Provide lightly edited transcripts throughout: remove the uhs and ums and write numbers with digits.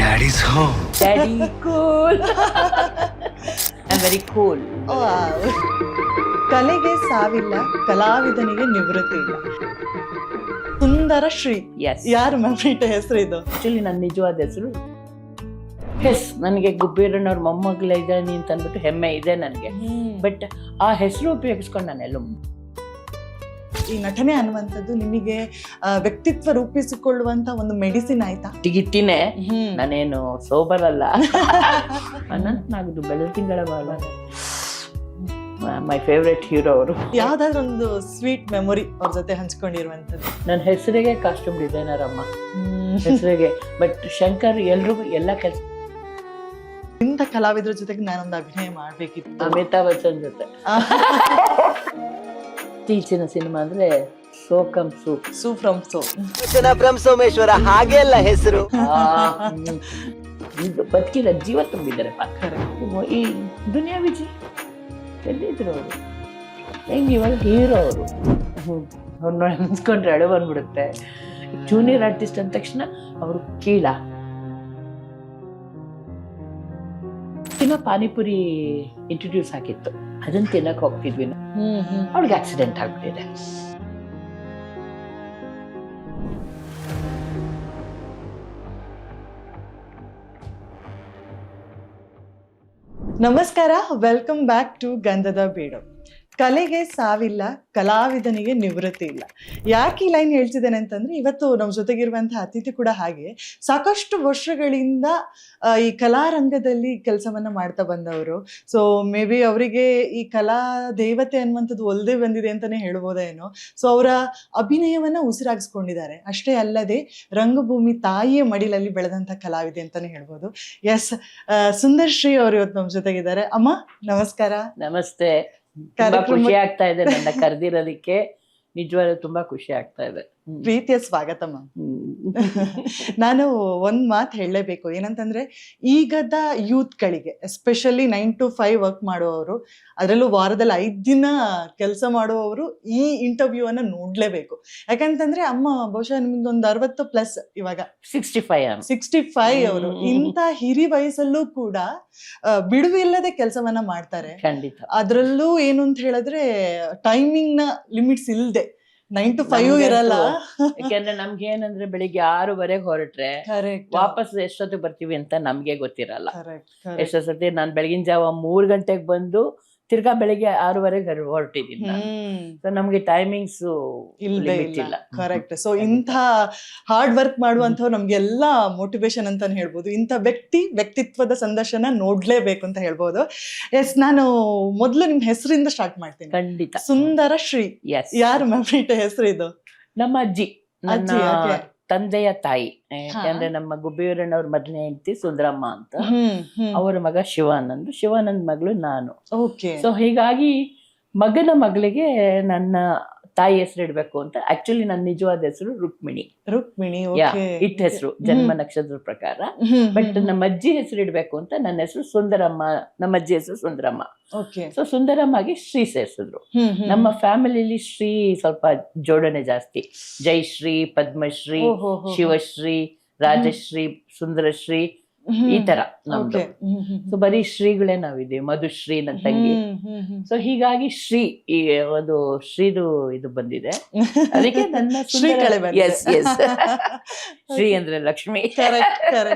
Daddy's home. Daddy, cool. I'm very cool. ಕಲೆಗೆ ಸಾವಿಲ್ಲ, ಕಲಾವಿದನಿಗೆ ನಿವೃತ್ತಿ ಇಲ್ಲ. ಸುಂದರ ಶ್ರೀ. Yes. ಯಾರು ಮ್ಯಾಮ್ ಹೆಸರು ಇದು? ಆಕ್ಚುಲಿ ನನ್ನ ನಿಜವಾದ ಹೆಸರು ನನಗೆ ಗುಬ್ಬೇರಣ್ಣವ್ರ ಮೊಮ್ಮಗಳ ಇದ್ದಾನೆ ಅಂತ ಅಂದ್ಬಿಟ್ಟು ಹೆಮ್ಮೆ ಇದೆ ನನಗೆ. ಬಟ್ ಆ ಹೆಸರು ಉಪಯೋಗಿಸ್ಕೊಂಡು ನಾನೆಲ್ಲ ಈ ನಟನೆ ಅನ್ನುವಂಥದ್ದು ನಿಮಗೆ ವ್ಯಕ್ತಿತ್ವ ರೂಪಿಸಿಕೊಳ್ಳುವಂತ ಒಂದು ಮೆಡಿಸಿನ್ ಆಯ್ತಾ? ಟಿಗಿಟ್ಟಿನೇ, ನಾನೇನು ಸೋಬರ್ ಅಲ್ಲ. ಅನಂತನಾಗದು ಬೆಳದಿಂಗಳ ಬಾಳ ಮೈ ಫೇವ್ರೆಟ್ ಹೀರೋ ಅವರು. ಯಾವ್ದಾದ್ರು ಒಂದು ಸ್ವೀಟ್ ಮೆಮೊರಿ ಅವ್ರ ಜೊತೆ ಹಂಚ್ಕೊಂಡಿರುವಂತದ್ದು? ನನ್ನ ಹೆಸರಿಗೆ ಕಾಸ್ಟ್ಯೂಮ್ ಡಿಸೈನರ್ ಅಮ್ಮ, ಹೆಸರಿಗೆ. ಬಟ್ ಶಂಕರ್ ಎಲ್ರಿಗೂ ಎಲ್ಲ ಕೆಲಸ. ಇಂಥ ಕಲಾವಿದ್ರ ಜೊತೆಗೆ ನಾನೊಂದು ಅಭಿನಯ ಮಾಡ್ಬೇಕಿತ್ತು. ಅಮಿತಾಬ್ ಬಚ್ಚನ್ ಜೊತೆ. ಇತ್ತೀಚಿನ ಸಿನಿಮಾ ಅಂದ್ರೆ ಸೋಕಂ ಸೂ ಫ್ರಮ್ ಸೋ. ಬ್ರಹ್ಮ ಸೋಮೇಶ್ವರ ಹಾಗೆ ಅಲ್ಲ ಹೆಸರು. ಬದುಕಿದ ಜೀವ ತುಂಬಿದ್ದಾರೆ ಈ ದುನಿಯಾ ವಿಜಯ್ ಎಲ್ಲಿದ್ರು ಅವರು. ಹೆಂಗೆ ಇವಾಗ ಹೀರೋ ಅವರು. ಅವ್ರನ್ನ ನೆನ್ಸ್ಕೊಂಡ್ರೆ ಅಳು ಬಂದ್ಬಿಡುತ್ತೆ. ಜೂನಿಯರ್ ಆರ್ಟಿಸ್ಟ್ ಅಂದ ತಕ್ಷಣ ಅವರು ಕೀಳ. ಪಾನಿಪುರಿ ಇಂಟ್ರೊಡ್ಯೂಸ್ ಆಗಿತ್ತು, ಅದನ್ನ ತಿನ್ನಕ್ ಹೋಗ್ತಿದ್ವಿ. ಅವಳಿಗೆ ಆಕ್ಸಿಡೆಂಟ್ ಆಗ್ಬಿಟ್ಟಿದೆ. ನಮಸ್ಕಾರ, ವೆಲ್ಕಮ್ ಬ್ಯಾಕ್ ಟು ಗಂಧದ ಬೀಡು. ಕಲೆಗೆ ಸಾವಿಲ್ಲ, ಕಲಾವಿದನಿಗೆ ನಿವೃತ್ತಿ ಇಲ್ಲ. ಯಾಕೆ ಈ ಲೈನ್ ಹೇಳ್ತಿದ್ದೇನೆ ಅಂತಂದ್ರೆ, ಇವತ್ತು ನಮ್ಮ ಜೊತೆಗಿರುವಂತಹ ಅತಿಥಿ ಕೂಡ ಹಾಗೆ ಸಾಕಷ್ಟು ವರ್ಷಗಳಿಂದ ಈ ಕಲಾರಂಗದಲ್ಲಿ ಕೆಲಸವನ್ನ ಮಾಡ್ತಾ ಬಂದವರು. ಸೊ ಮೇ ಬಿ ಅವರಿಗೆ ಈ ಕಲಾ ದೇವತೆ ಅನ್ನುವಂಥದ್ದು ಒಲ್ದೇ ಬಂದಿದೆ ಅಂತಾನೆ ಹೇಳ್ಬೋದೇನೋ. ಸೊ ಅವರ ಅಭಿನಯವನ್ನ ಉಸಿರಾಗಿಸ್ಕೊಂಡಿದ್ದಾರೆ. ಅಷ್ಟೇ ಅಲ್ಲದೆ ರಂಗಭೂಮಿ ತಾಯಿಯ ಮಡಿಲಲ್ಲಿ ಬೆಳೆದಂಥ ಕಲಾವಿದೆ ಅಂತಾನೆ ಹೇಳ್ಬೋದು. ಎಸ್, ಸುಂದರ್ ಶ್ರೀ ಅವರು ಇವತ್ತು ನಮ್ಮ ಜೊತೆಗಿದ್ದಾರೆ. ಅಮ್ಮ ನಮಸ್ಕಾರ. ನಮಸ್ತೆ. ತುಂಬಾ ಖುಷಿ ಆಗ್ತಾ ಇದೆ ನನ್ನ ಕರೆದಿರೋದಕ್ಕೆ. ನಿಜವಾಗ್ಲೂ ತುಂಬಾ ಖುಷಿ ಆಗ್ತಾ ಇದೆ. ಪ್ರೀತಿಯ ಸ್ವಾಗತ ಮ್ಯಾಮ್. ನಾನು ಒಂದ್ ಮಾತು ಹೇಳಲೇಬೇಕು. ಏನಂತಂದ್ರೆ, ಈಗದ ಯೂತ್ಗಳಿಗೆ ಎಸ್ಪೆಷಲಿ 9 to 5 ವರ್ಕ್ ಮಾಡುವವರು, ಅದರಲ್ಲೂ ವಾರದಲ್ಲಿ 5 ದಿನ ಕೆಲಸ ಮಾಡುವವರು ಈ ಇಂಟರ್ವ್ಯೂ ಅನ್ನ ನೋಡ್ಲೇಬೇಕು. ಯಾಕಂತಂದ್ರೆ ಅಮ್ಮ ಬಹುಶಃ ನಿಮ್ದೊಂದು 60+ ಇವಾಗ 65 ಅವರು. ಇಂಥ ಹಿರಿ ವಯಸ್ಸಲ್ಲೂ ಕೂಡ ಬಿಡುವಿಲ್ಲದೆ ಕೆಲಸವನ್ನ ಮಾಡ್ತಾರೆ. ಖಂಡಿತ. ಅದ್ರಲ್ಲೂ ಏನು ಅಂತ ಹೇಳಿದ್ರೆ, ಟೈಮಿಂಗ್ ನ ಲಿಮಿಟ್ಸ್ ಇಲ್ದೆ 9 to 5 ಇರಲ್ಲ. ಯಾಕೆಂದ್ರೆ ನಮ್ಗೆ ಏನಂದ್ರೆ ಬೆಳಿಗ್ಗೆ 6 ಹೊರಟ್ರೆ ವಾಪಸ್ ಎಷ್ಟೊತ್ತಿಗೆ ಬರ್ತೀವಿ ಅಂತ ನಮ್ಗೆ ಗೊತ್ತಿರಲ್ಲ. ಎಷ್ಟೋ ಸತಿ ನಾನ್ ಬೆಳಗಿನ ಜಾವ 3 ಗಂಟೆಗೆ ಬಂದು ತಿರ್ಗಾ ಬೆಳಿಗ್ಗೆ 6 ಹೊರಟಿದ್ದೀನಿ. ಸೊ ನಮ್ಗೆ ಟೈಮಿಂಗ್ಸ್ ಇಲ್ಲ. ಕರೆಕ್ಟ್. ಸೊ ಇಂಥ ಹಾರ್ಡ್ ವರ್ಕ್ ಮಾಡುವಂಥವ್ರು ನಮ್ಗೆಲ್ಲ ಮೋಟಿವೇಶನ್ ಅಂತಾನೆ ಹೇಳ್ಬೋದು. ಇಂಥ ವ್ಯಕ್ತಿತ್ವದ ಸಂದರ್ಶನ ನೋಡ್ಲೇಬೇಕು ಅಂತ ಹೇಳ್ಬೋದು. ಎಸ್, ನಾನು ಮೊದಲು ನಿಮ್ ಹೆಸರಿಂದ ಸ್ಟಾರ್ಟ್ ಮಾಡ್ತೀನಿ. ಖಂಡಿತ. ಸುಂದರ ಶ್ರೀ. ಯಾರು ಮ್ಯಾಮ್ ಹೆಸರು ಇದು? ನಮ್ಮ ಅಜ್ಜಿ, ನನ್ನ ತಂದೆಯ ತಾಯಿ. ಯಾಕಂದ್ರೆ ನಮ್ಮ ಗುಬ್ಬೇರಣ್ಣವ್ರ ಮೊದಲನೇ ಹೆಂಡತಿ ಸುಂದರಮ್ಮ ಅಂತ, ಅವರ ಮಗ ಶಿವಾನಂದ್ ಮಗಳು ನಾನು. ಸೊ ಹೀಗಾಗಿ ಮಗನ ಮಗಳಿಗೆ ನನ್ನ ತಾಯಿ ಹೆಸರು ಇಡ್ಬೇಕು ಅಂತ. ಆಕ್ಚುಲಿ ನನ್ನ ನಿಜವಾದ ಹೆಸರು ರುಕ್ಮಿಣಿ. ಇಟ್ ಹೆಸರು ಜನ್ಮ ನಕ್ಷತ್ರದ ಪ್ರಕಾರ. ಬಟ್ ನಮ್ಮ ಅಜ್ಜಿ ಹೆಸರು ಇಡ್ಬೇಕು ಅಂತ ನನ್ನ ಹೆಸರು ಸುಂದರಮ್ಮ. ನಮ್ಮ ಅಜ್ಜಿ ಹೆಸರು ಸುಂದರಮ್ಮ. ಸೊ ಸುಂದರಮ್ಮಗೆ ಶ್ರೀ ಸೇರಿಸಿದ್ರು. ನಮ್ಮ ಫ್ಯಾಮಿಲಿಲಿ ಶ್ರೀ ಸ್ವಲ್ಪ ಜೋಡಣೆ ಜಾಸ್ತಿ. ಜಯಶ್ರೀ, ಪದ್ಮಶ್ರೀ, ಶಿವಶ್ರೀ, ರಾಜಶ್ರೀ, ಸುಂದರಶ್ರೀ, ಈ ತರ ನಮ್ದು. ಸೊ ಬರೀ ಶ್ರೀಗಳೇ ನಾವಿದ್ದೀವಿ. ಮಧುಶ್ರೀ ನನ್ನ ತಂಗಿ. ಸೊ ಹೀಗಾಗಿ ಶ್ರೀ ಈ ಒಂದು ಶ್ರೀದು ಇದು ಬಂದಿದೆ. ಅದಕ್ಕೆ ನನ್ನ ಶ್ರೀ ಅಂದ್ರೆ ಲಕ್ಷ್ಮಿ.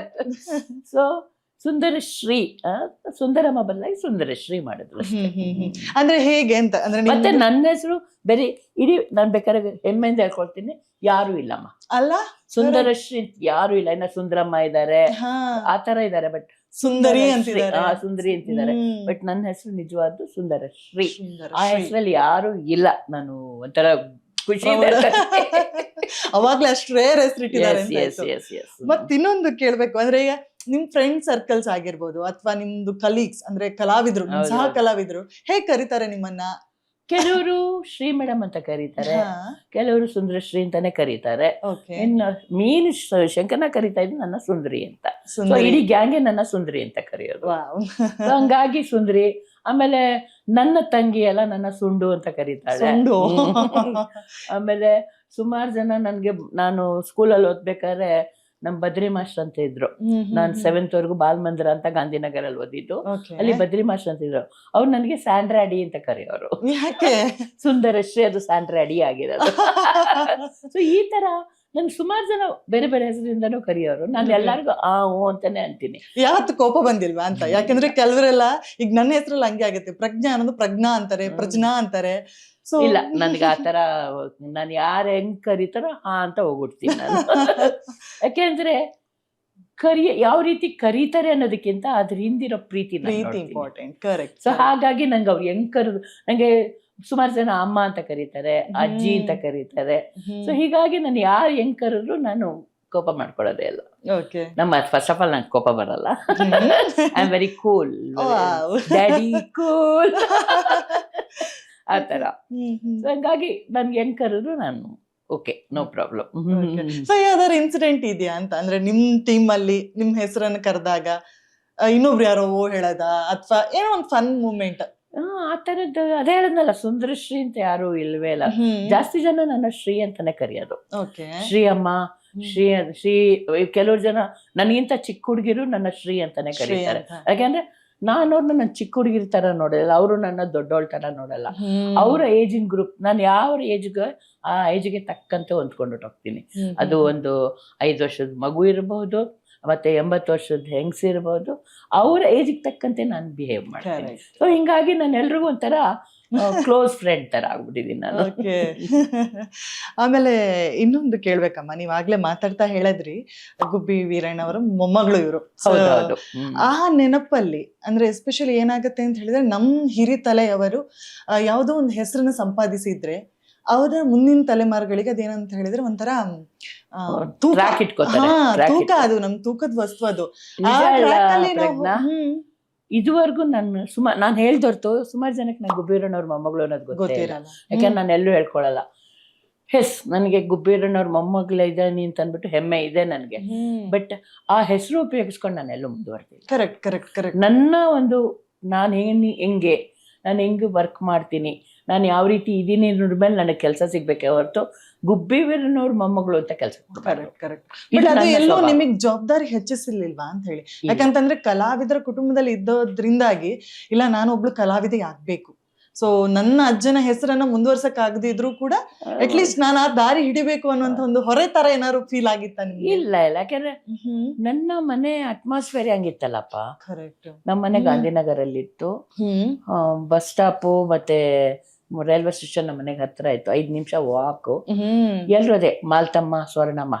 ಸೊ ಸುಂದರ ಶ್ರೀ, ಸುಂದರಮ್ಮ ಬದಲಾಗಿ ಸುಂದರ ಶ್ರೀ ಮಾಡಿದ್ರು. ಅಂದ್ರೆ ಹೇಗೆ ಅಂತ ಅಂದ್ರೆ, ಮತ್ತೆ ನನ್ನ ಹೆಸರು ಬೇರೆ ಇಡೀ ನಾನ್ ಬೇಕಾದ್ರೆ ಹೆಮ್ಮೆಯಿಂದ ಹೇಳ್ಕೊಳ್ತೀನಿ, ಯಾರು ಇಲ್ಲಮ್ಮ ಅಲ್ಲ. ಸುಂದರ ಶ್ರೀ ಯಾರು ಇಲ್ಲ. ಇನ್ನ ಸುಂದರಮ್ಮ ಇದ್ದಾರೆ, ಆತರ ಇದ್ದಾರೆ. ಬಟ್ ಸುಂದರಿ ಸುಂದರಿ ಅಂತಿದ್ದಾರೆ. ಬಟ್ ನನ್ನ ಹೆಸರು ನಿಜವಾದ ಸುಂದರ ಶ್ರೀ. ಆ ಹೆಸರಲ್ಲಿ ಯಾರು ಇಲ್ಲ. ನಾನು ಒಂಥರ ಖುಷಿ. ಅವಾಗ್ಲೇ ಅಷ್ಟು ರೇರ್ ಹೆಸರಿಟ್ಟಿದ್ದಾರೆ. ಮತ್ ಇನ್ನೊಂದು ಕೇಳ್ಬೇಕು ಅಂದ್ರೆ, ಈಗ ನಿಮ್ ಫ್ರೆಂಡ್ ಸರ್ಕಲ್ಸ್ ಆಗಿರ್ಬೋದು ಅಥವಾ ನಿಮ್ದು ಕಲೀಗ್ಸ್ ಅಂದ್ರೆ ಕಲಾವಿದ್ರು, ಸಹ ಕಲಾವಿದ್ರು ಹೇಗ್ ಕರೀತಾರೆ ನಿಮ್ಮನ್ನ? ಕೆಲವರು ಶ್ರೀ ಮೇಡಮ್ ಅಂತ ಕರೀತಾರೆ, ಕೆಲವರು ಸುಂದರ ಶ್ರೀ ಅಂತಾನೆ ಕರೀತಾರೆ. ಇನ್ನು ಮೀನ್ ಶಂಕರ್ನ ಕರೀತಾ ಇದ್ದು ನನ್ನ ಸುಂದರಿ ಅಂತ. ಇಡೀ ಗ್ಯಾಂಗೆ ನನ್ನ ಸುಂದರಿ ಅಂತ ಕರೆಯೋದು. ಹಂಗಾಗಿ ಸುಂದರಿ. ಆಮೇಲೆ ನನ್ನ ತಂಗಿ ಎಲ್ಲ ನನ್ನ ಸುಂಡು ಅಂತ ಕರೀತಾಳೆ. ಆಮೇಲೆ ಸುಮಾರು ಜನ ನನ್ಗೆ, ನಾನು ಸ್ಕೂಲಲ್ಲಿ ಓದ್ಬೇಕಾದ್ರೆ ನಮ್ ಬದ್ರಿ ಮಾಸ್ಟರ್ ಅಂತ ಇದ್ರು. ನಾನ್ 7th ವರೆಗೂ ಬಾಲ್ ಮಂದಿರ ಅಂತ ಗಾಂಧಿನಗರಲ್ಲಿ ಓದಿದ್ದು. ಅಲ್ಲಿ ಬದ್ರಿ ಮಾಸ್ಟರ್ ಅಂತ ಇದ್ರು. ಅವ್ರು ನನಗೆ ಸ್ಯಾಂಡ್ರಾಡಿ ಅಂತ ಕರೆಯೋರು. ಸುಂದರಶ್ರೀ, ಅದು ಸ್ಯಾಂಡ್ರಾಡಿ ಆಗಿರೋದು. ಸೊ ಈ ತರ ನನ್ ಸುಮಾರು ಜನ ಬೇರೆ ಬೇರೆ ಹೆಸರಿಂದನೂ ಕರೆಯೋರು. ನಾನು ಎಲ್ಲರಿಗೂ ಹೂ ಅಂತಾನೆ ಅಂತೀನಿ. ಯಾವತ್ತು ಕೋಪ ಬಂದಿಲ್ವಾ ಅಂತ? ಯಾಕಂದ್ರೆ ಕೆಲವರೆಲ್ಲ ಈಗ ನನ್ನ ಹೆಸರಲ್ಲಿ ಹಂಗೆ ಆಗುತ್ತೆ, ಪ್ರಜ್ಞಾ ಅನ್ನೋದು ಪ್ರಜ್ಞಾ ಅಂತಾರೆ, ಪ್ರಜ್ಞಾ ಅಂತಾರೆ. ಸೊ ಇಲ್ಲ, ನನ್ಗೆ ಆತರ ನಾನು ಯಾರು ಹೆಂಗ್ ಕರೀತಾರೋ ಅಂತ ಹೋಗ್ಬಿಡ್ತೀನಿ ನಾನು. ಯಾಕೆಂದ್ರೆ ಯಾವ ರೀತಿ ಕರೀತಾರೆ ಅನ್ನೋದಕ್ಕಿಂತ ಅದ್ರ ಹಿಂದಿರೋ ಪ್ರೀತಿ ಇಂಪಾರ್ಟೆಂಟ್. ಕರೆಕ್ಟ್. ಸೊ ಹಾಗಾಗಿ ನಂಗೆ ಅವ್ರು ಹೆಂಗ್ ಕರೆದು, ನಂಗೆ ಸುಮಾರು ಜನ ಅಮ್ಮ ಅಂತ ಕರೀತಾರೆ, ಅಜ್ಜಿ ಅಂತ ಕರೀತಾರೆ. ಸೊ ಹೀಗಾಗಿ ನಾನು ಯಾರು ಹೆಂಗ್ ಕರೆದ್ರು ನಾನು ಕೋಪ ಮಾಡ್ಕೊಳ್ಳೋದೇ ಇಲ್ಲ. ನಮ್ಮ ಫಸ್ಟ್ ಆಫ್ ಆಲ್ ನಂಗೆ ಕೋಪ ಬರಲ್ಲ. I am very cool, daddy cool ಆತರ. ಹಂಗಾಗಿ ನನ್ಗೆ ಹೆಂಗ್ ಕರೆದ್ರು ನಾನು ಓಕೆ, ನೋ ಪ್ರಾಬ್ಲಮ್. ಸೊ ಯಾವ್ದಾದ್ರು ಇನ್ಸಿಡೆಂಟ್ ಇದೆಯಾ ಅಂತ? ಅಂದ್ರೆ ನಿಮ್ ಟೀಮ್ ಅಲ್ಲಿ ನಿಮ್ ಹೆಸರನ್ನು ಕರೆದಾಗ ಇನ್ನೊಬ್ರು ಯಾರೋ ಹೇಳದ ಅಥವಾ ಏನೋ ಒಂದು ಫನ್ ಮೂಮೆಂಟ್? ಆ ತರದ್ದು ಅದೇ ಹೇಳದ್ನಲ್ಲ, ಸುಂದರಶ್ರೀ ಅಂತ ಯಾರು ಇಲ್ವೇ ಇಲ್ಲ. ಜಾಸ್ತಿ ಜನ ನನ್ನ ಶ್ರೀ ಅಂತಾನೆ ಕರೆಯೋದು. ಶ್ರೀ ಅಮ್ಮ, ಶ್ರೀ. ಕೆಲವ್ರು ಜನ ನನಗಿಂತ ಚಿಕ್ಕ ಹುಡುಗಿರು ನನ್ನ ಶ್ರೀ ಅಂತಾನೆ ಕರೀತಾರೆ. ಯಾಕಂದ್ರೆ ನಾನು ಅವ್ರನ್ನ ನನ್ನ ಚಿಕ್ಕ ಹುಡುಗಿರ್ ತರ ನೋಡಲ್ಲ, ಅವರು ನನ್ನ ದೊಡ್ಡೋಳ್ ತರ ನೋಡಲ್ಲ. ಅವರ ಏಜಿನ ಗ್ರೂಪ್, ನಾನು ಯಾವ ಏಜ್ಗೆ ಆ ಏಜ್ಗೆ ತಕ್ಕಂತೆ ಹೊಂದ್ಕೊಂಡು ಹೋಗ್ತೀನಿ. ಅದು ಒಂದು 5 ವರ್ಷದ ಮಗು ಇರಬಹುದು, ಮತ್ತೆ 80 ವರ್ಷದ ಹೆಂಗಸ್ ಇರಬಹುದು. ಅವರ ಏಜಿಗೆ ತಕ್ಕಂತೆ ನಾನು ಬಿಹೇವ್ ಮಾಡ್ತೀನಿ. ಸೊ ಹಿಂಗಾಗಿ ನಾನು ಎಲ್ರಿಗೂ ಒಂಥರ ಕ್ಲೋಸ್ ಫ್ರೆಂಡ್ ತರ ಆಗ್ಬಿಟ್ಟಿದೀನಿ ನಾನು. ಆಮೇಲೆ ಇನ್ನೊಂದು ಕೇಳ್ಬೇಕಮ್ಮ, ನೀವಾಗ್ಲೇ ಮಾತಾಡ್ತಾ ಹೇಳಿದ್ರಿ ಗುಬ್ಬಿ ವೀರಣ್ಣವರ ಮೊಮ್ಮಗಳು ಇವರು. ಆ ನೆನಪಲ್ಲಿ ಅಂದ್ರೆ ಎಸ್ಪೆಷಲಿ ಏನಾಗುತ್ತೆ ಅಂತ ಹೇಳಿದ್ರೆ, ನಮ್ ಹಿರಿತಲೆಯವರು ಯಾವುದೋ ಒಂದು ಹೆಸರನ್ನ ಸಂಪಾದಿಸಿದ್ರೆ ಅವರ ಮುಂದಿನ ತಲೆಮಾರುಗಳಿಗೆ ಅದೇನಂತ ಹೇಳಿದ್ರೆ ಒಂಥರ ತೂಕ, ಅದು ನಮ್ ತೂಕದ ವಸ್ತು. ಅದು ಇದುವರೆಗೂ ನಾನು ಹೇಳ್ದೊರ್ತು ಸುಮಾರು ಜನಕ್ಕೆ ನಾನು ಗುಬ್ಬಿರಣ್ಣವ್ರ ಮೊಮ್ಮಗಳು ಅನ್ನೋದು ಗೊತ್ತಿರಲ್ಲ. ಯಾಕಂದ್ರೆ ನಾನು ಎಲ್ಲೂ ಹೇಳ್ಕೊಳಲ್ಲ. ನನಗೆ ಗುಬ್ಬಿರಣ್ಣವ್ರ ಮೊಮ್ಮಗಳು ಇದ್ದಾನೆ ಅಂತ ಅಂದ್ಬಿಟ್ಟು ಹೆಮ್ಮೆ ಇದೆ ನನಗೆ. ಬಟ್ ಆ ಹೆಸರು ಉಪಯೋಗಿಸ್ಕೊಂಡು ನಾನು ಎಲ್ಲೂ ಮುಂದುವರ್ತೀನಿ. Correct correct correct. ನನ್ನ ಒಂದು ನಾನು ನಾನು ಹೆಂಗೆ ವರ್ಕ್ ಮಾಡ್ತೀನಿ, ನಾನು ಯಾವ ರೀತಿ ಇದೀನಿ ಅನ್ನೋದ್ರ ಮೇಲೆ ನನಗೆ ಕೆಲಸ ಸಿಗ್ಬೇಕೆ ಹೊರತು ಗುಬ್ಬಿ ವೀರಣ್ಣವ್ರ ಮೊಮ್ಮಗಳು ಅಂತ ಕೆಲಸ. ಎಲ್ಲೋ ನಿಮಗ್ ಜವಾಬ್ದಾರಿ ಹೆಚ್ಚಿಸಿರ್ಲಿಲ್ವಾ ಅಂತ ಹೇಳಿ? ಯಾಕಂತಂದ್ರೆ ಕಲಾವಿದರ ಕುಟುಂಬದಲ್ಲಿ ಇದ್ದೋದ್ರಿಂದಾಗಿ, ಇಲ್ಲ ನಾನು ಒಬ್ಳು ಕಲಾವಿದೆ ಆಗ್ಬೇಕು, ಸೊ ನನ್ನ ಅಜ್ಜನ ಹೆಸರನ್ನ ಮುಂದುವರ್ಸಕ್ ಆಗದಿದ್ರು ಕೂಡ ಅಟ್ಲೀಸ್ಟ್ ನಾನು ಆ ದಾರಿ ಹಿಡಿಬೇಕು ಅನ್ನುವಂತ ಒಂದು ಹೊರೆ ತರ ಏನಾದ್ರು ಫೀಲ್ ಆಗಿತ್ತ ನಿಮ್ಗೆ? ಇಲ್ಲ ಇಲ್ಲ, ಯಾಕಂದ್ರೆ ನನ್ನ ಮನೆ ಅಟ್ಮಾಸ್ಫಿಯರ್ ಹಂಗಿತ್ತಲ್ಲಪ್ಪ. ಕರೆಕ್ಟ್. ನಮ್ಮ ಮನೆ ಗಾಂಧಿನಗರಲ್ಲಿತ್ತು. ಬಸ್ ಸ್ಟಾಪು ಮತ್ತೆ ರೈಲ್ವೆ ಸ್ಟೇಷನ್ ನಮ್ಮ ಮನೆಗೆ ಹತ್ರ ಇತ್ತು, 5 ನಿಮಿಷ ವಾಕು. ಎಲ್ರು ಅದೇ ಮಾಲ್ತಮ್ಮ, ಸ್ವರ್ಣಮ್ಮ,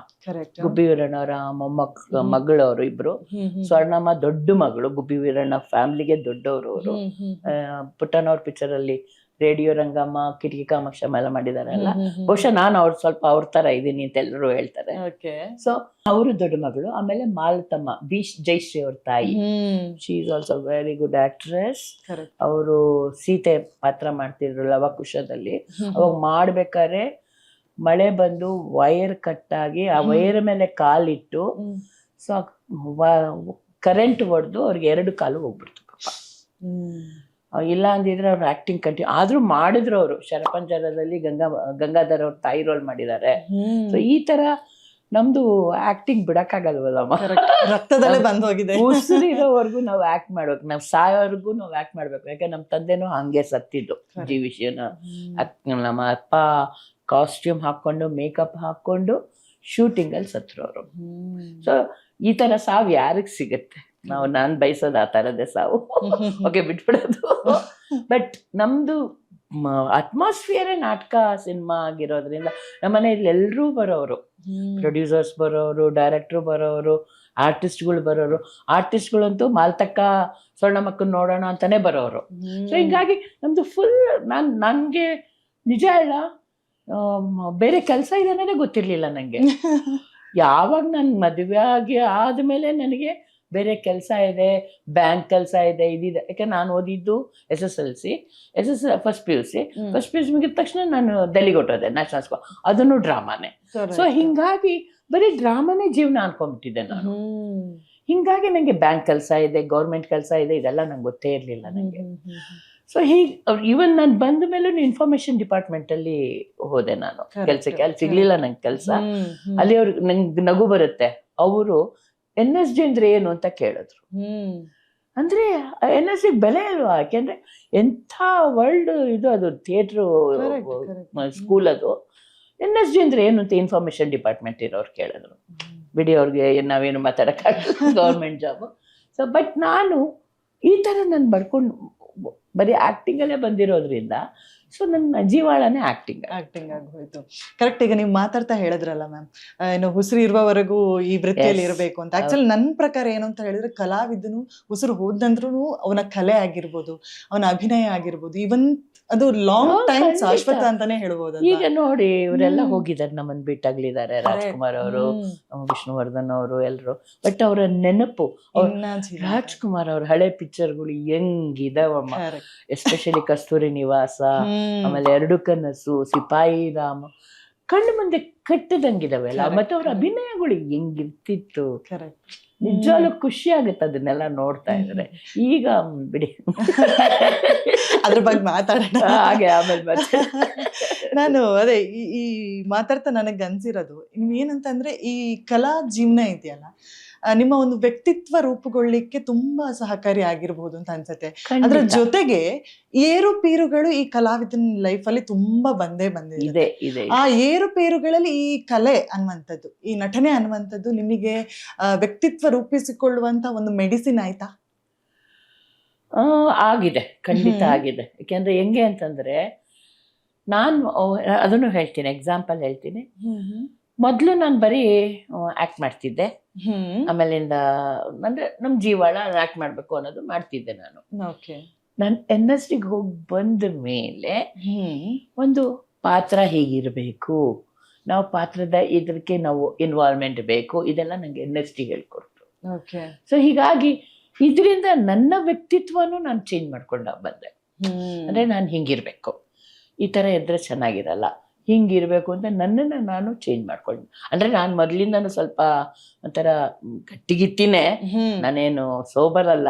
ಗುಬ್ಬಿ ವೀರಣ್ಣವರ ಮಗಳವರು ಇಬ್ರು. ಸ್ವರ್ಣಮ್ಮ ದೊಡ್ಡ ಮಗಳು, ಗುಬ್ಬಿ ವೀರಣ್ಣ ಫ್ಯಾಮಿಲಿಗೆ ದೊಡ್ಡವರು ಅವರು. ಪುಟ್ಟನವ್ರ ಪಿಕ್ಚರ್ ಅಲ್ಲಿ ರೇಡಿಯೋ ರಂಗಮ್ಮ, ಕಿಟಕಿ ಕಾಮಾಕ್ಷಮ್ಮ ಎಲ್ಲ ಮಾಡಿದಾರಲ್ಲ. ಬಹುಶಃ ನಾನು ಸ್ವಲ್ಪ ಅವ್ರ ತರ ಇದೀನಿ ಅಂತ ಎಲ್ಲರೂ ಹೇಳ್ತಾರೆ. ಸೊ ಅವರು ದೊಡ್ಡ ಮಗಳು. ಆಮೇಲೆ ಮಾಲತಮ್ಮ, ಬಿ ಜಯಶ್ರೀ ಅವ್ರ ತಾಯಿ, she is also very good actress. ಅವರು ಸೀತೆ ಪಾತ್ರ ಮಾಡ್ತಿದ್ರು ಲವಕುಶದಲ್ಲಿ. ಅವಾಗ ಮಾಡ್ಬೇಕಾದ್ರೆ ಮಳೆ ಬಂದು ವೈರ್ ಕಟ್ಟಾಗಿ ಆ ವೈರ್ ಮೇಲೆ ಕಾಲಿಟ್ಟು, ಸೊ ಕರೆಂಟ್ ಹೊಡೆದು ಅವ್ರಿಗೆ 2 ಕಾಲು ಹೋಗ್ಬಿಡ್ತು ಪಾಪ. ಇಲ್ಲ ಅಂದಿದ್ರೆ ಅವ್ರು ಆಕ್ಟಿಂಗ್ ಕಂಟಿನ್ಯೂ ಆದ್ರೂ ಮಾಡಿದ್ರು. ಅವರು ಶರಪಂಜರದಲ್ಲಿ ಗಂಗಾಧರ್ ಅವ್ರ ತಾಯಿ ರೋಲ್ ಮಾಡಿದ್ದಾರೆ. ಸೊ ಈ ತರ ನಮ್ದು ಆಕ್ಟಿಂಗ್ ಬಿಡಕ್ಕಾಗಲ್ವಲ್ಲಮ್ಮ, ರಕ್ತದಲ್ಲೇ ಬಂದ್ ಹೋಗಿದೆ. ಉಸಿರಿರೋವರೆಗೂ ನಾವು ಆಕ್ಟ್ ಮಾಡ್ಬೇಕು, ನಾವ್ ಸಾಯೋವರೆಗೂ ನಾವು ಆಕ್ಟ್ ಮಾಡ್ಬೇಕು. ಯಾಕೆ ನಮ್ ತಂದೆನೂ ಹಂಗೆ ಸತ್ತಿದ್ದು. ಜೀವಿಷನ ನಮ್ಮ ಅಪ್ಪ ಕಾಸ್ಟ್ಯೂಮ್ ಹಾಕೊಂಡು ಮೇಕಪ್ ಹಾಕೊಂಡು ಶೂಟಿಂಗ್ ಅಲ್ಲಿ ಸತ್ರು ಅವರು. ಸೊ ಈ ತರ ಸಾವು ಯಾರಿಗ್ ಸಿಗತ್ತೆ? ನಾನ್ ಬಯಸೋದು ಆ ತರದೇ ಸಾವು. ಓಕೆ, ಬಿಟ್ಬಿಡೋದು. ಬಟ್ ನಮ್ದು ಅಟ್ಮಾಸ್ಫಿಯರೇ ನಾಟಕ ಸಿನಿಮಾ ಆಗಿರೋದ್ರಿಂದ ನಮ್ಮ ಮನೆಯಲ್ಲಿ ಎಲ್ಲರೂ ಬರೋರು, ಪ್ರೊಡ್ಯೂಸರ್ಸ್ ಬರೋರು, ಡೈರೆಕ್ಟ್ರು ಬರೋರು, ಆರ್ಟಿಸ್ಟ್ಗಳು ಬರೋರು. ಆರ್ಟಿಸ್ಟ್ಗಳಂತೂ ಮಾಲ್ತಕ್ಕ, ಸ್ವರ್ಣಮ್ಮಕ್ಕನ್ ನೋಡೋಣ ಅಂತಾನೆ ಬರೋರು. ಸೊ ಹಿಂಗಾಗಿ ನಮ್ದು ಫುಲ್ ನನ್ಗೆ ನಿಜ ಹೇಳ ಬೇರೆ ಕೆಲಸ ಇದೆ ಅನ್ನೋದೇ ಗೊತ್ತಿರ್ಲಿಲ್ಲ ನಂಗೆ. ಯಾವಾಗ ನಾನು ಮದುವೆ ಆಗಿ ಆದ್ಮೇಲೆ ನನಗೆ ಬೇರೆ ಕೆಲಸ ಇದೆ, ಬ್ಯಾಂಕ್ ಕೆಲಸ ಇದೆ, ಇದಿದೆ. ಯಾಕೆ ನಾನು ಓದಿದ್ದು SSLC, ಫಸ್ಟ್ PUC ಮುಗಿದ ತಕ್ಷಣ ನಾನು ಡೆಲ್ಲಿಗೆ ಹೊಟ್ಟೋದೆ, ನ್ಯಾಷನಲ್ ಸ್ಕೂಲ್. ಅದನ್ನು ಡ್ರಾಮಾನೇ. ಸೊ ಹಿಂಗಾಗಿ ಬರೀ ಡ್ರಾಮಾನೇ ಜೀವನ ಅನ್ಕೊಂಡ್ಬಿಟ್ಟಿದ್ದೆ ನಾನು. ಹಿಂಗಾಗಿ ನಂಗೆ ಬ್ಯಾಂಕ್ ಕೆಲಸ ಇದೆ, ಗೌರ್ಮೆಂಟ್ ಕೆಲಸ ಇದೆ, ಇದೆಲ್ಲ ನಂಗೆ ಗೊತ್ತೇ ಇರಲಿಲ್ಲ ನನಗೆ. ಸೊ ಈವನ್ ನಾನು ಬಂದ ಮೇಲೂ ಇನ್ಫಾರ್ಮೇಶನ್ ಡಿಪಾರ್ಟ್ಮೆಂಟ್ ಅಲ್ಲಿ ಹೋದೆ ನಾನು ಕೆಲ್ಸಕ್ಕೆ. ಅಲ್ಲಿ ಸಿಗ್ಲಿಲ್ಲ ನಂಗೆ ಕೆಲಸ. ಅಲ್ಲಿ ಅವ್ರಿಗೆ ನಂಗೆ ನಗು ಬರುತ್ತೆ, ಅವರು NSD ಅಂದ್ರೆ ಏನು ಅಂತ ಕೇಳಿದ್ರು. ಅಂದ್ರೆ NSD ಬೆಲೆ ಅಲ್ವಾ, ಯಾಕೆಂದ್ರೆ ಎಂಥ ವರ್ಲ್ಡ್ ಇದು, ಅದು ಥಿಯೇಟ್ರು ಸ್ಕೂಲ್, ಅದು NSD ಅಂದ್ರೆ ಏನು ಅಂತ ಇನ್ಫಾರ್ಮೇಶನ್ ಡಿಪಾರ್ಟ್ಮೆಂಟ್ ಇರೋರು ಕೇಳಿದ್ರು. ಬಿಡಿ, ಅವ್ರಿಗೆ ನಾವೇನು ಮಾತಾಡಕ್ಕಾಗಲ್ಲ, ಗೌರ್ಮೆಂಟ್ ಜಾಬ್. ಸೊ ಬಟ್ ನಾನು ಈ ಥರ ನಾನು ಬರ್ಕೊಂಡು ಬರೀ ಆ್ಯಕ್ಟಿಂಗಲ್ಲೇ ಬಂದಿರೋದ್ರಿಂದ ಸೊ ನನ್ನ ಜೀವಾಳನೇ ಆ್ಯಕ್ಟಿಂಗ್ ಆಗೋಯ್ತು. ಕರೆಕ್ಟ್. ಈಗ ನೀವು ಮಾತಾಡ್ತಾ ಹೇಳಿದ್ರಲ್ಲ ಮ್ಯಾಮ್, ಏನು ಉಸಿರು ಇರುವವರೆಗೂ ಈ ವೃತ್ತಿಯಲ್ಲಿ ಇರಬೇಕು ಅಂತ. ಆಕ್ಚುಲಿ ನನ್ನ ಪ್ರಕಾರ ಏನು ಅಂತ ಹೇಳಿದ್ರೆ, ಕಲಾವಿದನು ಉಸಿರು ಹೋದಂದ್ರೂ ಅವನ ಕಲೆ ಆಗಿರ್ಬೋದು, ಅವನ ಅಭಿನಯ ಆಗಿರ್ಬೋದು, ಇವನ್ ಅದು ಲಾಂಗ್ ಟೈಮ್ ಶಾಶ್ವತ ಅಂತಾನೆ ಹೇಳ್ಬೋದು. ಈಗ ನೋಡಿ, ಇವರೆಲ್ಲ ಹೋಗಿದ್ದಾರೆ, ನಮ್ಮನ್ನ ಬಿಟ್ಟಾಗ್ಲಿದ್ದಾರೆ, ರಾಜ್ಕುಮಾರ್ ಅವರು, ವಿಷ್ಣುವರ್ಧನ್ ಅವರು, ಎಲ್ಲರೂ. ಬಟ್ ಅವರ ನೆನಪು, ರಾಜ್ಕುಮಾರ್ ಅವ್ರ ಹಳೆ ಪಿಕ್ಚರ್ಗಳು ಹೆಂಗಿದಾವಮ್ಮ, ಎಸ್ಪೆಷಲಿ ಕಸ್ತೂರಿ ನಿವಾಸ, ಆಮೇಲೆ 2 ಕನಸು, ಸಿಪಾಯಿ ರಾಮ, ಕಣ್ಣು ಮುಂದೆ ಕಟ್ಟದಂಗಿದಾವೆಲ್ಲ. ಮತ್ತೆ ಅವ್ರ ಅಭಿನಯಗಳು ಹೆಂಗಿರ್ತಿತ್ತು, ನಿಜವಾಗ್ಲೂ ಖುಷಿ ಆಗುತ್ತೆ ಅದನ್ನೆಲ್ಲ ನೋಡ್ತಾ ಇದ್ರೆ. ಈಗ ಬಿಡಿ, ಅದ್ರ ಬಗ್ಗೆ ಮಾತಾಡೋಣ ಹಾಗೆ ಆಮೇಲೆ ಮತ್ತೆ. ನಾನು ಅದೇ ಈ ಮಾತಾಡ್ತಾ ನನಗೆ ಅನ್ಸಿರೋದು ಏನಂತಂದ್ರೆ, ಈ ಕಲಾ ಜೀವನ ಇದೆಯಲ್ಲ, ನಿಮ್ಮ ಒಂದು ವ್ಯಕ್ತಿತ್ವ ರೂಪುಗೊಳ್ಳಿಕ್ಕೆ ತುಂಬಾ ಸಹಕಾರಿ ಆಗಿರ್ಬೋದು ಅಂತ ಅನ್ಸುತ್ತೆ. ಅದ್ರ ಜೊತೆಗೆ ಏರುಪೇರುಗಳು ಈ ಕಲಾವಿದನ ಲೈಫ್ ಅಲ್ಲಿ ತುಂಬಾ ಬಂದಿದೆ. ಆ ಏರುಪೇರುಗಳಲ್ಲಿ ಈ ಕಲೆ ಅನ್ನುವಂಥದ್ದು, ಈ ನಟನೆ ಅನ್ನುವಂಥದ್ದು ನಿಮಗೆ ವ್ಯಕ್ತಿತ್ವ ರೂಪಿಸಿಕೊಳ್ಳುವಂತ ಒಂದು ಮೆಡಿಸಿನ್ ಆಯ್ತಾ? ಆಗಿದೆ, ಖಂಡಿತ ಆಗಿದೆ. ಯಾಕೆಂದ್ರೆ ಹೆಂಗೆ ಅಂತಂದ್ರೆ, ನಾನು ಅದನ್ನು ಹೇಳ್ತೀನಿ, ಎಕ್ಸಾಂಪಲ್ ಹೇಳ್ತೀನಿ. ಮೊದಲು ನಾನು ಬರೀ ಆಕ್ಟ್ ಮಾಡ್ತಿದ್ದೆ, ಆಮೇಲಿಂದ ಅಂದ್ರೆ ನಮ್ ಜೀವಾಳ ಆಕ್ಟ್ ಮಾಡ್ಬೇಕು ಅನ್ನೋದು ಮಾಡ್ತಿದ್ದೆ ನಾನು. ನಾನು NSDಗೆ ಹೋಗಿ ಬಂದ ಮೇಲೆ ಒಂದು ಪಾತ್ರ ಹೇಗಿರ್ಬೇಕು, ನಾವು ಪಾತ್ರದ ಇದಕ್ಕೆ ನಾವು ಇನ್ವಾಲ್ವ್ಮೆಂಟ್ ಬೇಕು, ಇದೆಲ್ಲ ನಂಗೆ NSD ಹೇಳ್ಕೊಡ್ತು. ಸೊ ಹೀಗಾಗಿ ಇದರಿಂದ ನನ್ನ ವ್ಯಕ್ತಿತ್ವನೂ ನಾನು ಚೇಂಜ್ ಮಾಡ್ಕೊಂಡ ಬಂದೆ. ಅಂದ್ರೆ ನಾನು ಹಿಂಗಿರ್ಬೇಕು, ಈ ತರ ಇದ್ರೆ ಚೆನ್ನಾಗಿರಲ್ಲ, ಹಿಂಗಿರ್ಬೇಕು ಅಂತ ನನ್ನನ್ನು ನಾನು ಚೇಂಜ್ ಮಾಡ್ಕೊಂಡು. ಅಂದ್ರೆ ನಾನು ಮೊದಲಿಂದನೂ ಸ್ವಲ್ಪ ಒಂಥರ ಗಟ್ಟಿಗಿಟ್ಟಿನೇ, ನಾನೇನು ಸೋಬರ್ ಅಲ್ಲ,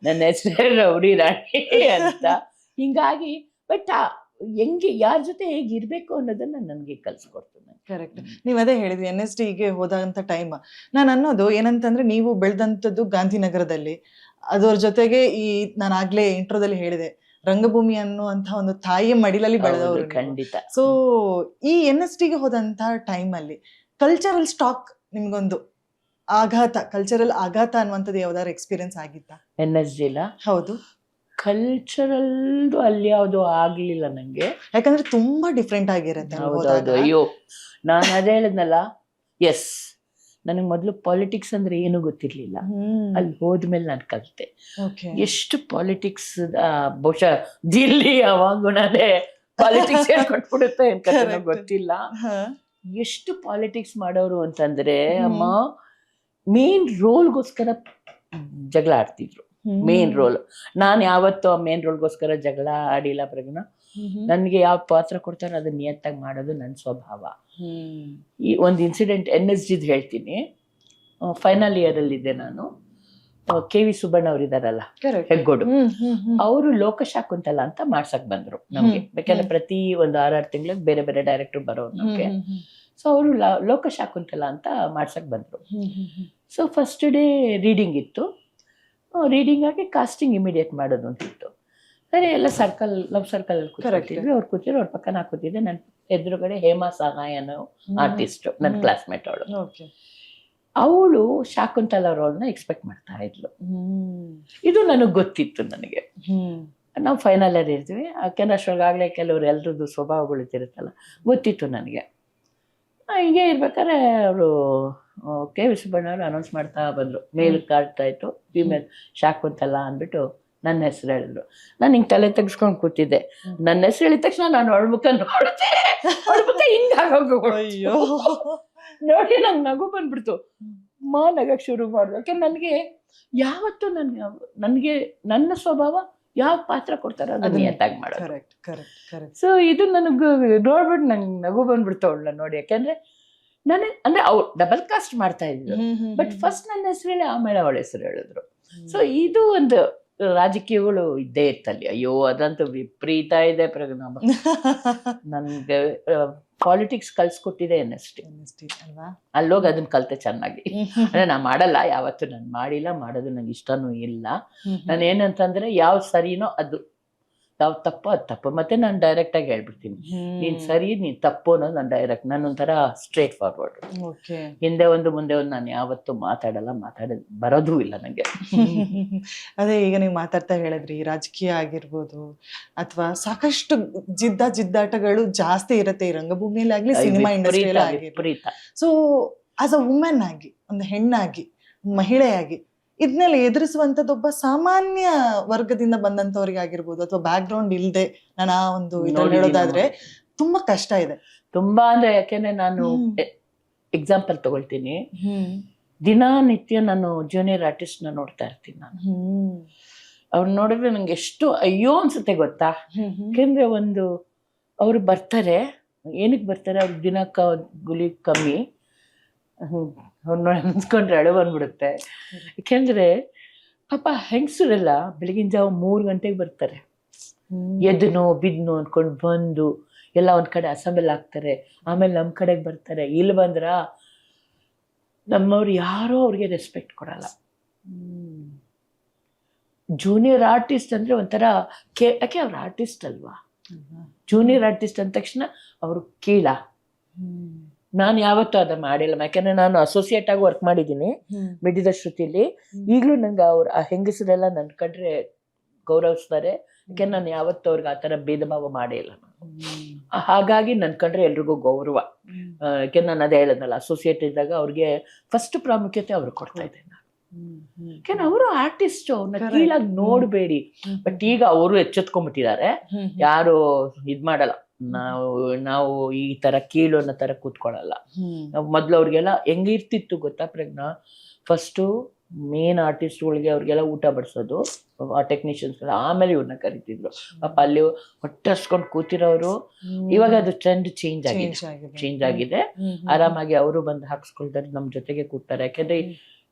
ನನ್ನ ಹೆಸರೇ ರೌಡಿ ರಾಣಿ ಅಂತ. ಹಿಂಗಾಗಿ ಬಟ್ ಹೆಂಗೆ ಯಾರ ಜೊತೆ ಹೇಗಿರ್ಬೇಕು ಅನ್ನೋದನ್ನ ನನಗೆ ಕಲ್ಸ್ಕೊಡ್ತು. ಕರೆಕ್ಟ್. ನೀವ್ ಅದೇ ಹೇಳಿದ್ವಿ, NSDಗೆ ಹೋದಂತ ಟೈಮ್. ನಾನು ಅನ್ನೋದು ಏನಂತಂದ್ರೆ, ನೀವು ಬೆಳೆದಂಥದ್ದು ಗಾಂಧಿನಗರದಲ್ಲಿ, ಅದರ ಜೊತೆಗೆ ಈ ನಾನು ಆಗ್ಲೇ ಇಂಟ್ರೋದಲ್ಲಿ ಹೇಳಿದೆ, ರಂಗಭೂಮಿ ಅನ್ನುವಂತ ಒಂದು ತಾಯಿಯ ಮಡಿಲಲ್ಲಿ ಬೆಳೆದವರು. ಖಂಡಿತ. ಸೊ ಈ NSDಗೆ ಹೋದಂತ ಟೈಮ್ ಅಲ್ಲಿ ಕಲ್ಚರಲ್ ಸ್ಟಾಕ್ ನಿಮ್ಗೊಂದು ಆಘಾತ, ಕಲ್ಚರಲ್ ಆಘಾತ ಅನ್ನುವಂಥದ್ದು ಯಾವ್ದಾದ್ರು ಎಕ್ಸ್ಪೀರಿಯನ್ಸ್ ಆಗಿತ್ತಾ? NSD ಹೌದು, ಕಲ್ಚರಲ್ ಅಲ್ಲಿ ಯಾವುದು ಆಗ್ಲಿಲ್ಲ ನಂಗೆ, ಯಾಕಂದ್ರೆ ತುಂಬಾ ಡಿಫ್ರೆಂಟ್ ಆಗಿರುತ್ತೆ. ಹೌದೌದು. ಅಯ್ಯೋ, ನಾನು ಅದೇ ಹೇಳಿದ್ನಲ್ಲ, ಎಸ್, ನನಗೆ ಮೊದಲು ಪಾಲಿಟಿಕ್ಸ್ ಅಂದ್ರೆ ಏನು ಗೊತ್ತಿರ್ಲಿಲ್ಲ. ಅಲ್ಲಿ ಹೋದ್ಮೇಲೆ ನಾನು ಕಲಿತೆ ಎಷ್ಟು ಪಾಲಿಟಿಕ್ಸ್. ಬಹುಶಃ ದಿಲ್ಲಿ ಅವಾಗುಣದೇ ಪಾಲಿಟಿಕ್ಸ್ ಹೇಳ್ಕೊಟ್ಬಿಡುತ್ತೆ ಅಂತ ಗೊತ್ತಿಲ್ಲ. ಎಷ್ಟು ಪಾಲಿಟಿಕ್ಸ್ ಮಾಡೋರು ಅಂತಂದ್ರೆ, ಅಮ್ಮ ಮೇನ್ ರೋಲ್ಗೋಸ್ಕರ ಜಗಳ ಆಡ್ತಿದ್ರು. ಮೇನ್ ರೋಲ್, ನಾನು ಯಾವತ್ತೂ ಆ ಮೇನ್ ರೋಲ್ಗೋಸ್ಕರ ಜಗಳ ಆಡಿಲ್ಲ ಪ್ರಜ್ಞ. ನನ್ಗೆ ಯಾವ ಪಾತ್ರ ಕೊಡ್ತಾರೋ ಅದನ್ನ ನಿಯತ್ತಾಗಿ ಮಾಡೋದು ನನ್ನ ಸ್ವಭಾವ. ಈ ಒಂದು ಇನ್ಸಿಡೆಂಟ್ NSDದು ಹೇಳ್ತೀನಿ. ಫೈನಲ್ ಇಯರ್ ಅಲ್ಲಿ ಇದ್ದೆ ನಾನು. KV ಸುಬ್ಬಣ್ಣ ಅವ್ರು ಇದಾರಲ್ಲ, ಹೆಗ್ಗೋಡು, ಅವರು ಲೋಕಶಾಕುಂತಲ ಅಂತ ಮಾಡ್ಸಕ್ ಬಂದ್ರು ನಮ್ಗೆ. ಬೇಕಂದ್ರೆ ಪ್ರತಿ ಒಂದು 6 ತಿಂಗಳಿಗೆ ಬೇರೆ ಬೇರೆ ಡೈರೆಕ್ಟರ್ ಬರೋರು ನಮ್ಗೆ. ಸೊ ಅವರು ಲೋಕಶಾಕುಂತಲ ಅಂತ ಮಾಡ್ಸಕ್ ಬಂದ್ರು. ಸೊ ಫಸ್ಟ್ ಡೇ ರೀಡಿಂಗ್ ಇತ್ತು. ರೀಡಿಂಗ್ ಆಗಿ ಕಾಸ್ಟಿಂಗ್ ಇಮಿಡಿಯೇಟ್ ಮಾಡೋದು ಅಂತಿತ್ತು. ಸರಿ, ಎಲ್ಲ ಸರ್ಕಲ್, ಲವ್ ಸರ್ಕಲ್ ಅಲ್ಲಿ ಕೂತಿದ್ವಿ. ಅವ್ರು ಕೂತಿದ್ರು, ಅವ್ರ ಪಕ್ಕ ನಾ ಕೂತಿದ್ದೆ. ನನ್ನ ಎದುರುಗಡೆ ಹೇಮಾ ಸಹಾಯ ಅನ್ನೋ ಆರ್ಟಿಸ್ಟ್, ನನ್ನ ಕ್ಲಾಸ್ಮೇಟ್ ಅವಳು. ಅವಳು ಶಾಕುಂತಲ ರೋಲ್ನ ಎಕ್ಸ್ಪೆಕ್ಟ್ ಮಾಡ್ತಾ ಇದ್ಲು. ಇದು ನನಗೆ ಗೊತ್ತಿತ್ತು. ನನಗೆ ನಾವು ಫೈನಲ್ ಇಯರ್ ಇರ್ತೀವಿ, ಯಾಕೆಂದ್ರೆ ಅಷ್ಟೊಳಗಾಗಲೇ ಕೆಲವ್ರು ಎಲ್ರದ್ದು ಸ್ವಭಾವಗಳು ಇರುತ್ತಲ್ಲ, ಗೊತ್ತಿತ್ತು ನನಗೆ. ಹೀಗೆ ಇರ್ಬೇಕಾದ್ರೆ ಅವರು KV ಸುಬ್ಬಣ್ಣವ್ರು ಅನೌನ್ಸ್ ಮಾಡ್ತಾ ಬಂದ್ರು, ಮೇಲ್ ಕಾಡ್ತಾ ಇತ್ತು, ಫೀಮೇಲ್ ಶಾಕುಂತಲ ಅಂದ್ಬಿಟ್ಟು ನನ್ನ ಹೆಸರು ಹೇಳಿದ್ರು. ನಾನು ಹಿಂಗೆ ತಲೆ ತೆಗ್ಸ್ಕೊಂಡು ಕೂತಿದ್ದೆ. ನನ್ನ ಹೆಸರು ಹೇಳಿದ ತಕ್ಷಣ ನಾನು ಒಳಮುಖ ನೋಡಿದೆ. ಒಳಮುಖ ಹಿಂಗಾಗೋಯ್ಯೋ ನೋಡಿ, ನಂಗೆ ನಗು ಬಂದ್ಬಿಡ್ತು. ನಗಕ್ಕೆ ಶುರು ಮಾಡ್ದು. ಯಾಕೆ ನನಗೆ ಯಾವತ್ತು ನನಗೆ ನನ್ನ ಸ್ವಭಾವ ಯಾವ ಪಾತ್ರ ಕೊಡ್ತಾರೋ ಅದನ್ನ ನಿಯತ್ತಾಗಿ ಮಾಡೋದು. ಸೊ ಇದು ನನಗೆ ನೋಡ್ಬಿಟ್ಟು ನಂಗೆ ನಗು ಬಂದ್ಬಿಡ್ತು ಅವಳನ್ನ ನೋಡಿ. ಯಾಕೆಂದ್ರೆ ಅಂದ್ರೆ ಅವ್ರು ಡಬಲ್ ಕಾಸ್ಟ್ ಮಾಡ್ತಾ ಇದ್ರು. ಬಟ್ ಫಸ್ಟ್ ನನ್ನ ಹೆಸರು ಹೇಳಿ ಆಮೇಲೆ ಅವಳ ಹೆಸರು ಹೇಳಿದ್ರು. ಸೊ ಇದು ಒಂದು ರಾಜಕೀಯಗಳು ಇದ್ದೇ ಇತ್ತಲ್ಲಿ. ಅಯ್ಯೋ, ಅದಂತೂ ವಿಪರೀತ ಇದೆ ಪ್ರಜ್ಞಾಮ. ನನ್ಗೆ ಪಾಲಿಟಿಕ್ಸ್ ಕಲ್ಸ್ಕೊಟ್ಟಿದೆ ಅನ್ನಷ್ಟೇ. ಅಲ್ವಾ? ಅಲ್ಲೋಗಿ ಅದನ್ನ ಕಲ್ತೆ ಚೆನ್ನಾಗಿ. ಅಂದ್ರೆ ನಾ ಮಾಡಲ್ಲ, ಯಾವತ್ತು ನಾನು ಮಾಡಿಲ್ಲ, ಮಾಡೋದು ನಂಗೆ ಇಷ್ಟನೂ ಇಲ್ಲ. ನಾನು ಏನಂತಂದ್ರೆ ಯಾವ ಸರಿನೋ ಅದು, ಯಾವ ತಪ್ಪೋ ಅದು ತಪ್ಪು. ಮತ್ತೆ ನಾನು ಡೈರೆಕ್ಟ್ ಆಗಿ ಹೇಳ್ಬಿಡ್ತೀನಿ, ನೀನ್ ಸರಿ ನೀನ್ ತಪ್ಪು ಅನ್ನೋದು ನಾನು ಡೈರೆಕ್ಟ್, ನಾನೊಂಥರ ಸ್ಟ್ರೇಟ್ ಫಾರ್ವರ್ಡ್. ಹಿಂದೆ ಒಂದು ಮುಂದೆ ಒಂದು ನಾನು ಯಾವತ್ತೂ ಮಾತಾಡಲ್ಲ, ಮಾತಾಡೋದು ಬರೋದೂ ಇಲ್ಲ ನಂಗೆ. ಅದೇ ಈಗ ನೀವು ಮಾತಾಡ್ತಾ ಹೇಳಿದ್ರಿ ರಾಜಕೀಯ ಆಗಿರ್ಬೋದು ಅಥವಾ ಸಾಕಷ್ಟು ಜಿದ್ದಾಟಗಳು ಜಾಸ್ತಿ ಇರುತ್ತೆ ಈ ರಂಗಭೂಮಿಯಲ್ಲಿ ಆಗ್ಲಿ, ಸಿನಿಮಾ ಇಂಡಸ್ಟ್ರಿಯಲ್ಲಿ ಆಗಿರ್ಲಿ. ಸೊ ಆಸ್ ಅ ವುಮೆನ್ ಆಗಿ, ಒಂದು ಹೆಣ್ಣಾಗಿ, ಮಹಿಳೆಯಾಗಿ ಇದನ್ನೆಲ್ಲ ಎದುರಿಸುವಂತದ್ದು ಒಬ್ಬ ಸಾಮಾನ್ಯ ವರ್ಗದಿಂದ ಬಂದಂತವ್ರಿಗೆ ಆಗಿರ್ಬೋದು ಅಥವಾ ಬ್ಯಾಕ್ ಗ್ರೌಂಡ್ ಇಲ್ದೆ ನಾನು ಆ ಒಂದು ಇದ್ರಲ್ಲಿ ಹೇಳೋದಾದ್ರೆ ತುಂಬಾ ಕಷ್ಟ ಇದೆ. ತುಂಬಾ ಅಂದ್ರೆ ಯಾಕೆಂದ್ರೆ ನಾನು ಎಕ್ಸಾಂಪಲ್ ತಗೊಳ್ತೀನಿ, ದಿನನಿತ್ಯ ನಾನು ಜೂನಿಯರ್ ಆರ್ಟಿಸ್ಟ್ ನ ನೋಡ್ತಾ ಇರ್ತೀನಿ. ನಾನು ಅವ್ರು ನೋಡಿದ್ರೆ ನಂಗೆ ಎಷ್ಟು ಅಯ್ಯೋ ಅನ್ಸುತ್ತೆ ಗೊತ್ತಾ. ಯಾಕೆಂದ್ರೆ ಒಂದು ಅವ್ರು ಬರ್ತಾರೆ, ಏನಕ್ಕೆ ಬರ್ತಾರೆ, ಅವ್ರಿಗೆ ದಿನಕ್ಕ ಗುಲಿ ಕಮ್ಮಿ, ಅವ್ರನ್ನ ಅನ್ಸ್ಕೊಂಡ್ರೆ ಅಳು ಬಂದ್ಬಿಡುತ್ತೆ. ಯಾಕೆಂದ್ರೆ ಪಾಪ ಹೆಂಗಸರೆಲ್ಲ ಬೆಳಗಿನ ಜಾವ 3 ಗಂಟೆಗೆ ಬರ್ತಾರೆ, ಎದ್ನೋ ಬಿದ್ನೋ ಅನ್ಕೊಂಡು ಬಂದು ಎಲ್ಲ ಒಂದ್ ಕಡೆ ಅಸೆಂಬಲ್ ಆಗ್ತಾರೆ, ಆಮೇಲೆ ನಮ್ ಕಡೆಗೆ ಬರ್ತಾರೆ. ಇಲ್ಲಿ ಬಂದ್ರ ನಮ್ಮವ್ರು ಯಾರೋ ಅವ್ರಿಗೆ ರೆಸ್ಪೆಕ್ಟ್ ಕೊಡಲ್ಲ. ಜೂನಿಯರ್ ಆರ್ಟಿಸ್ಟ್ ಅಂದ್ರೆ ಒಂಥರ ಯಾಕೆ ಅವ್ರ ಆರ್ಟಿಸ್ಟ್ ಅಲ್ವಾ, ಜೂನಿಯರ್ ಆರ್ಟಿಸ್ಟ್ ಅಂದ ತಕ್ಷಣ ಅವರು ಕೀಳ. ನಾನು ಯಾವತ್ತೂ ಅದ ಮಾಡಿಲ್ಲ, ಯಾಕಂದ್ರೆ ನಾನು ಅಸೋಸಿಯೇಟ್ ಆಗಿ ವರ್ಕ್ ಮಾಡಿದ್ದೀನಿ ಮಿಡಿದ ಶ್ರುತಿಲಿ. ಈಗಲೂ ನಂಗೆ ಅವ್ರ ಆ ಹೆಂಗಸರೆಲ್ಲ ನನ್ ಕಂಡ್ರೆ ಗೌರವಿಸ್ತಾರೆ, ಯಾಕೆಂದ್ರೆ ನಾನು ಯಾವತ್ತೂ ಅವ್ರಿಗೆ ಆ ಥರ ಭೇದ ಭಾವ ಮಾಡೇ ಇಲ್ಲ ನಾನು. ಹಾಗಾಗಿ ನನ್ ಕಂಡ್ರೆ ಎಲ್ರಿಗೂ ಗೌರವ. ಯಾಕೆಂದ್ರೆ ನಾನು ಅದೇ ಹೇಳದ್ನಲ್ಲ, ಅಸೋಸಿಯೇಟ್ ಇದ್ದಾಗ ಅವ್ರಿಗೆ ಫಸ್ಟ್ ಪ್ರಾಮುಖ್ಯತೆ ಅವ್ರಿಗೆ ಕೊಡ್ತಾ ಇದ್ದೆ ನಾನು. ಯಾಕೆಂದ್ರೆ ಅವರು ಆರ್ಟಿಸ್ಟ್, ಅವ್ರನ್ನ ಕೀಳಾಗಿ ನೋಡ್ಬೇಡಿ. ಬಟ್ ಈಗ ಅವರು ಎಚ್ಚೆತ್ಕೊಂಡ್ಬಿಟ್ಟಿದ್ದಾರೆ, ಯಾರು ಇದ್ ಮಾಡಲ್ಲ. ನಾವು ಈ ತರ ಕೀಳು ಅನ್ನೋ ತರ ಕೂತ್ಕೊಳ್ಳಲ್ಲ. ಮೊದ್ಲು ಅವ್ರಿಗೆಲ್ಲ ಹೆಂಗಿರ್ತಿತ್ತು ಗೊತ್ತಾ ಪ್ರಜ್ಞಾ, ಫಸ್ಟು ಮೇನ್ ಆರ್ಟಿಸ್ಟ್ಗಳಿಗೆ ಅವ್ರಿಗೆಲ್ಲ ಊಟ ಬಡಿಸೋದು, ಆ ಟೆಕ್ನಿಷಿಯನ್ಸ್, ಆಮೇಲೆ ಇವ್ರನ್ನ ಕರಿತಿದ್ರು. ಪಾಪ ಅಲ್ಲಿ ಹೊಟ್ಟೆ ಹಸ್ಕೊಂಡು ಕೂತಿರೋರು. ಇವಾಗ ಅದು ಟ್ರೆಂಡ್ ಚೇಂಜ್ ಆಗಿದೆ. ಆರಾಮಾಗಿ ಅವರು ಬಂದು ಹಾಕ್ಸ್ಕೊಳ್ತಾರೆ, ನಮ್ ಜೊತೆಗೆ ಕೂಡ್ತಾರೆ. ಯಾಕಂದ್ರೆ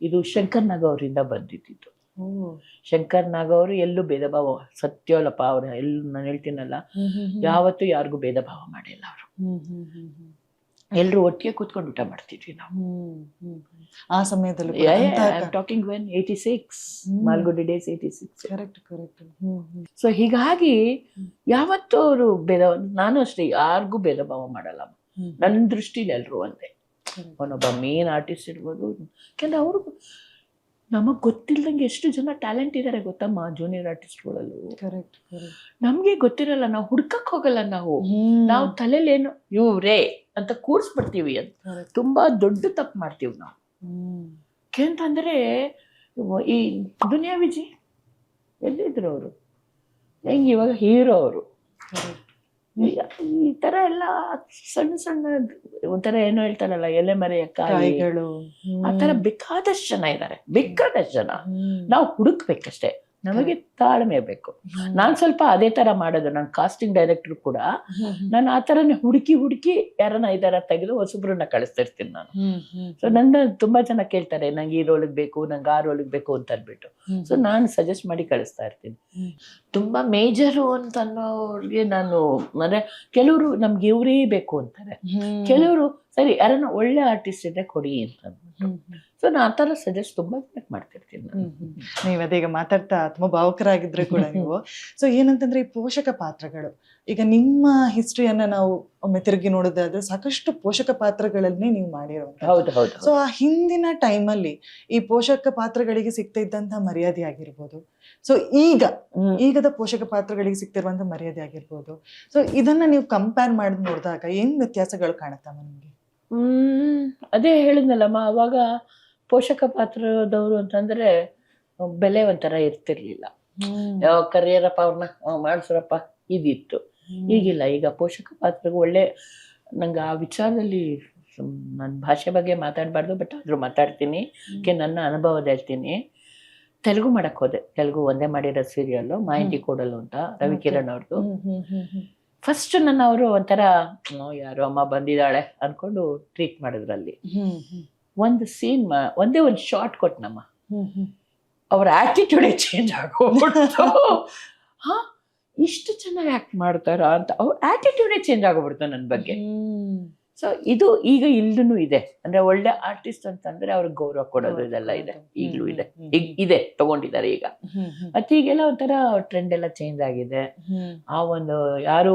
ಇದು ಶಂಕರ್ ನಾಗ್ ಅವರಿಂದ ಬಂದಿದ್ದು. ಶಂಕರ್ ನಾಗ್ ಅವರು ಎಲ್ಲೂ ಭೇದ ಭಾವ, ಸತ್ಯವಲ್ಲಪ್ಪ ಅವ್ರು ಎಲ್ಲೂ ನಾನು ಹೇಳ್ತೀನಲ್ಲ, ಯಾವತ್ತೂ ಯಾರಿಗೂ ಭೇದ ಭಾವ ಮಾಡಿಲ್ಲ ಅವರು. ಎಲ್ರು ಒಟ್ಟಿಗೆ ಕೂತ್ಕೊಂಡು ಊಟ ಮಾಡ್ತಿದ್ವಿ ನಾವು ಆ ಸಮಯದಲ್ಲಿ. Talking when 86 Malgudi days 86. So ಹೀಗಾಗಿ ಯಾವತ್ತೂ ಅವರು ಭೇದ, ನಾನು ಅಷ್ಟೇ ಯಾರಿಗೂ ಭೇದ ಭಾವ ಮಾಡಲ್ಲ. ನನ್ನ ದೃಷ್ಟಿಲಿ ಎಲ್ರು ಒಂದೇ. ಅವನೊಬ್ಬ ಮೇನ್ ಆರ್ಟಿಸ್ಟ್ ಇರ್ಬೋದು, ಯಾಕಂದ್ರೆ ಅವರು ನಮಗ್ ಗೊತ್ತಿಲ್ದಂಗೆ ಎಷ್ಟು ಜನ ಟ್ಯಾಲೆಂಟ್ ಇದಾರೆ ಗೊತ್ತಮ್ಮ ಜೂನಿಯರ್ ಆರ್ಟಿಸ್ಟ್ಗಳಲ್ಲೂ. ನಮ್ಗೆ ಗೊತ್ತಿರಲ್ಲ, ನಾವು ಹುಡ್ಕಕ್ ಹೋಗಲ್ಲ. ನಾವು ತಲೆಯಲ್ಲಿ ಏನು ಇವ್ರೇ ಅಂತ ಕೂರ್ಸ್ಬಿಡ್ತೀವಿ ಅಂತ ತುಂಬಾ ದೊಡ್ಡ ತಪ್ಪು ಮಾಡ್ತೀವಿ ನಾವು. ಯಾಕೆಂತಂದ್ರೆ ಈ ದುನಿಯಾ ವಿಜಿ ಎಲ್ಲಿದ್ರು ಅವರು, ಹೆಂಗೆ ಇವಾಗ ಹೀರೋ ಅವರು. ಈ ತರ ಎಲ್ಲ ಸಣ್ಣ ಸಣ್ಣ ಒಂಥರ ಏನೋ ಹೇಳ್ತಾರಲ್ಲ, ಎಲೆ ಮರೆಯ ಕಾಯಿಗಳು, ಆ ತರ ಬೇಕಾದಷ್ಟು ಜನ ಇದ್ದಾರೆ, ಬೇಕಾದಷ್ಟು ಜನ. ನಾವು ಹುಡುಕ್ಬೇಕಷ್ಟೇ, ನಮಗೆ ತಾಳ್ಮೆ ಬೇಕು. ನಾನ್ ಸ್ವಲ್ಪ ಅದೇ ತರ ಮಾಡೋದು. ನಾನು ಕಾಸ್ಟಿಂಗ್ ಡೈರೆಕ್ಟರ್ ಕೂಡ ನಾನು ಆ ತರನೇ ಹುಡುಕಿ ಯಾರನ್ನ ಇದಾರ ತೆಗೆದು ಹೊಸಬ್ರನ್ನ ಕಳಿಸ್ತಿರ್ತೀನಿ ನಾನು. ಸೊ ನನ್ನ ತುಂಬಾ ಜನ ಕೇಳ್ತಾರೆ, ನಂಗೆ ಈ ರೋಲಿಗೆ ಬೇಕು, ನಂಗೆ ಆ ರೋಲಿಗೆ ಬೇಕು ಅಂತ ಅಂದ್ಬಿಟ್ಟು. ಸೊ ನಾನು ಸಜೆಸ್ಟ್ ಮಾಡಿ ಕಳಿಸ್ತಾ ಇರ್ತೀನಿ. ತುಂಬಾ ಮೇಜರು ಅಂತ ಅನ್ನೋರ್ಗೆ ನಾನು, ಅಂದ್ರೆ ಕೆಲವರು ನಮ್ಗೆ ಇವ್ರೇ ಬೇಕು ಅಂತಾರೆ, ಕೆಲವರು ಸರಿ ಯಾರನ್ನ ಒಳ್ಳೆ ಆರ್ಟಿಸ್ಟ್ ಇದ್ರೆ ಕೊಡಿ ಅಂತ ಅಂದ್ಬಿಟ್ಟು. ಸೊ ನಾನು ಆ ತರ ಸಜೆಸ್ಟ್ ತುಂಬಾ ಮಾಡ್ತಿರ್ತೀನಿ. ನೀವು ಅದೀಗ ಮಾತಾಡ್ತಾ ತುಂಬಾ ಭಾವುಕರಾಗಿದ್ರೆ ಕೂಡ ನೀವು. ಸೊ ಏನಂತಂದ್ರೆ ಈ ಪೋಷಕ ಪಾತ್ರಗಳು, ಈಗ ನಿಮ್ಮ ಹಿಸ್ಟ್ರಿಯನ್ನ ನಾವು ಒಮ್ಮೆ ತಿರುಗಿ ನೋಡೋದಾದ್ರೆ ಸಾಕಷ್ಟು ಪೋಷಕ ಪಾತ್ರಗಳನ್ನೇ ನೀವು ಮಾಡಿರುವಂತ. ಸೊ ಆ ಹಿಂದಿನ ಟೈಮಲ್ಲಿ ಈ ಪೋಷಕ ಪಾತ್ರಗಳಿಗೆ ಸಿಗ್ತಾ ಇದ್ದಂತ ಮರ್ಯಾದೆ ಆಗಿರ್ಬೋದು, ಸೊ ಈಗದ ಪೋಷಕ ಪಾತ್ರಗಳಿಗೆ ಸಿಗ್ತಿರುವಂತ ಮರ್ಯಾದೆ ಆಗಿರ್ಬೋದು, ಸೊ ಇದನ್ನ ನೀವು ಕಂಪೇರ್ ಮಾಡಿ ನೋಡಿದಾಗ ಏನ್ ವ್ಯತ್ಯಾಸಗಳು ಕಾಣುತ್ತಮ್ಮ ನಿಮ್ಗೆ? ಅದೇ ಹೇಳಿದ್ನಲ್ಲಮ್ಮ, ಅವಾಗ ಪೋಷಕ ಪಾತ್ರದವರು ಅಂತಂದ್ರೆ ಬೆಲೆ ಒಂಥರ ಇರ್ತಿರ್ಲಿಲ್ಲ. ಕರಿಯರಪ್ಪ ಅವ್ರನ್ನ ಮಾಡಿಸ್ರಪ್ಪ ಇದಿತ್ತು. ಈಗಿಲ್ಲ. ಈಗ ಪೋಷಕ ಪಾತ್ರಕ್ಕೆ ಒಳ್ಳೆ, ನಂಗೆ ಆ ವಿಚಾರದಲ್ಲಿ ನನ್ನ ಭಾಷೆ ಬಗ್ಗೆ ಮಾತಾಡಬಾರ್ದು, ಬಟ್ ಆದ್ರೂ ಮಾತಾಡ್ತೀನಿ. ನನ್ನ ಅನುಭವದ ಹೇಳ್ತೀನಿ. ತೆಲುಗು ಮಾಡಕ್ ಹೋದೆ. ತೆಲುಗು ಒಂದೇ ಮಾಡಿರೋ ಸೀರಿಯಲ್ಲು ಮಾಹಿತಿ ಕೊಡಲು ಅಂತ, ರವಿಕಿರಣ್ ಅವ್ರದ್ದು. ಫಸ್ಟ್ ನನ್ನ ಅವರು ಒಂಥರ ಯಾರೋ ಅಮ್ಮ ಬಂದಿದ್ದಾಳೆ ಅನ್ಕೊಂಡು ಟ್ರೀಟ್ ಮಾಡಿದ್ರಲ್ಲಿ. ಒಂದು ಸೀನ್ ಒಂದೇ ಒಂದು ಶಾರ್ಟ್ ಕೊಟ್ನಮ್ಮ, ಅವ್ರ ಆಟಿಟ್ಯೂಡೇ ಚೇಂಜ್ ಆಗೋಗ್ಬಿಡ್ತು. ಇಷ್ಟು ಚೆನ್ನಾಗಿ ಆಕ್ಟ್ ಮಾಡ್ತಾರ ಅಂತ ಅವ್ರ ಆಟಿಟ್ಯೂಡೇ ಚೇಂಜ್ ಆಗೋಗ್ಬಿಡ್ತು ನನ್ನ ಬಗ್ಗೆ. ಸೊ ಇದು ಈಗ ಇಲ್ಲೂ ಇದೆ, ಅಂದ್ರೆ ಒಳ್ಳೆ ಆರ್ಟಿಸ್ಟ್ ಅಂತಂದ್ರೆ ಅವ್ರಿಗೆ ಗೌರವ ಕೊಡೋದು ಇದೆಲ್ಲ ಇದೆ, ಈಗಲೂ ಇದೆ, ಇದೆ ತಗೊಂಡಿದ್ದಾರೆ ಈಗ. ಮತ್ತೆ ಈಗೆಲ್ಲ ಒಂಥರ ಟ್ರೆಂಡ್ ಎಲ್ಲ ಚೇಂಜ್ ಆಗಿದೆ. ಆ ಒಂದು ಯಾರು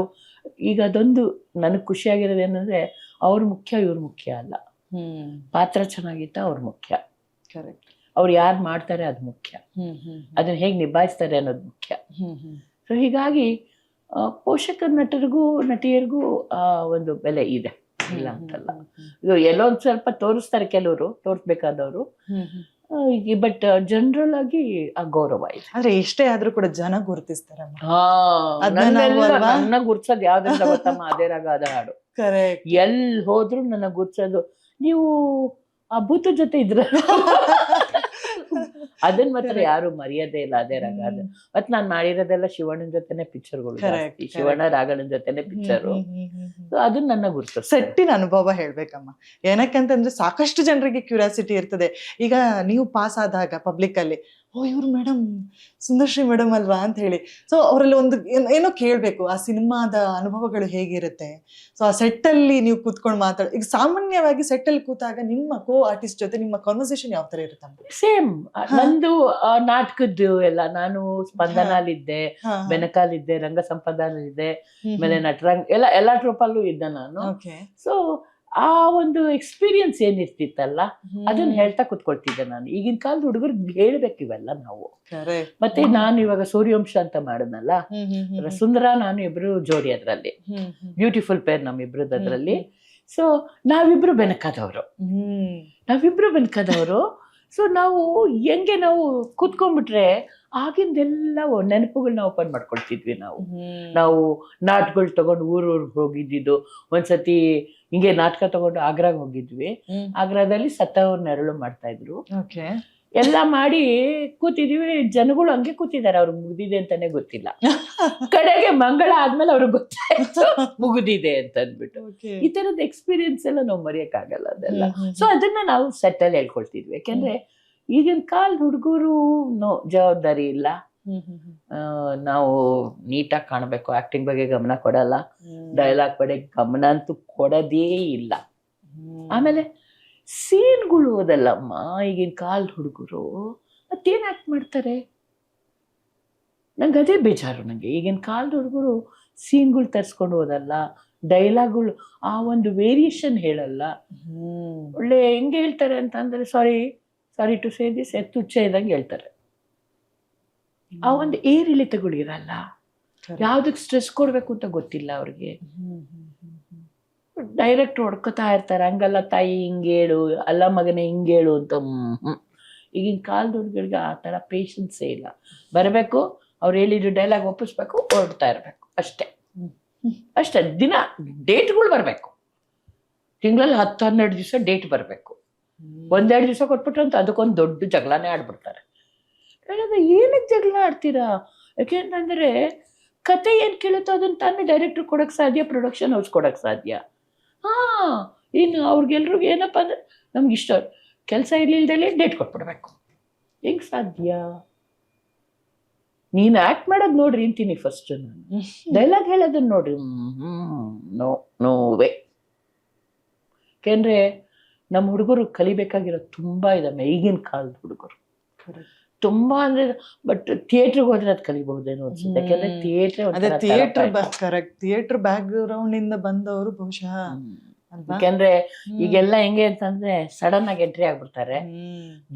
ಈಗ ಅದೊಂದು ನನಗೆ ಖುಷಿಯಾಗಿರೋದು ಏನಂದ್ರೆ ಅವ್ರು ಮುಖ್ಯ ಇವ್ರು ಮುಖ್ಯ ಅಲ್ಲ, ಪಾತ್ರ ಚೆನ್ನಾಗಿತ್ತ ಅವ್ರು ಮುಖ್ಯ, ಅವ್ರು ಯಾರು ಮಾಡ್ತಾರೆ ಅದು ಮುಖ್ಯ, ಅದನ್ನ ಹೇಗೆ ನಿಭಾಯಿಸ್ತಾರೆ ಅನ್ನೋದು ಮುಖ್ಯ. ಸೊ ಹೀಗಾಗಿ ಪೋಷಕ ನಟರಿಗೂ ನಟಿಯರಿಗೂ ಒಂದು ಬೆಲೆ ಇದೆ, ಇಲ್ಲ ಅಂತಲ್ಲ. ಇದು ಎಲ್ಲೋ ಒಂದ್ ಸ್ವಲ್ಪ ತೋರಿಸ್ತಾರೆ ಕೆಲವರು, ತೋರಿಸ್ಬೇಕಾದವರು, ಬಟ್ ಜನರಲ್ ಆಗಿ ಆ ಗೌರವ ಇದೆ. ಆದ್ರೆ ಎಷ್ಟೇ ಆದ್ರೂ ಕೂಡ ಜನ ಗುರುತಿಸ್ತಾರೆ. ನನ್ನ ಗುರ್ಸೋದು ಯಾವ್ದ್ರಿಂದ ಗೊತ್ತಮ್ಮ, ಅದೇ ರಾಗ ಅದ ಹಾಡು. ಎಲ್ ಹೋದ್ರು ನನ್ನ ಗುರ್ಸೋದು ನೀವು ಆ ಭೂತ ಜೊತೆ ಇದ್ರ ಅದನ್ನ ಮಾತ್ರ ಯಾರು ಮರ್ಯಾದೆ ಇಲ್ಲ, ಅದೇ ರಾಗ ಅದು. ಮತ್ ನಾನ್ ಮಾಡಿರೋದೆಲ್ಲ ಶಿವಣ್ಣನ ಜೊತೆನೆ ಪಿಕ್ಚರ್ಗಳು, ಶಿವಣ್ಣ ರಾಘಣ್ಣನ ಜೊತೆನೆ ಪಿಕ್ಚರು. ಅದನ್ನ ನನ್ನ ಗುರ್ತು. ಸೆಟ್ಟಿನ ಅನುಭವ ಹೇಳ್ಬೇಕಮ್ಮ, ಏನಕ್ಕಂತಂದ್ರೆ ಸಾಕಷ್ಟು ಜನರಿಗೆ ಕ್ಯೂರಿಯಾಸಿಟಿ ಇರ್ತದೆ. ಈಗ ನೀವು ಪಾಸ್ ಆದಾಗ ಪಬ್ಲಿಕ್ ಅಲ್ಲಿ, ಓ ಇವ್ರು ಮೇಡಮ್ ಸುಂದರ್ಶ್ರೀ ಮೇಡಮ್ ಅಲ್ವಾ ಅಂತ ಹೇಳಿ. ಸೊ ಅವರಲ್ಲಿ ಒಂದು ಏನೋ ಕೇಳ್ಬೇಕು, ಆ ಸಿನಿಮಾದ ಅನುಭವಗಳು ಹೇಗಿರುತ್ತೆ. ಸೊ ಆ ಸೆಟ್ ಅಲ್ಲಿ ನೀವು ಕೂತ್ಕೊಂಡು ಮಾತಾಡ, ಈಗ ಸಾಮಾನ್ಯವಾಗಿ ಸೆಟ್ ಅಲ್ಲಿ ಕೂತಾಗ ನಿಮ್ಮ ಕೋ ಆರ್ಟಿಸ್ಟ್ ಜೊತೆ ನಿಮ್ಮ ಕಾನ್ವರ್ಸೇಷನ್ ಯಾವ ತರ ಇರುತ್ತೆ? ಸೇಮ್ ನಂದು ನಾಟಕದ್ದು ಎಲ್ಲ, ನಾನು ಸ್ಪಂದನಲ್ಲಿದ್ದೆ, ಬೆನಕಾಲಿದ್ದೆ, ರಂಗ ಸಂಪದನಲ್ಲಿದ್ದೆ, ಆಮೇಲೆ ನಟರಂಗ್ ಎಲ್ಲ ಟ್ರೂಪಲ್ಲೂ ಇದ್ದೆ ನಾನು. ಸೊ ಆ ಒಂದು ಎಕ್ಸ್ಪೀರಿಯನ್ಸ್ ಏನಿರ್ತಿತ್ತಲ್ಲ ಅದನ್ನ ಹೇಳ್ತಾ ಕುತ್ಕೊಳ್ತಿದ್ದೆ ನಾನು. ಈಗಿನ ಕಾಲದ ಹುಡುಗರಿಗೆ ಹೇಳ್ಬೇಕು ಇವೆಲ್ಲ ನಾವು. ಮತ್ತೆ ನಾನು ಇವಾಗ ಸೂರ್ಯವಂಶ ಅಂತ ಮಾಡಿದ್ನಲ್ಲ, ಸುಂದರ ನಾನು ಇಬ್ರು ಜೋಡಿ ಅದ್ರಲ್ಲಿ, ಬ್ಯೂಟಿಫುಲ್ ಪೇರ್ ನಮ್ಮಿಬ್ರದ್ದು ಅದ್ರಲ್ಲಿ. ಸೊ ನಾವಿಬ್ರು ಬೆನಕಾದವರು. ಸೊ ನಾವು ಹೆಂಗೆ ನಾವು ಕೂತ್ಕೊಂಡ್ಬಿಟ್ರೆ ಆಗಿಂದೆಲ್ಲ ನೆನಪುಗಳನ್ನ ಓಪನ್ ಮಾಡ್ಕೊಳ್ತಿದ್ವಿ ನಾವು ನಾಟಕಗಳು ತಗೊಂಡು ಊರೂರ್ಗೆ ಹೋಗಿದ್ದು. ಒಂದ್ಸತಿ ಹಿಂಗೆ ನಾಟಕ ತಗೊಂಡು ಆಗ್ರಾಗ್ ಹೋಗಿದ್ವಿ. ಆಗ್ರಾದಲ್ಲಿ ಸತ್ತವ್ರ ನೆರಳು ಮಾಡ್ತಾ ಇದ್ರು. ಎಲ್ಲ ಮಾಡಿ ಕೂತಿದೀವಿ, ಜನಗಳು ಹಂಗೆ ಕೂತಿದ್ದಾರೆ, ಅವ್ರಿಗೆ ಮುಗ್ದಿದೆ ಅಂತಾನೆ ಗೊತ್ತಿಲ್ಲ. ಕಡೆಗೆ ಮಂಗಳ ಆದ್ಮೇಲೆ ಅವ್ರಿಗೆ ಗೊತ್ತಾಯ್ತು ಮುಗಿದಿದೆ ಅಂತ ಅಂದ್ಬಿಟ್ಟು. ಈ ತರದ ಎಕ್ಸ್ಪೀರಿಯನ್ಸ್ ಎಲ್ಲ ನಾವು ಮರೆಯಕ್ಕಾಗಲ್ಲ ಅದೆಲ್ಲ. ಸೊ ಅದನ್ನ ನಾವು ಸೆಟ್ ಅಲ್ಲಿ ಹೇಳ್ಕೊಳ್ತಿದ್ವಿ. ಯಾಕೆಂದ್ರೆ ಈಗಿನ ಕಾಲದ ಹುಡುಗರು ಜವಾಬ್ದಾರಿ ಇಲ್ಲ, ನಾವು ನೀಟಾಗಿ ಕಾಣಬೇಕು, ಆಕ್ಟಿಂಗ್ ಬಗ್ಗೆ ಗಮನ ಕೊಡಲ್ಲ, ಡೈಲಾಗ್ ಬಗ್ಗೆ ಗಮನ ಅಂತೂ ಕೊಡೋದೇ ಇಲ್ಲ. ಆಮೇಲೆ ಸೀನ್ಗಳು ಓದಲ್ಲಮ್ಮ ಈಗಿನ ಕಾಲದ ಹುಡುಗರು, ಮತ್ತೇನ್ ಆಕ್ಟ್ ಮಾಡ್ತಾರೆ? ನಂಗೆ ಅದೇ ಬೇಜಾರು. ನಂಗೆ ಈಗಿನ ಕಾಲದ ಹುಡುಗರು ಸೀನ್ಗಳು ತರ್ಸ್ಕೊಂಡು ಓದಲ್ಲ, ಡೈಲಾಗ್ಗಳು ಆ ಒಂದು ವೇರಿಯೇಷನ್ ಹೇಳಲ್ಲ. ಒಳ್ಳೆ ಹೆಂಗೆ ಹೇಳ್ತಾರೆ ಅಂತಂದ್ರೆ, ಸಾರಿ ಟು ಸೇ ದಿಸ್, ತುಚ್ಛ ಇದ್ದಂಗೆ ಹೇಳ್ತಾರೆ. ಆ ಒಂದು ಏರಿಳಿತಗಳು ಇರಲ್ಲ, ಯಾವ್ದಕ್ ಸ್ಟ್ರೆಸ್ ಕೊಡ್ಬೇಕು ಅಂತ ಗೊತ್ತಿಲ್ಲ ಅವ್ರಿಗೆ. ಡೈರೆಕ್ಟ್ ಹೊಡ್ಕೊತಾ ಇರ್ತಾರೆ, ಹಂಗಲ್ಲ ತಾಯಿ ಹಿಂಗೇಳು, ಅಲ್ಲ ಮಗನೇ ಹಿಂಗೇಳು ಅಂತ. ಈಗಿನ ಕಾಲದ ಹುಡುಗರಿಗೆ ಆ ಥರ ಪೇಷನ್ಸೇ ಇಲ್ಲ. ಬರಬೇಕು, ಅವ್ರು ಹೇಳಿದ್ರು ಡೈಲಾಗ್ ಒಪ್ಪಿಸ್ಬೇಕು, ಹೊರಡ್ತಾ ಇರಬೇಕು ಅಷ್ಟೇ. ದಿನ ಡೇಟ್ಗಳು ಬರಬೇಕು, ತಿಂಗಳಲ್ಲಿ 10-12 ದಿವಸ ಡೇಟ್ ಬರಬೇಕು. 1-2 ದಿವಸ ಕೊಟ್ಬಿಟ್ರೆ ಅಂತ ಅದಕ್ಕೊಂದು ದೊಡ್ಡ ಜಗಳನೇ ಆಡ್ಬಿಡ್ತಾರೆ. ಹೇಳೋದು ಏನಕ್ಕೆ ಜಗಳ ಆಡ್ತೀರಾ? ಯಾಕೆಂತಂದ್ರೆ ಕತೆ ಏನು ಕೇಳುತ್ತೋ ಅದನ್ನ ತಾನೇ ಡೈರೆಕ್ಟ್ರ್ ಕೊಡೋಕ್ಕೆ ಸಾಧ್ಯ, ಪ್ರೊಡಕ್ಷನ್ ಹೌಸ್ ಕೊಡೋಕ್ಕೆ ಸಾಧ್ಯ. ಇನ್ನು ಅವ್ರಿಗೆಲ್ರಿಗೂ ಏನಪ್ಪ ಅಂದ್ರೆ ನಮ್ಗೆ ಇಷ್ಟ ಕೆಲಸ ಇರ್ಲಿಲ್ದಲೇ ಡೇಟ್ ಕೊಟ್ಬಿಡ್ಬೇಕು. ಹೆಂಗೆ ಸಾಧ್ಯ? ನೀನು ಆ್ಯಕ್ಟ್ ಮಾಡೋದು ನೋಡ್ರಿ ಅಂತೀನಿ ಫಸ್ಟ್, ನಾನು ಡೈಲಾಗ್ ಹೇಳೋದನ್ನ ನೋಡ್ರಿ, ನೋವೇ. ಯಾಕೆಂದ್ರೆ ನಮ್ಮ ಹುಡುಗರು ಕಲಿಬೇಕಾಗಿರೋದು ತುಂಬಾ ಇದಾವೆ ಈಗಿನ ಕಾಲದ ಹುಡುಗರು, ತುಂಬಾ ಅಂದ್ರೆ. ಬಟ್ ಥಿಯೇಟರ್ಗೆ ಹೋದ್ರೆ ಅದು ಕಲಿಬಹುದೇನೋ ಅನ್ಸುತ್ತೆ. ಯಾಕಂದ್ರೆ ಥಿಯೇಟರ್ ಬ್ಯಾಕ್ ಗ್ರೌಂಡ್ ಇಂದ ಬಂದವರು ಬಹುಶಃ. ಯಾಕಂದ್ರೆ ಈಗೆಲ್ಲ ಹೆಂಗೆ ಅಂತಂದ್ರೆ ಸಡನ್ ಆಗಿ ಎಂಟ್ರಿ ಆಗ್ಬಿಡ್ತಾರೆ,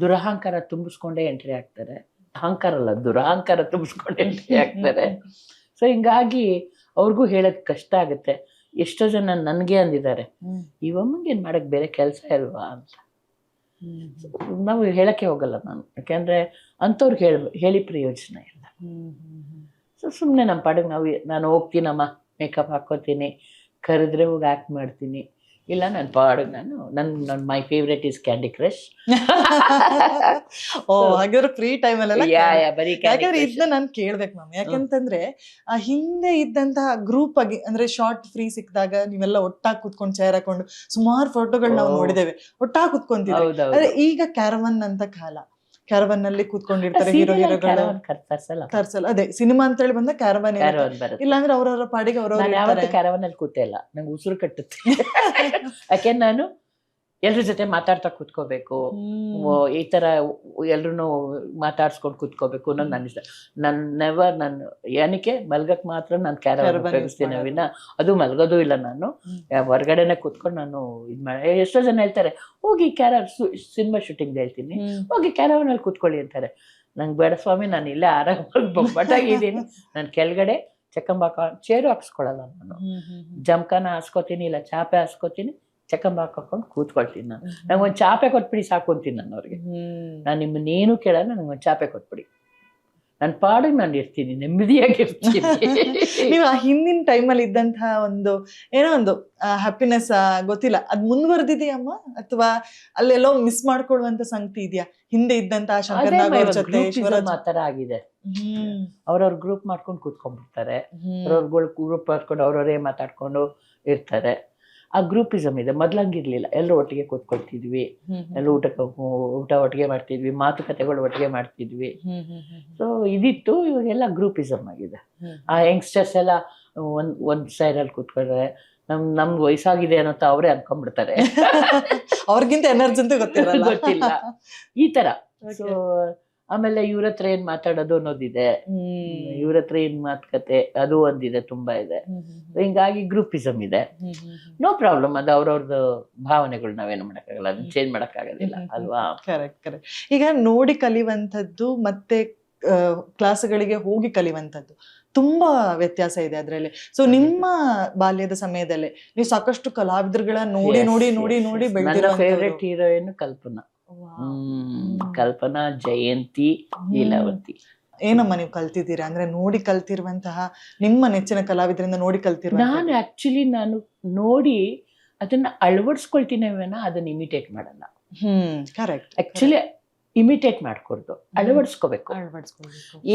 ದುರಹಂಕಾರ ತುಂಬಿಸ್ಕೊಂಡೇ ಎಂಟ್ರಿ ಆಗ್ತಾರೆ. ಅಹಂಕಾರ ಅಲ್ಲ, ದುರಹಂಕಾರ ತುಂಬಿಸ್ಕೊಂಡೇ ಎಂಟ್ರಿ ಆಗ್ತಾರೆ. ಸೊ ಹಿಂಗಾಗಿ ಅವ್ರಿಗೂ ಹೇಳಕ್ ಕಷ್ಟ ಆಗುತ್ತೆ. ಎಷ್ಟೋ ಜನ ನನ್ಗೆ ಅಂದಿದ್ದಾರೆ, ಇವಮ್ಮಂಗೆ ಏನ್ ಮಾಡಕ್ ಬೇರೆ ಕೆಲಸ ಇಲ್ವಾ ಅಂತ. ನಾವು ಹೇಳಕ್ಕೆ ಹೋಗಲ್ಲ ನಾನು, ಯಾಕೆಂದ್ರೆ ಅಂಥವ್ರಿಗೆ ಹೇಳಿ ಪ್ರಯೋಜನ ಇಲ್ಲ. ಸೊ ಸುಮ್ಮನೆ ನಮ್ಮ ಪಾಡಿಗೆ ನಾನು ಹೋಗ್ತೀನಮ್ಮ, ಮೇಕಪ್ ಹಾಕೋತೀನಿ, ಕರೆದ್ರೆ ಹೋಗಿ ಆ್ಯಕ್ಟ್ ಮಾಡ್ತೀನಿ, ಇಲ್ಲ ನನ್ನ ಪಾಡಿಗೆ ನನ್ನ my favourite is candy crush. ಹಾಗಾದ್ರೆ ಫ್ರೀ ಟೈಮ್ ಅಲ್ಲೆಲ್ಲ ಬರೀ ಇದನ್ನ ನಾನು ಕೇಳ್ಬೇಕು ಮ್ಯಾಮ್. ಯಾಕಂತಂದ್ರೆ ಆ ಹಿಂದೆ ಇದ್ದಂತಹ ಗ್ರೂಪ್ ಆಗಿ, ಅಂದ್ರೆ ಶಾರ್ಟ್ ಫ್ರೀ ಸಿಕ್ಕಿದಾಗ ನೀವೆಲ್ಲ ಒಟ್ಟಾಗಿ ಕುತ್ಕೊಂಡು ಚೇರ್ ಹಾಕೊಂಡು ಸುಮಾರು ಫೋಟೋಗಳು ನಾವು ನೋಡಿದ್ದೇವೆ, ಒಟ್ಟಾಗಿ ಕುತ್ಕೊಂತಿದ್ವಿ. ಆದ್ರೆ ಈಗ ಕ್ಯಾರವನ್ ಅಂತ ಕಾಲ, ಕ್ಯಾರವನ್ ನಲ್ಲಿ ಕೂತ್ಕೊಂಡಿರ್ತಾರೆ ಹೀರೋ ಹೀರೋಗಳು ತರ್ಸಲ್ಲ. ಅದೇ ಸಿನಿಮಾ ಅಂತ ಹೇಳಿ ಬಂದ ಕ್ಯಾರವನ್ ಇಲ್ಲಾಂದ್ರೆ ಅವ್ರವ್ರ ಪಾಡಿಗೆ ನಾನು ಯಾವತ್ತೂ ಕ್ಯಾರವನ್ ಅಲ್ಲಿ ಕೂತೇ ಇಲ್ಲ, ನಂಗೆ ಉಸಿರು ಕಟ್ಟುತ್ತೆ. ಯಾಕೆ ನಾನು ಎಲ್ರ ಜೊತೆ ಮಾತಾಡ್ತಾ ಕೂತ್ಕೋಬೇಕು, ಈ ತರ ಎಲ್ರು ಮಾತಾಡ್ಸ್ಕೊಂಡು ಕೂತ್ಕೋಬೇಕು ಅನ್ನೋದು ನನ್ನ ಇಷ್ಟ. ನಾನು ಏನಕ್ಕೆ ಮಲ್ಗಕ್ ಮಾತ್ರ ನಾನು ಕ್ಯಾರವನ್ ಉಪಯೋಗಿಸ್ತೀನಿ ವಿನ ಅದು ಮಲ್ಗೋದು ಇಲ್ಲ. ನಾನು ಹೊರಗಡೆನೆ ಕೂತ್ಕೊಂಡು ನಾನು ಇದ್ ಮಾಡಿ, ಎಷ್ಟೋ ಜನ ಹೇಳ್ತಾರೆ ಹೋಗಿ ಸಿನಿಮಾ ಶೂಟಿಂಗ್ ಹೇಳ್ತೀನಿ ಹೋಗಿ ಕ್ಯಾರವನ್ ಅಲ್ಲಿ ಕೂತ್ಕೊಳ್ಳಿ ಅಂತಾರೆ. ನಂಗೆ ಬೇಡ ಸ್ವಾಮಿ, ನಾನು ಇಲ್ಲೇ ಆರಾಮಾಗಿ ಬೊಬ್ಬಟ್ಟಾಗಿದ್ದೀನಿ. ನಾನು ಕೆಳಗಡೆ ಚಕ್ಕಂಬಾಕ ಚೇರು ಹಾಕ್ಸ್ಕೊಳಲ್ಲ, ನಾನು ಜಮ್ಕಾನ ಹಾಸ್ಕೋತೀನಿ, ಇಲ್ಲ ಚಾಪೆ ಹಾಸ್ಕೋತೀನಿ, ಚಕ್ಕಂಬ ಹಾಕೊಂಡು ಕೂತ್ಕೊಳ್ತೀನಿ. ನಾನು ನಂಗೊಂದು ಚಾಪೆ ಕೊಟ್ಬಿಡಿ ಸಾಕು ಅಂತೀನಿ ನಾನು ಅವ್ರಿಗೆ. ನಾನು ನಿಮ್ಮನ್ನೇನು ಕೇಳಲ್ಲ, ನನಗೊಂದು ಚಾಪೆ ಕೊಟ್ಬಿಡಿ, ನನ್ನ ಪಾಡಿಗೆ ನಾನು ಇರ್ತೀನಿ, ನೆಮ್ಮದಿಯಾಗಿರ್ತೀನಿ. ನೀವು ಆ ಹಿಂದಿನ ಟೈಮಲ್ಲಿ ಇದ್ದಂತಹ ಒಂದು ಏನೋ ಒಂದು ಹ್ಯಾಪಿನೆಸ್ ಗೊತ್ತಿಲ್ಲ, ಅದ್ ಮುಂದುವರೆದಿದೆಯಮ್ಮ ಅಥವಾ ಅಲ್ಲೆಲ್ಲೋ ಮಿಸ್ ಮಾಡ್ಕೊಳ್ಳುವಂತ ಸಂಗತಿ ಇದೆಯಾ? ಹಿಂದೆ ಇದ್ದಂತಹ ಆ ತರ ಆಗಿದೆ. ಅವ್ರವ್ರ ಗ್ರೂಪ್ ಮಾಡ್ಕೊಂಡು ಕೂತ್ಕೊಂಡ್ಬಿಡ್ತಾರೆ, ಅವ್ರವ್ರ ಗ್ರೂಪ್ ಮಾಡ್ಕೊಂಡು ಅವ್ರವರೇ ಮಾತಾಡ್ಕೊಂಡು ಇರ್ತಾರೆ. ಆ ಗ್ರೂಪಿಸಮ್ ಇದೆ, ಮೊದ್ಲಂಗಿರ್ಲಿಲ್ಲ. ಎಲ್ಲರೂ ಒಟ್ಟಿಗೆ ಕೂತ್ಕೊಳ್ತಿದ್ವಿ, ಎಲ್ಲ ಊಟ ಒಟ್ಟಿಗೆ ಮಾಡ್ತಿದ್ವಿ, ಮಾತುಕತೆಗಳು ಒಟ್ಟಿಗೆ ಮಾಡ್ತಿದ್ವಿ. ಸೊ ಇದಿತ್ತು. ಇವಾಗೆಲ್ಲ ಗ್ರೂಪಿಸಮ್ ಆಗಿದೆ. ಆ ಯಂಗ್ಸ್ಟರ್ಸ್ ಎಲ್ಲ ಒಂದ್ ಸೈಡಲ್ಲಿ ಕೂತ್ಕೊಂಡ್ರೆ ನಮ್ಗೆ ವಯಸ್ಸಾಗಿದೆ ಅನ್ನೋತ ಅವರೇ ಅನ್ಕೊಂಡ್ಬಿಡ್ತಾರೆ. ಅವ್ರಿಗಿಂತ ಎನರ್ಜಿ ಅಂತ ಗೊತ್ತಿಲ್ಲ ಈ ತರ. ಸೊ ಆಮೇಲೆ ಇವ್ರ ಹತ್ರ ಏನ್ ಮಾತಾಡೋದು ಅನ್ನೋದಿದೆ, ಇವ್ರ ಹತ್ರ ಏನ್ ಮಾತುಕತೆ ಅದು ಒಂದಿದೆ, ತುಂಬಾ ಇದೆ. ಹಿಂಗಾಗಿ ಗ್ರೂಪಿಸಮ್ ಇದೆ. ನೋ ಪ್ರಾಬ್ಲಮ್, ಅದು ಅವ್ರವ್ರದ್ದು ಭಾವನೆಗಳು, ನಾವೇನು ಮಾಡಕ್ಕಾಗಲ್ಲ, ಅದನ್ನ ಚೇಂಜ್ ಮಾಡಕ್ಕಾಗೋದಿಲ್ಲ ಅಲ್ವಾ? ಕರೆಕ್ಟ್. ಈಗ ನೋಡಿ ಕಲಿಯುವಂಥದ್ದು ಮತ್ತೆ ಕ್ಲಾಸ್ಗಳಿಗೆ ಹೋಗಿ ಕಲಿಯುವಂಥದ್ದು ತುಂಬಾ ವ್ಯತ್ಯಾಸ ಇದೆ ಅದ್ರಲ್ಲಿ. ಸೊ ನಿಮ್ಮ ಬಾಲ್ಯದ ಸಮಯದಲ್ಲಿ ನೀವು ಸಾಕಷ್ಟು ಕಲಾವಿದರುಗಳ ನೋಡಿ ನೋಡಿ ನೋಡಿ ನೋಡಿ ಬೆಳೆದಿರೋ ಫೇವ್ರೆಟ್ ಹೀರೋಯಿನ್ ಕಲ್ಪನಾ. ಕಲ್ಪನಾ, ಜಯಂತಿ, ಲೀಲಾವತಿ. ಏನಮ್ಮ ನೀವು ಕಲ್ತಿದ್ದೀರಾ ಅಂದ್ರೆ ನೋಡಿ ಕಲ್ತಿರುವಂತಹ ನಿಮ್ಮ ನೆಚ್ಚಿನ ಕಲಾವಿದರಿಂದ ನೋಡಿ ಕಲ್ತಿರುವ? ನಾನು ಆಕ್ಚುಲಿ ನಾನು ನೋಡಿ ಅದನ್ನ ಅಳವಡಿಸ್ಕೊಳ್ತೀನಿ ವಿನ ಅದನ್ನ ಇಮಿಟೇಟ್ ಮಾಡಲ್ಲ. ಕರೆಕ್ಟ್. ಆಕ್ಚುಲಿ ಇಮಿಟೇಟ್ ಮಾಡ್ಕೊಡ್ದು, ಅಳವಡಿಸ್ಕೋಬೇಕು.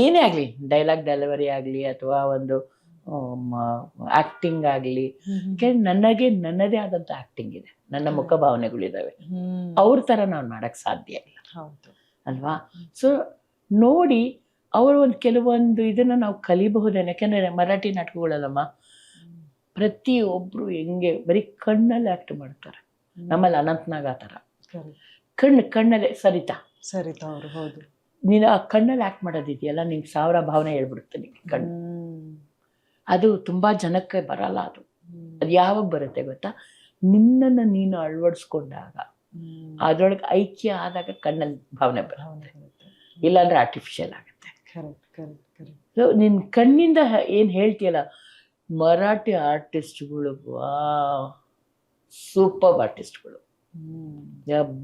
ಏನೇ ಆಗ್ಲಿ, ಡೈಲಾಗ್ ಡೆಲಿವರಿ ಆಗ್ಲಿ ಅಥವಾ ಒಂದು ಆಕ್ಟಿಂಗ್ ಆಗ್ಲಿ, ನನಗೆ ನನ್ನದೇ ಆದಂತ ಆಕ್ಟಿಂಗ್ ಇದೆ, ನನ್ನ ಮುಖ ಭಾವನೆಗಳಿದಾವೆ. ಅವ್ರ ತರ ನಾವು ಮಾಡಕ್ ಸಾಧ್ಯ ಇಲ್ಲ ಅಲ್ವಾ? ಸೊ ನೋಡಿ ಅವರು ಒಂದು ಕೆಲವೊಂದು ಇದನ್ನ ನಾವು ಕಲಿಬಹುದೇನು. ಯಾಕೆಂದ್ರೆ ಮರಾಠಿ ನಾಟಕಗಳಲ್ಲಮ್ಮ ಪ್ರತಿಯೊಬ್ರು ಹೆಂಗೆ ಬರೀ ಕಣ್ಣಲ್ಲಿ ಆಕ್ಟ್ ಮಾಡ್ತಾರೆ. ನಮ್ಮಲ್ಲಿ ಅನಂತನಾಗ್ ಆ ಥರ ಕಣ್ಣಲ್ಲೇ ಸರಿತಾ ಅವರು. ಹೌದು, ನೀನು ಆ ಕಣ್ಣಲ್ಲಿ ಆಕ್ಟ್ ಮಾಡೋದಿದೆಯಲ್ಲ, ನಿಂಗೆ 1000 ಭಾವನೆ ಹೇಳ್ಬಿಡುತ್ತೆ ನಿಂಗೆ ಕಣ್ಣು. ಅದು ತುಂಬಾ ಜನಕ್ಕೆ ಬರಲ್ಲ. ಅದು ಯಾವಾಗ ಬರುತ್ತೆ ಗೊತ್ತಾ? ನಿನ್ನನ್ನು ನೀನು ಅಳವಡಿಸ್ಕೊಂಡಾಗ, ಅದ್ರೊಳಗೆ ಐಕ್ಯ ಆದಾಗ ಕಣ್ಣಲ್ಲಿ ಭಾವನೆ ಬರುತ್ತೆ, ಇಲ್ಲಾಂದ್ರೆ ಆರ್ಟಿಫಿಷಿಯಲ್ ಆಗುತ್ತೆ. ಸೊ ನಿನ್ ಕಣ್ಣಿಂದ ಏನ್ ಹೇಳ್ತೀಯಲ್ಲ, ಮರಾಠಿ ಆರ್ಟಿಸ್ಟ್ಗಳು ಸೂಪರ್ ಆರ್ಟಿಸ್ಟ್ಗಳು,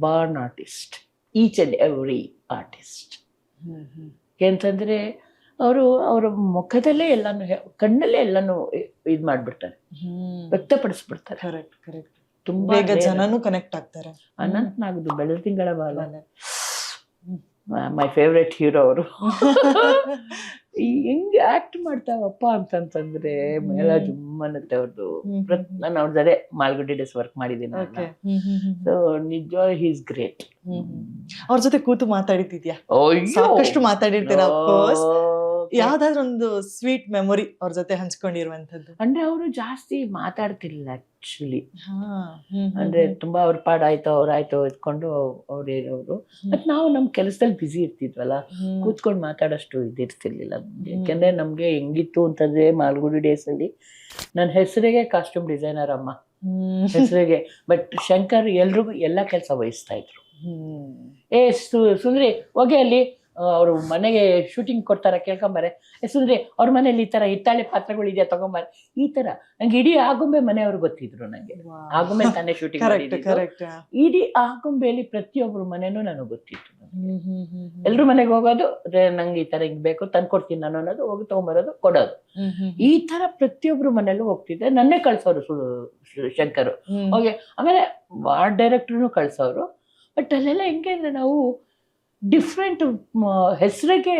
born artist, each and every artist. ಎಂತಂದ್ರೆ ಅವರು ಅವರ ಮುಖದಲ್ಲೇ ಎಲ್ಲಾನು, ಕಣ್ಣಲ್ಲೇ ಎಲ್ಲಾನು ಇದ್ ಮಾಡ್ಬಿಡ್ತಾರೆ, ವ್ಯಕ್ತಪಡಿಸ್ಬಿಡ್ತಾರೆ. ತುಂಬಾ ಜನನು ಕನೆಕ್ಟ್ ಆಗ್ತಾರೆ. ಅನಂತನಾಗ್ದು ಬೆಳದಿಂಗಳ ಬಾಲ, ಮೈ ಫೇವ್ರೆಟ್ ಹೀರೋ ಅವರು. ಹೆಂಗೆ ಆಕ್ಟ್ ಮಾಡ್ತಾವಪ್ಪ ಅಂತಂತಂದ್ರೆ ಮೇಲ ಜುಮ್ಮನತ್ತೆ ಅವ್ರದ್ದು. ನಾನು ಅವ್ರ ಜೊತೆ ಮಾಲ್ಗುಡಿ ಡೇಸ್ ವರ್ಕ್ ಮಾಡಿದ್ದೀನಿ. ಸೊ ನಿಜವಾಗಿ ಹಿ ಇಸ್ ಗ್ರೇಟ್. ಅವ್ರ ಜೊತೆ ಕೂತು ಮಾತಾಡಿದ್ಯಾ? ಸಾಕಷ್ಟು ಮಾತಾಡಿರ್ತೀರಾ. ಯಾವ್ದಾದ್ರು ಒಂದು ಸ್ವೀಟ್ ಮೆಮೊರಿ ಅವ್ರ ಜೊತೆ ಹಂಚ್ಕೊಂಡಿರುವಂತದ್ದು? ಅಂದ್ರೆ ಅವರು ಜಾಸ್ತಿ ಮಾತಾಡ್ತಿರ್ಲಿಲ್ಲ ಆಕ್ಚುಲಿ. ಅಂದ್ರೆ ತುಂಬಾ ಅವ್ರ ಪಾಡಾಯ್ತು ಅವ್ರಾಯ್ತು ಇದ್ಕೊಂಡು ಅವ್ರು. ಮತ್ ನಾವು ನಮ್ ಕೆಲಸದಲ್ಲಿ ಬ್ಯುಸಿ ಇರ್ತಿದ್ವಲ್ಲ, ಕೂತ್ಕೊಂಡು ಮಾತಾಡೋಷ್ಟು ಇದಿರ್ತಿರ್ಲಿಲ್ಲ. ಯಾಕೆಂದ್ರೆ ನಮ್ಗೆ ಹೆಂಗಿತ್ತು ಅಂತಂದ್ರೆ ಮಾಲ್ಗುಡಿ ಡೇಸ್ ಅಲ್ಲಿ ನನ್ನ ಹೆಸರಿಗೆ ಕಾಸ್ಟ್ಯೂಮ್ ಡಿಸೈನರ್ ಅಮ್ಮ, ಹೆಸರಿಗೆ. ಬಟ್ ಶಂಕರ್ ಎಲ್ರಿಗೂ ಎಲ್ಲಾ ಕೆಲಸ ವಹಿಸ್ತಾ ಇದ್ರು. ಸುಂದ್ರಿ ಹೋಗಿ ಅಲ್ಲಿ ಅವ್ರು ಮನೆಗೆ ಶೂಟಿಂಗ್ ಕೊಡ್ತಾರ, ಕೇಳ್ಕೊಂಬಾರೆ. ಸುಂದ್ರಿ ಅವ್ರ ಮನೇಲಿ ಈ ತರ ಹಿತ್ತಾಳೆ ಪಾತ್ರಗಳು ಇದೆಯಾ ತಗೊಂಬಾರೆ. ಈ ತರ ನಂಗೆ ಇಡೀ ಆಗುಂಬೆ ಮನೆಯವ್ರು ಗೊತ್ತಿದ್ರು. ನಂಗೆ ಆಗುಂಬೆ ತಾನೇ ಶೂಟಿಂಗ್ ಮಾಡಿದ್ದು. ಇಡೀ ಆಗುಂಬೆಯಲ್ಲಿ ಪ್ರತಿಯೊಬ್ರು ಮನೆನೂ ನನಗೆ ಗೊತ್ತಿತ್ತು. ಎಲ್ರು ಮನೆಗೆ ಹೋಗೋದು, ನಂಗೆ ಈ ತರ ಹಿಂಗ್ ಬೇಕು ತಂದ್ಕೊಡ್ತೀನಿ ನಾನು ಅನ್ನೋದು, ಹೋಗಿ ತಗೊಂಬರೋದು, ಕೊಡೋದು. ಈ ತರ ಪ್ರತಿಯೊಬ್ರು ಮನೇಲೂ ಹೋಗ್ತಿದ್ದೆ. ನನ್ನೇ ಕಳ್ಸೋರು ಶಂಕರ್ ಹೋಗಿ. ಆಮೇಲೆ ವಾರ್ಡ್ ಡೈರೆಕ್ಟರ್ನು ಕಳ್ಸೋರು. ಬಟ್ ಅಲ್ಲೆಲ್ಲ ಹೆಂಗೆ ಅಂದ್ರೆ ನಾವು ಡಿಫ್ರೆಂಟ್ ಹೆಸರಿಗೆ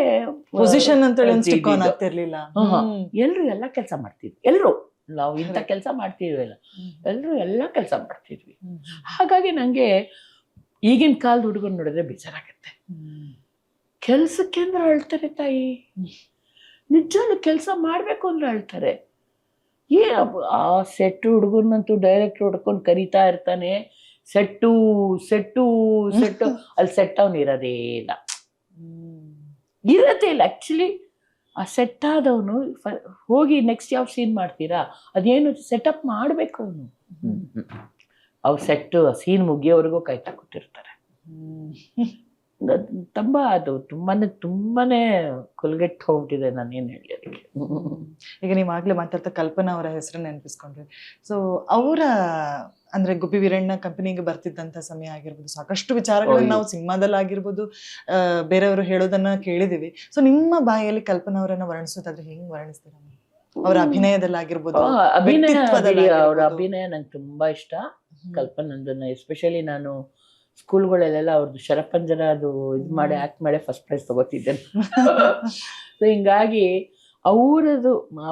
ಪೊಸಿಷನ್ ಅಂತ ಆಗ್ತಿರ್ಲಿಲ್ಲ. ಎಲ್ರು ಎಲ್ಲಾ ಕೆಲಸ ಮಾಡ್ತಿದ್ವಿ. ಎಲ್ರು ನಾವು ಇಂಥ ಕೆಲಸ ಮಾಡ್ತಿದ್ವಿಲ್ಲ, ಎಲ್ರು ಎಲ್ಲಾ ಕೆಲಸ ಮಾಡ್ತಿದ್ವಿ. ಹಾಗಾಗಿ ನಂಗೆ ಈಗಿನ ಕಾಲದ ಹುಡುಗರು ನೋಡಿದ್ರೆ ಬೇಜಾರಾಗತ್ತೆ. ಕೆಲ್ಸಕ್ಕೆ ಅಂದ್ರೆ ಅಳ್ತಾರೆ ತಾಯಿ, ನಿಜವಾಗ್ಲೂ ಕೆಲಸ ಮಾಡ್ಬೇಕು ಅಂದ್ರೆ ಅಳ್ತಾರೆ. ಆ ಸೆಟ್ಟು ಹುಡುಗನಂತೂ ಡೈರೆಕ್ಟ್ ಹೊಡ್ಕೊಂಡು ಕರಿತಾ ಇರ್ತಾನೆ, ಸೆಟ್ಟು ಸೆಟ್ಟು ಸೆಟ್ಟು. ಅಲ್ಲಿ ಸೆಟ್ ಅವ್ನು ಇರೋದೇ ಇಲ್ಲ, ಇರತ್ತೆ ಇಲ್ಲ. ಆಕ್ಚುಲಿ ಆ ಸೆಟ್ ಆದವನು ಹೋಗಿ ನೆಕ್ಸ್ಟ್ ಯಾವ ಸೀನ್ ಮಾಡ್ತೀರಾ ಅದೇನು ಸೆಟಪ್ ಮಾಡ್ಬೇಕು ಅವನು. ಅವ್ರು ಸೆಟ್ಟು ಸೀನ್ ಮುಗಿಯೋವರೆಗೂ ಕಾಯ್ತಾ ಕೂತಿರ್ತಾರೆ. ಅದು ತುಂಬಾನೇ ಕೊಲ್ಗೆಟ್ಟು ಹೋಗ್ಬಿಟ್ಟಿದೆ. ನಾನು ಏನ್ ಹೇಳಿ ಅದಕ್ಕೆ. ಈಗ ನೀವ್ ಆಗ್ಲೇ ಮಾತಾಡ್ತಾ ಕಲ್ಪನಾ ಅವರ ಹೆಸರು ನೆನಪಿಸ್ಕೊಂಡ್ರಿ. ಸೊ ಅವರ ಅಂದ್ರೆ ಗುಬ್ಬಿ ವೀರಣ್ಣ ಕಂಪನಿಗೆ ಬರ್ತಿದ್ದಂತ ಸಮಯ ಆಗಿರ್ಬೋದು, ಸಾಕಷ್ಟು ವಿಚಾರಗಳನ್ನ ನಾವು ಸಿನಿಮಾದಲ್ಲಿ ಆಗಿರ್ಬೋದು ಬೇರೆಯವರು ಹೇಳೋದನ್ನ ಕೇಳಿದೀವಿ. ಸೊ ನಿಮ್ಮ ಬಾಯಲ್ಲಿ ಕಲ್ಪನಾ ಅವರನ್ನ ವರ್ಣಿಸೋದಾದ್ರೆ ಹೆಂಗ್ ವರ್ಣಿಸ್ತೀರ? ಅವರ ಅಭಿನಯದಲ್ಲಾಗಿರ್ಬೋದು, ಅವ್ರ ಅಭಿನಯ ನಂಗೆ ತುಂಬಾ ಇಷ್ಟ. ಕಲ್ಪನಂದನ್ನ ಎಸ್ಪೆಷಲಿ ನಾನು ಸ್ಕೂಲ್ಗಳಲ್ಲೆಲ್ಲ ಅವ್ರದ್ದು ಶರಪಂಜರ ಅದು ಇದು ಮಾಡಿ ಆಕ್ಟ್ ಮಾಡಿ ಫಸ್ಟ್ ಪ್ರೈಸ್ ತಗೋತಿದ್ದೇನೆ. ಸೊ ಹಿಂಗಾಗಿ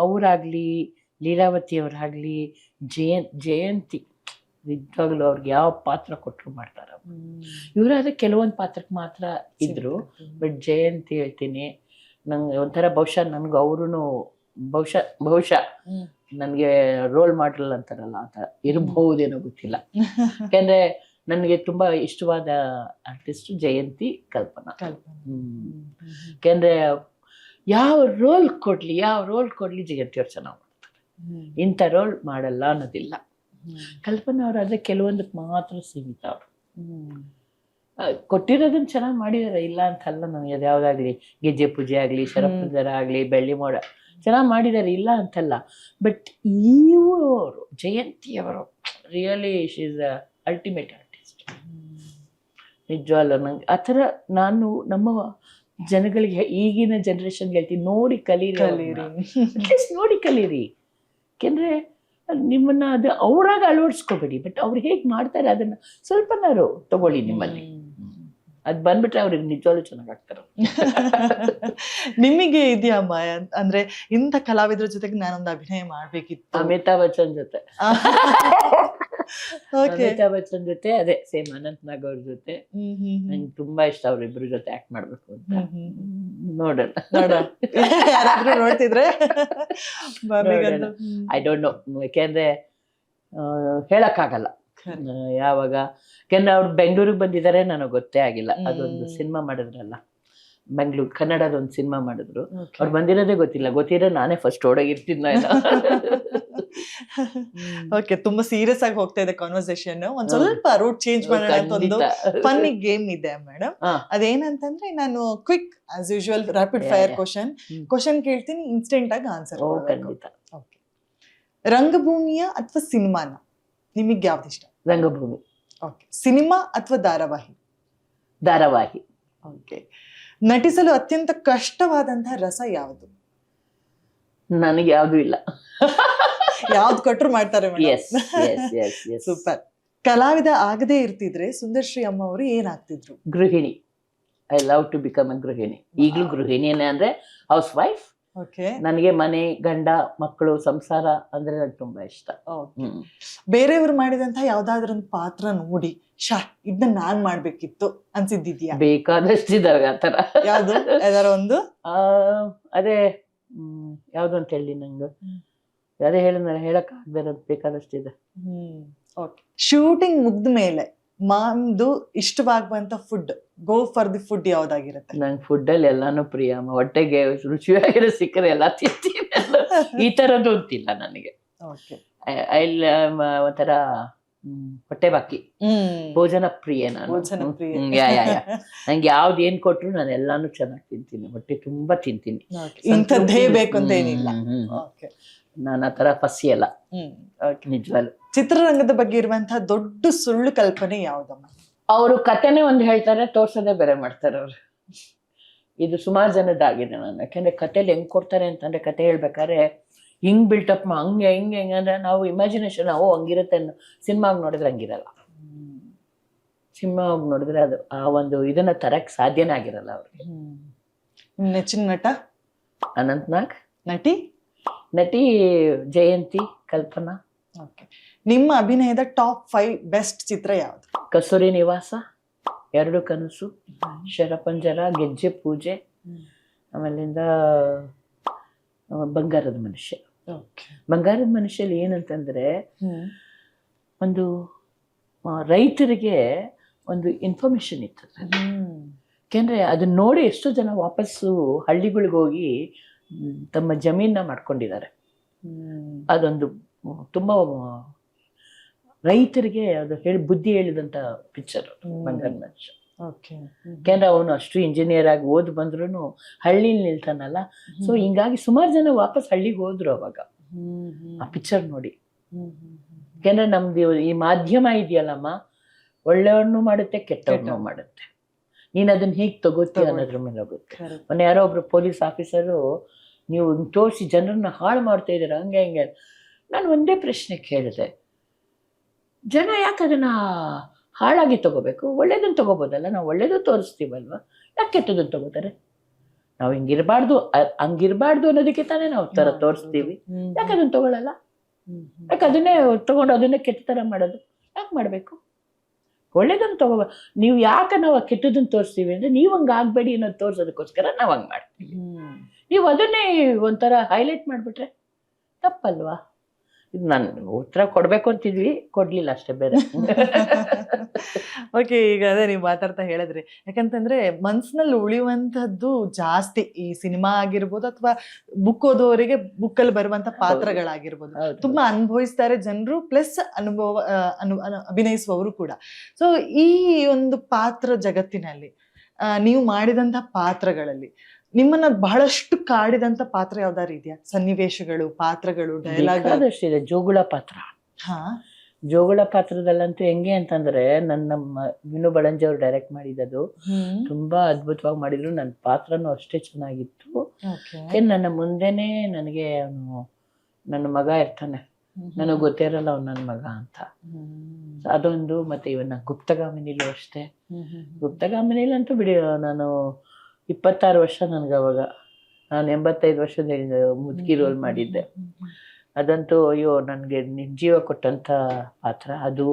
ಅವರಾಗ್ಲಿ, ಲೀಲಾವತಿ ಅವರಾಗ್ಲಿ, ಜಯಂತಿ ನಿಜವಾಗ್ಲೂ ಅವ್ರಿಗೆ ಯಾವ ಪಾತ್ರ ಕೊಟ್ಟರು ಮಾಡ್ತಾರ. ಇವರಾದ್ರೆ ಕೆಲವೊಂದು ಪಾತ್ರಕ್ಕೆ ಮಾತ್ರ ಇದ್ರು. ಬಟ್ ಜಯಂತಿ ಹೇಳ್ತೀನಿ, ನಂಗೆ ಒಂಥರ ಬಹುಶಃ ನನ್ಗೆ ಅವ್ರು ಬಹುಶಃ ನನ್ಗೆ ರೋಲ್ ಮಾಡಲ್ ಅಂತಾರಲ್ಲ ಆ ಥರ ಇರಬಹುದೇನೋ ಗೊತ್ತಿಲ್ಲ. ಯಾಕಂದ್ರೆ ನನಗೆ ತುಂಬಾ ಇಷ್ಟವಾದ ಆರ್ಟಿಸ್ಟ್ ಜಯಂತಿ, ಕಲ್ಪನಾ. ಯಾಕಂದ್ರೆ ಯಾವ ರೋಲ್ ಕೊಡ್ಲಿ ಜಯಂತಿ ಅವ್ರು ಚೆನ್ನಾಗಿ ಮಾಡ್ತಾರೆ. ಇಂಥ ರೋಲ್ ಮಾಡಲ್ಲ ಅನ್ನೋದಿಲ್ಲ. ಕಲ್ಪನಾ ಅವರಾದ್ರೆ ಕೆಲವೊಂದಕ್ಕೆ ಮಾತ್ರ ಸೀಮಿತ. ಅವರು ಕೊಟ್ಟಿರೋದನ್ನ ಚೆನ್ನಾಗಿ ಮಾಡಿದಾರೆ, ಇಲ್ಲ ಅಂತಲ್ಲ. ನನಗೆ ಅದು ಯಾವ್ದಾಗ್ಲಿ ಗೆಜ್ಜೆ ಪೂಜೆ ಆಗ್ಲಿ, ಶರಪಂಜರ ಆಗ್ಲಿ, ಬೆಳ್ಳಿ ಮೋಡ ಚೆನ್ನಾಗಿ ಮಾಡಿದ್ದಾರೆ, ಇಲ್ಲ ಅಂತಲ್ಲ. ಬಟ್ ಇವರು ಜಯಂತಿ ಅವರು really she is a ultimate artist. ನಿಜವಲ್ಲ, ನಂಗೆ ಆ ಥರ ನಾನು ನಮ್ಮ ಜನಗಳಿಗೆ, ಈಗಿನ ಜನ್ರೇಷನ್ಗೆ ಹೇಳ್ತೀನಿ, ನೋಡಿ ಕಲೀರಿ, ಅಟ್ಲೀಸ್ಟ್ ನೋಡಿ ಕಲೀರಿ. ಯಾಕೆಂದರೆ ನಿಮ್ಮನ್ನ ಅದು ಅವರಾಗ ಅಳವಡಿಸ್ಕೋಬೇಡಿ, ಬಟ್ ಅವ್ರು ಹೇಗೆ ಮಾಡ್ತಾರೆ ಅದನ್ನು ಸ್ವಲ್ಪನಾರು ತಗೊಳ್ಳಿ ನಿಮ್ಮಲ್ಲಿ. ಅದು ಬಂದ್ಬಿಟ್ರೆ ಅವ್ರಿಗೆ ನಿಜವಾಗ್ಲೂ ಚೆನ್ನಾಗಿ ಆಗ್ತಾರೆ. ನಿಮಗೆ ಇದೆಯಮ್ಮ ಅಂದ್ರೆ ಇಂಥ ಕಲಾವಿದ್ರ ಜೊತೆಗೆ ನಾನೊಂದು ಅಭಿನಯ ಮಾಡ್ಬೇಕಿತ್ತು? ಅಮಿತಾಬ್ ಬಚ್ಚನ್ ಜೊತೆ ಅಮಿತಾಬ್ ಬಚ್ಚನ್ ಜೊತೆ ಅದೇ ಸೇಮ್ ಅನಂತ್ ನಾಗ್ ಅವ್ರ ಜೊತೆ ನಂಗೆ ತುಂಬಾ ಇಷ್ಟ. ಅವ್ರಿಬ್ರು ಜೊತೆ ಆಕ್ಟ್ ಮಾಡ್ಬೇಕು ಅಂತ. ನೋಡೋಣ ಯಾರಾದ್ರೂ ನೋಡ್ತಿದ್ರೆ. ಐ ಡೋಂಟ್ ನೋ, ಯಾಕೆಂದ್ರೆ ಹೇಳಕ್ಕಾಗಲ್ಲ ಯಾವಾಗ. ಯಾಕೆಂದ್ರೆ ಅವ್ರು ಬೆಂಗಳೂರಿಗೆ ಬಂದಿದ್ದಾರೆ, ನನಗೆ ಗೊತ್ತೇ ಆಗಿಲ್ಲ. ಅದೊಂದು ಸಿನಿಮಾ ಮಾಡಿದ್ರಲ್ಲ ಬೆಂಗಳೂರು, ಕನ್ನಡದ ಒಂದು ಸಿನಿಮಾ ಮಾಡಿದ್ರು. ಅವ್ರು ಬಂದಿರೋದೇ ಗೊತ್ತಿರೋ ನಾನೇ ಫಸ್ಟ್ ಓಡೋಗಿರ್ತಿದ್ನ. ಓಕೆ, ತುಂಬಾ ಸೀರಿಯಸ್ ಆಗಿ ಹೋಗ್ತಾ ಇದೆ ಕಾನ್ವರ್ಸೇಷನ್. ಒಂದ್ ಸ್ವಲ್ಪ ರೂಟ್ ಚೇಂಜ್ ಮಾಡೋಣ ಅಂತ ಒಂದು ಫನ್ನಿ ಗೇಮ್ ಇದೆ ಮೇಡಮ್. ಅದೇನಂತಂದ್ರೆ, ನಾನು quick as usual rapid fire question ಕೇಳ್ತೀನಿ, ಇನ್ಸ್ಟೆಂಟ್ ಆಗಿ ಆನ್ಸರ್. ರಂಗಭೂಮಿಯ ಅಥವಾ ಸಿನಿಮಾನ, ನಿಮಗೆ ಯಾವ್ದು ಇಷ್ಟ? ರಂಗಭೂಮಿ. ಓಕೆ. ಸಿನಿಮಾ ಅಥವಾ ಧಾರಾವಾಹಿ? ಧಾರಾವಾಹಿ. ಓಕೆ. ನಟಿಸಲು ಅತ್ಯಂತ ಕಷ್ಟವಾದಂತಹ ರಸ ಯಾವುದು? ನನಗೆ ಯಾವ್ದು ಇಲ್ಲ, ಯಾವ್ದು ಕೊಟ್ಟರು ಮಾಡ್ತಾರೆ. ಸೂಪರ್. ಕಲಾವಿದ ಆಗದೆ ಇರ್ತಿದ್ರೆ ಸುಂದರ್ಶ್ರೀ ಅಮ್ಮ ಅವರು ಏನಾಗ್ತಿದ್ರು? ಗೃಹಿಣಿ. I love to become a ಗೃಹಿಣಿ. ಈಗಲೂ ಗೃಹಿಣಿಯೇ, ಅಂದ್ರೆ ಹೌಸ್ ವೈಫ್. ನನಗೆ ಮನೆ, ಗಂಡ, ಮಕ್ಕಳು, ಸಂಸಾರ ಅಂದ್ರೆ ನಂಗೆ ತುಂಬಾ ಇಷ್ಟ. ಬೇರೆಯವರು ಮಾಡಿದಂತಹ ಯಾವ್ದಾದ್ರು ಒಂದು ಪಾತ್ರ ನೋಡಿ ಇದನ್ನ ನಾನ್ ಮಾಡ್ಬೇಕಿತ್ತು ಅನ್ಸಿದ್ದಿದ್ಯಾ? ಬೇಕಾದಷ್ಟಿದಾವೆ ಆತರ. ಯಾವ್ದು? ಯಾವ್ದಾರ ಒಂದು? ಅದೇ ಯಾವ್ದು ಅಂತ ಹೇಳಿ ನಂಗೆ ಅದೇ ಹೇಳಕ್ ಆಗ್ಬೇಡ, ಬೇಕಾದಷ್ಟಿದೆ. ಶೂಟಿಂಗ್ ಮುಗ್ದ ಮೇಲೆ ಮಾಮ್ದು ಇಷ್ಟವಾಗುವಂತ food, go for the food ಯಾವ್ದಾಗಿರುತ್ತೆ? ನಂಗೆ ಫುಡ್ ಅಲ್ಲಿ ಎಲ್ಲಾನು ಪ್ರಿಯ. ಹೊಟ್ಟೆಗೆ ರುಚಿಯಾಗಿರೋ ಸಿಕ್ಕರೆ ಎಲ್ಲ ತಿಂತೀನಿ. ಈ ತರದ್ದು ಅಂತಿಲ್ಲ ನನಗೆ. ಒಂಥರ ಹೊಟ್ಟೆ ಬಾಕಿ, ಭೋಜನ ಪ್ರಿಯ ನಾನು. ನಂಗೆ ಯಾವ್ದು ಏನ್ ಕೊಟ್ರು ನಾನು ಎಲ್ಲಾನು ಚೆನ್ನಾಗಿ ತಿಂತೀನಿ, ಹೊಟ್ಟೆ ತುಂಬಾ ತಿಂತೀನಿ. ಇಂಥದ್ದೇ ಬೇಕು ಅಂತ ಏನಿಲ್ಲ. ನಾನು ಆ ತರ ಫಸಿ ಅಲ್ಲ ನಿಜವಾಗ್ಲು. ಚಿತ್ರರಂಗದ ಬಗ್ಗೆ ಇರುವಂತಹ ದೊಡ್ಡ ಸುಳ್ಳು ಕಲ್ಪನೆ ಯಾವ್ದಮ್ಮ? ಅವರು ಕಥೆನೇ ಒಂದು ಹೇಳ್ತಾರೆ, ತೋರ್ಸೋದೇ ಬೇರೆ ಮಾಡ್ತಾರೆ ಅವ್ರು. ಇದು ಸುಮಾರು ಜನದಾಗಿದೆ ನಾನು. ಯಾಕೆಂದ್ರೆ ಕಥೆಲಿ ಹೆಂಗ್ ಕೊಡ್ತಾರೆ ಅಂತಂದ್ರೆ, ಕತೆ ಹೇಳ್ಬೇಕಾದ್ರೆ ಹಿಂಗ್ ಬಿಲ್ಟಪ್ ಹಂಗೆ ಅಂದ್ರೆ ನಾವು ಇಮ್ಯಾಜಿನೇಷನ್ ಹಂಗಿರುತ್ತೆ. ಸಿನಿಮಾಗ್ ನೋಡಿದ್ರೆ ಹಂಗಿರಲ್ಲ. ಸಿನಿಮಾಗ್ ನೋಡಿದ್ರೆ ಅದು ಆ ಒಂದು ಇದನ್ನ ತರಕ್ ಸಾಧ್ಯನೇ ಆಗಿರಲ್ಲ ಅವ್ರಿಗೆ. ನೆಚ್ಚಿನ ನಟ? ಅನಂತ್ ನಾಗ್. ನಟಿ ಜಯಂತಿ, ಕಲ್ಪನಾ. ನಿಮ್ಮ ಅಭಿನಯದ ಟಾಪ್ 5 ಬೆಸ್ಟ್ ಚಿತ್ರ ಯಾವುದು? ಕಸ್ತೂರಿ ನಿವಾಸ, 2 ಕನಸು, ಶರಪಂಜರ, ಗೆಜ್ಜೆ ಪೂಜೆ, ಆಮೇಲಿಂದ ಬಂಗಾರದ ಮನುಷ್ಯ. ಬಂಗಾರದ ಮನುಷ್ಯಲ್ಲಿ ಏನಂತಂದ್ರೆ ಒಂದು ರೈತರಿಗೆ ಒಂದು ಇನ್ಫಾರ್ಮೇಶನ್ ಇತ್ತು. ಯಾಕೆಂದ್ರೆ ಅದನ್ನ ನೋಡಿ ಎಷ್ಟೋ ಜನ ವಾಪಸ್ಸು ಹಳ್ಳಿಗಳಿಗೆ ಹೋಗಿ ತಮ್ಮ ಜಮೀನ ಮಾಡ್ಕೊಂಡಿದ್ದಾರೆ. ಅದೊಂದು ತುಂಬಾ ರೈತರಿಗೆ ಅದು ಬುದ್ಧಿ ಹೇಳಿದಂತ ಪಿಕ್ಚರ್ ಬಂಗಾರದ ಮನುಷ್ಯ. ಯಾಕೆಂದ್ರೆ ಅವನು ಅಷ್ಟು ಇಂಜಿನಿಯರ್ ಆಗಿ ಓದ್ ಬಂದ್ರು ಹಳ್ಳಿಲಿ ನಿಲ್ತಾನಲ್ಲ. ಸೊ ಹಿಂಗಾಗಿ ಸುಮಾರು ಜನ ವಾಪಸ್ ಹಳ್ಳಿಗೆ ಹೋದ್ರು ಅವಾಗ ಆ ಪಿಕ್ಚರ್ ನೋಡಿ. ಯಾಕೆಂದ್ರೆ ನಮ್ದು ಈ ಮಾಧ್ಯಮ ಇದೆಯಲ್ಲಮ್ಮ, ಒಳ್ಳೆಯವ್ರನ್ನು ಮಾಡುತ್ತೆ, ಕೆಟ್ಟವ್ರನ್ನೂ ಮಾಡುತ್ತೆ. ನೀನ್ ಅದನ್ನ ಹೇಗೆ ತಗೋತೀಯ ಅನ್ನೋದ್ರ ಮೇಲೆ ಹೋಗುತ್ತೆ. ಮೊನ್ನೆ ಯಾರೋ ಒಬ್ರು ಪೊಲೀಸ್ ಆಫೀಸರು, ನೀವು ತೋರಿಸಿ ಜನರನ್ನ ಹಾಳು ಮಾಡ್ತಾ ಇದ್ದೀರ ಹಂಗೆ ಹಿಂಗೆ. ನಾನು ಒಂದೇ ಪ್ರಶ್ನೆ ಕೇಳಿದೆ, ಜನ ಯಾಕೆ ಅದನ್ನ ಹಾಳಾಗಿ ತಗೋಬೇಕು? ಒಳ್ಳೇದನ್ನ ತಗೋಬೋದಲ್ಲ, ನಾವು ಒಳ್ಳೇದು ತೋರಿಸ್ತೀವಲ್ವ, ಯಾಕೆ ಕೆಟ್ಟದನ್ನ ತಗೋತಾರೆ? ನಾವು ಹಂಗಿರ್ಬಾರ್ದು ಅನ್ನೋದಕ್ಕೆ ತಾನೇ ನಾವು ತೋರಿಸ್ತೀವಿ. ಯಾಕೆ ಅದನ್ನ ತಗೊಳಲ್ಲ? ಯಾಕೆ ಅದನ್ನೇ ತಗೊಂಡು ಅದನ್ನೇ ಕೆಟ್ಟ ತರ ಮಾಡೋದು ಯಾಕೆ ಮಾಡ್ಬೇಕು? ಒಳ್ಳೇದನ್ನ ತಗೋಬ. ನೀವು ಯಾಕೆ ನಾವು ಕೆಟ್ಟದನ್ನ ತೋರಿಸ್ತೀವಿ ಅಂದ್ರೆ, ನೀವು ಹಂಗ ಆಗ್ಬೇಡಿ ಅನ್ನೋದು ತೋರ್ಸೋದಕ್ಕೋಸ್ಕರ ನಾವು ಹಂಗ್ ಮಾಡ್ತೀವಿ. ನೀವು ಅದನ್ನೇ ಒಂಥರ ಹೈಲೈಟ್ ಮಾಡ್ಬಿಟ್ರೆ ತಪ್ಪಲ್ವಾ? ಇದು ನಾನು ಉತ್ತರ ಕೊಡ್ಬೇಕು ಅಂತಿದ್ವಿ, ಕೊಡ್ಲಿಲ್ಲ ಅಷ್ಟೇ, ಬೇರೆ. ಓಕೆ, ಈಗ ಅದೇ ನೀವು ಮಾತಾಡ್ತಾ ಹೇಳಿದ್ರಿ, ಯಾಕಂತಂದ್ರೆ ಮನ್ಸಿನಲ್ಲಿ ಉಳಿಯುವಂತದ್ದು ಜಾಸ್ತಿ ಈ ಸಿನಿಮಾ ಆಗಿರ್ಬೋದು ಅಥವಾ ಬುಕ್ ಓದೋರಿಗೆ ಬುಕ್ಕಲ್ಲಿ ಬರುವಂತ ಪಾತ್ರಗಳಾಗಿರ್ಬೋದು. ತುಂಬಾ ಅನುಭವಿಸ್ತಾರೆ ಜನರು, ಪ್ಲಸ್ ಅಭಿನಯಿಸುವವರು ಕೂಡ. ಸೊ ಈ ಒಂದು ಪಾತ್ರ ಜಗತ್ತಿನಲ್ಲಿ ನೀವು ಮಾಡಿದಂತ ಪಾತ್ರಗಳಲ್ಲಿ ನಿಮ್ಮನ್ನ ಬಹಳಷ್ಟು ಕಾಡಿದಂತ ಪಾತ್ರ ಯಾವ್ದಾರು ಇದೆಯಾ? ಸನ್ನಿವೇಶಗಳು, ಪಾತ್ರಗಳು, ಡೈಲಾಗ್? ಇದೆ. ಜೋಗುಳ ಪಾತ್ರ. ಜೋಗುಳ ಪಾತ್ರದಲ್ಲಂತೂ ಹೆಂಗೆ ಅಂತಂದ್ರೆ, ನಮ್ಮ ವಿನು ಬಳಂಜಿ ಅವ್ರು ಡೈರೆಕ್ಟ್ ಮಾಡಿದ್ದು ತುಂಬಾ ಅದ್ಭುತವಾಗಿ ಮಾಡಿದ್ರು. ನನ್ನ ಪಾತ್ರನೂ ಅಷ್ಟೇ ಚೆನ್ನಾಗಿತ್ತು. ನನ್ನ ಮುಂದೆನೆ ನನಗೆ ಅವನು ನನ್ನ ಮಗ ಇರ್ತಾನೆ, ನನಗೆ ಗೊತ್ತೇ ಇರಲ್ಲ ಅವ್ನು ನನ್ನ ಮಗ ಅಂತ. ಅದೊಂದು. ಮತ್ತೆ ಇವನ್ನ ಗುಪ್ತಗಾಮಿನಿಲೂ ಅಷ್ಟೇ. ಗುಪ್ತಗಾಮಿನಿಲಂತೂ ಬಿಡಿ, ನಾನು 26 ವರ್ಷ ನನಗೆ ಅವಾಗ. ನಾನು 85 ವರ್ಷದ ಮುದುಕಿ ರೋಲ್ ಮಾಡಿದ್ದೆ. ಅದಂತೂ ಅಯ್ಯೋ ನನಗೆ ಜೀವ ಕೊಟ್ಟಂತ ಪಾತ್ರ ಅದು.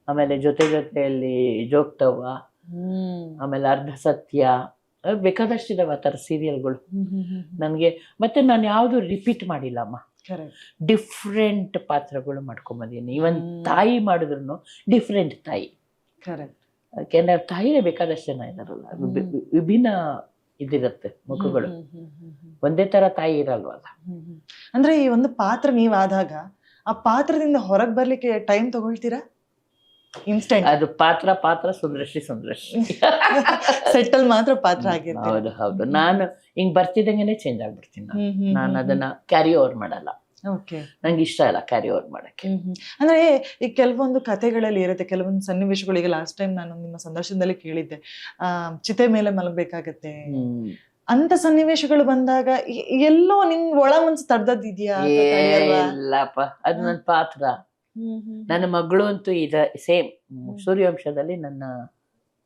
ಆಮೇಲೆ ಜೊತೆಯಲ್ಲಿ ಜೋಗ್ತವ್ವ, ಆಮೇಲೆ ಅರ್ಧ ಸತ್ಯ, ಬೇಕಾದಷ್ಟಿದಾವೆ ಆ ಥರ ಸೀರಿಯಲ್ಗಳು ನನಗೆ. ಮತ್ತೆ ನಾನು ಯಾವುದು ರಿಪೀಟ್ ಮಾಡಿಲ್ಲಮ್ಮ, ಡಿಫ್ರೆಂಟ್ ಪಾತ್ರಗಳು ಮಾಡ್ಕೊಂಬಂದೀನಿ. ಇವನ್ ತಾಯಿ ಮಾಡಿದ್ರು ಡಿಫ್ರೆಂಟ್ ತಾಯಿ. ಯಾಕೆಂದ್ರೆ ತಾಯಿನೇ ಬೇಕಾದಷ್ಟು ಜನ ಇದಾರಲ್ಲ, ವಿಭಿನ್ನ ಇದಿರುತ್ತೆ ಮುಖಗಳು, ಒಂದೇ ತರ ತಾಯಿ ಇರಲ್ವಲ್ಲ. ಅಂದ್ರೆ ಈ ಒಂದು ಪಾತ್ರ ನೀವಾದಾಗ ಆ ಪಾತ್ರದಿಂದ ಹೊರಗೆ ಬರ್ಲಿಕ್ಕೆ ಟೈಮ್ ತಗೊಳ್ತೀರಾ? ಇನ್ಸ್ಟೆಂಟ್ ಅದು ಪಾತ್ರ ಸುಂದರಶ್ರೀ ಸೆಟ್ಟಲ್ ಮಾತ್ರ ಪಾತ್ರ ಆಗಿರ್ತೀನಿ. ಹೌದು ಹೌದು. ನಾನು ಹಿಂಗ್ ಬರ್ತಿದ್ದಂಗೆನೆ ಚೇಂಜ್ ಆಗ್ಬಿಡ್ತೀನಿ. ನಾನು ಅದನ್ನ ಕ್ಯಾರಿ ಓವರ್ ಮಾಡಲ್ಲ. ನಂಗೆ ಇಷ್ಟ ಇಲ್ಲ ಕ್ಯಾರಿ ಓವರ್ ಮಾಡಕ್ಕೆ. ಅಂದ್ರೆ ಈ ಕೆಲವೊಂದು ಕಥೆಗಳಲ್ಲಿ ಇರುತ್ತೆ, ಕೆಲವೊಂದು ಸನ್ನಿವೇಶಗಳು. ಈಗ ಲಾಸ್ಟ್ ಟೈಮ್ ನಾನು ನಿಮ್ಮ ಸಂದರ್ಶನದಲ್ಲಿ ಕೇಳಿದ್ದೆ, ಚಿತೆ ಮೇಲೆ ಮಲಗಬೇಕಾಗತ್ತೆ ಅಂತ ಸನ್ನಿವೇಶಗಳು ಬಂದಾಗ ಎಲ್ಲೋ ನಿನ್ ಒಳ ಮನ್ಸು ತಡ್ದದ್ದಿದ್ಯಾ? ಇಲ್ಲಪ್ಪ, ಅದು ನನ್ನ ಪಾತ್ರ. ನನ್ನ ಮಗಳು ಅಂತೂ ಸೇಮ್ ಸೂರ್ಯವಂಶದಲ್ಲಿ ನನ್ನ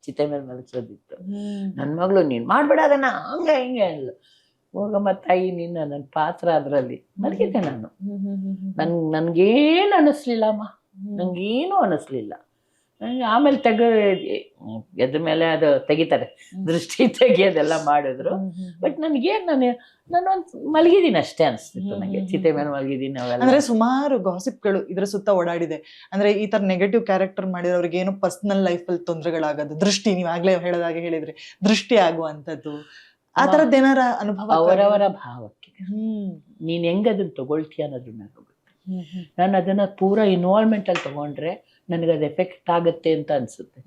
ಚಿತೆ ಮೇಲೆ ಮಲಗಿಸೋದಿತ್ತು. ನನ್ನ ಮಗಳು ನೀನ್ ಮಾಡ್ಬೇಡ ಅದನ್ನ ಹಂಗ ಹಿಂಗೆ ಅಲ್ಲ, ಹೋಗಮ್ಮ ತಾಯಿ ನಿನ್ನ, ನನ್ನ ಪಾತ್ರ ಅದ್ರಲ್ಲಿ ಮಲಗಿದ್ದೆ ನಾನು. ನನ್ಗೇನು ಅನ್ನಿಸ್ಲಿಲ್ಲಮ್ಮ, ನಂಗೇನು ಅನ್ನಿಸ್ಲಿಲ್ಲ. ಆಮೇಲೆ ಎದ್ರ ಮೇಲೆ ಅದು ತೆಗಿತಾರೆ, ದೃಷ್ಟಿ ತೆಗಿಯೋದೆಲ್ಲ ಮಾಡಿದ್ರು. ಬಟ್ ನನ್ಗೇನ್ ನಾನೊಂದು ಮಲಗಿದೀನಿ ಅಷ್ಟೇ ಅನಿಸ್ತಿತ್ತು ನನಗೆ, ಚಿತೆ ಮೇಲೆ ಮಲಗಿದೀನಿ. ಅವೆಲ್ಲ ಅಂದ್ರೆ ಸುಮಾರು ಗಾಸಿಪ್ಗಳು ಇದ್ರ ಸುತ್ತ ಓಡಾಡಿದೆ. ಅಂದ್ರೆ ಈ ತರ ನೆಗೆಟಿವ್ ಕ್ಯಾರೆಕ್ಟರ್ ಮಾಡಿದ್ರೆ ಅವ್ರಿಗೆ ಏನೋ ಪರ್ಸನಲ್ ಲೈಫ್ ಅಲ್ಲಿ ತೊಂದರೆಗಳಾಗೋದು, ದೃಷ್ಟಿ, ನೀವ್ ಆಗ್ಲೇ ಹೇಳೋದಾಗೆ ಹೇಳಿದ್ರಿ, ದೃಷ್ಟಿ ಆಗುವಂತದ್ದು, ಆ ತರದ್ ಏನಾರ ಅನುಭವ? ಅವರವರ ಭಾವಕ್ಕೆ ನೀನ್ ಹೆಂಗ್ ಅದನ್ನ ತಗೊಳ್ತೀಯ ಅನ್ನೋದ್ರ ಮೇಲೆ ಹೋಗುತ್ತೆ. ನಾನು ಅದನ್ನ ಪೂರಾ ಇನ್ವಾಲ್ವ್ಮೆಂಟ್ ಅಲ್ಲಿ ತಗೊಂಡ್ರೆ ನನಗೆ ಅದು ಎಫೆಕ್ಟ್ ಆಗುತ್ತೆ ಅಂತ ಅನ್ಸುತ್ತೆ.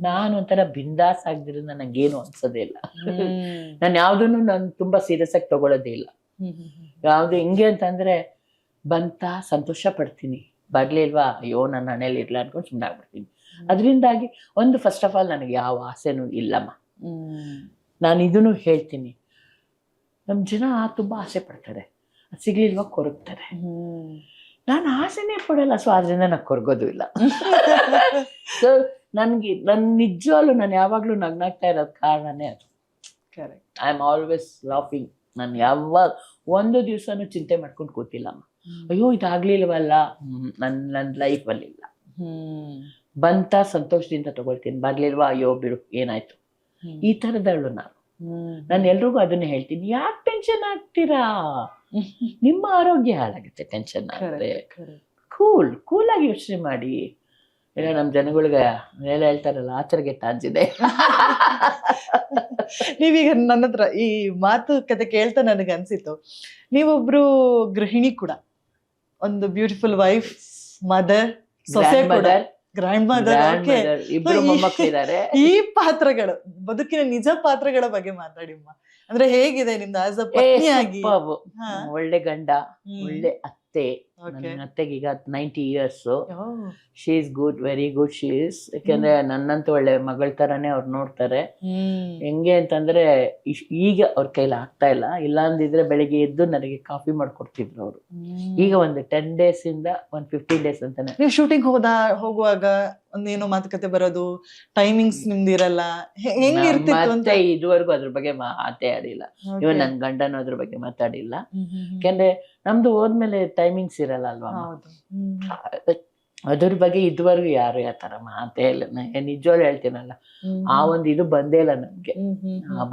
ನಾನು ಒಂಥರ ಬಿಂದಾಸ್ ಆಗದಿರೋದ್ರಿಂದ ನಂಗೇನು ಅನ್ಸೋದೇ ಇಲ್ಲ. ನಾನು ಯಾವ್ದನ್ನು ನಾನು ತುಂಬಾ ಸೀರಿಯಸ್ ಆಗಿ ತಗೊಳ್ಳೋದೇ ಇಲ್ಲ. ಯಾವ್ದು ಹಿಂಗೆ ಅಂತಂದ್ರೆ ಬಂತ ಸಂತೋಷ ಪಡ್ತೀನಿ, ಬರ್ಲಿಲ್ವಾ ಅಯ್ಯೋ ನನ್ನ ಹಣೆಯಲ್ಲಿ ಇರ್ಲ ಅನ್ಕೊಂಡು ಸುಮ್ಮನೆ ಆಗ್ಬಿಡ್ತೀನಿ. ಅದರಿಂದಾಗಿ ಒಂದು ಫಸ್ಟ್ ಆಫ್ ಆಲ್ ನನಗೆ ಯಾವ ಆಸೆನೂ ಇಲ್ಲಮ್ಮ. ನಾನು ಇದನ್ನು ಹೇಳ್ತೀನಿ, ನಮ್ಮ ಜನ ತುಂಬಾ ಆಸೆ ಪಡ್ತಾರೆ, ಅದು ಸಿಗ್ಲಿಲ್ವಾ ಕೊರಗ್ತಾರೆ. ನಾನು ಆಸೆನೇ ಪಡಲ್ಲ, ಸೊ ಆದ್ರಿಂದ ನಾನು ಕೊರಗೋದು ಇಲ್ಲ. ಸೊ ನನ್ನ ನಿಜವಾಗ್ಲೂ ನಾನು ಯಾವಾಗ್ಲೂ ನಗ್ನಾಗ್ತಾ ಇರೋದ್ ಕಾರಣನೇ ಅದು. I am always laughing. ನಾನು ಯಾವಾಗ ಒಂದು ದಿವ್ಸನೂ ಚಿಂತೆ ಮಾಡ್ಕೊಂಡು ಕೂತಿಲ್ಲಮ್ಮ, ಅಯ್ಯೋ ಇದಾಗ್ಲಿಲ್ವಲ್ಲ, ನನ್ನ ಲೈಫಲ್ಲಿ ಇಲ್ಲ. ಬಂತ ಸಂತೋಷದಿಂದ ತಗೊಳ್ತೀನಿ, ಬರ್ಲಿಲ್ವಾ ಅಯ್ಯೋ ಬಿಡು ಏನಾಯ್ತು, ಈ ತರದಳು ನಾನು ಎಲ್ರಿಗೂ ಅದನ್ನ ಹೇಳ್ತೀನಿ. ಯಾಕೆ ಟೆನ್ಷನ್ ಆಗ್ತೀರಾ, ನಿಮ್ಮ ಆರೋಗ್ಯ ಹಾಳಾಗುತ್ತೆ ಟೆನ್ಷನ್ ಆದ್ರೆ. ಕೂಲಾಗಿ ಯೋಚನೆ ಮಾಡಿ. ಈಗ ನಮ್ಮ ಜನಗಳಿಗೆ ಎಲ್ಲ ಹೇಳ್ತಾರಲ್ಲ ಆಚರಣೆಗೆ ತಾಂಜಿದೆ. ನೀವೀಗ ನನ್ನ ಹತ್ರ ಈ ಮಾತುಕತೆ ಕೇಳ್ತಾ ನನಗೆ ಅನ್ಸಿತ್ತು, ನೀವೊಬ್ರು ಗೃಹಿಣಿ ಕೂಡ, ಒಂದು ಬ್ಯೂಟಿಫುಲ್ ವೈಫ್, ಮದರ್, ಸೊಸೆ ಕೂಡ, ಗ್ರ್ಯಾಂಡ್ ಮದರ್. ಇಬ್ರು ಮೊಮ್ಮಕ್ಕಳಿದ್ದಾರೆ. ಈ ಪಾತ್ರಗಳು, ಬದುಕಿನ ನಿಜ ಪಾತ್ರಗಳ ಬಗ್ಗೆ ಮಾತಾಡಿಮ್ಮ. ಅಂದ್ರೆ ಹೇಗಿದೆ ನಿಮ್ದು ಆಸ್ ಅ ಪತ್ನಿಯಾಗಿ? ಒಳ್ಳೆ ಗಂಡ, ಒಳ್ಳೆ ಅತ್ತೆ. ನನ್ನ ಅತ್ತೆಗೆ ಈಗ 90 years. She is good, very good she is. ಯಾಕೆಂದ್ರೆ ನನ್ನಂತೂ ಒಳ್ಳೆ ಮಗಳ ತರಾನೇ ಅವ್ರು ನೋಡ್ತಾರೆ. ಹೆಂಗೆ ಅಂತಂದ್ರೆ ಈಗ ಅವ್ರ ಕೈಲಿ ಆಗ್ತಾ ಇಲ್ಲ, ಇಲ್ಲ ಅಂದಿದ್ರೆ ಬೆಳಿಗ್ಗೆ ಎದ್ದು ನನಗೆ ಕಾಫಿ ಮಾಡ್ಕೊಡ್ತಿದ್ರು ಅವರು. ಈಗ ಒಂದು 10 days ಇಂದ ಒಂದು 15 days ಅಂತಾನೆ. ನೀವು ಶೂಟಿಂಗ್ ಹೋಗುವಾಗ ಒಂದೇನೋ ಮಾತುಕತೆ ಬರೋದು, ಟೈಮಿಂಗ್ಸ್ ನಿಮ್ದಿರಲ್ಲ, ಹೆಂಗಿರ್ತಿತ್ತು ಅಂತ? ಇದುವರೆಗೂ ಅದ್ರ ಬಗ್ಗೆ ಮಾತೇ ಆಡಿಲ್ಲ. ಇವನ್ ನನ್ ಗಂಡನೂ ಅದ್ರ ಬಗ್ಗೆ ಮಾತಾಡಿಲ್ಲ. ಯಾಕೆಂದ್ರೆ ನಮ್ದು ಹೋದ್ಮೇಲೆ ಟೈಮಿಂಗ್ಸ್ ಇರಲ್ಲ ಅಲ್ವಾ. ಅದ್ರ ಬಗ್ಗೆ ಇದುವರೆಗೂ ಯಾರು ಯಾತರ ಮಾತೇ ಇಲ್ಲ. ನಿಜವಾಗ್ಲೂ ಹೇಳ್ತೀನಲ್ಲ, ಆ ಒಂದು ಇದು ಬಂದೇ ಇಲ್ಲ ನಮ್ಗೆ,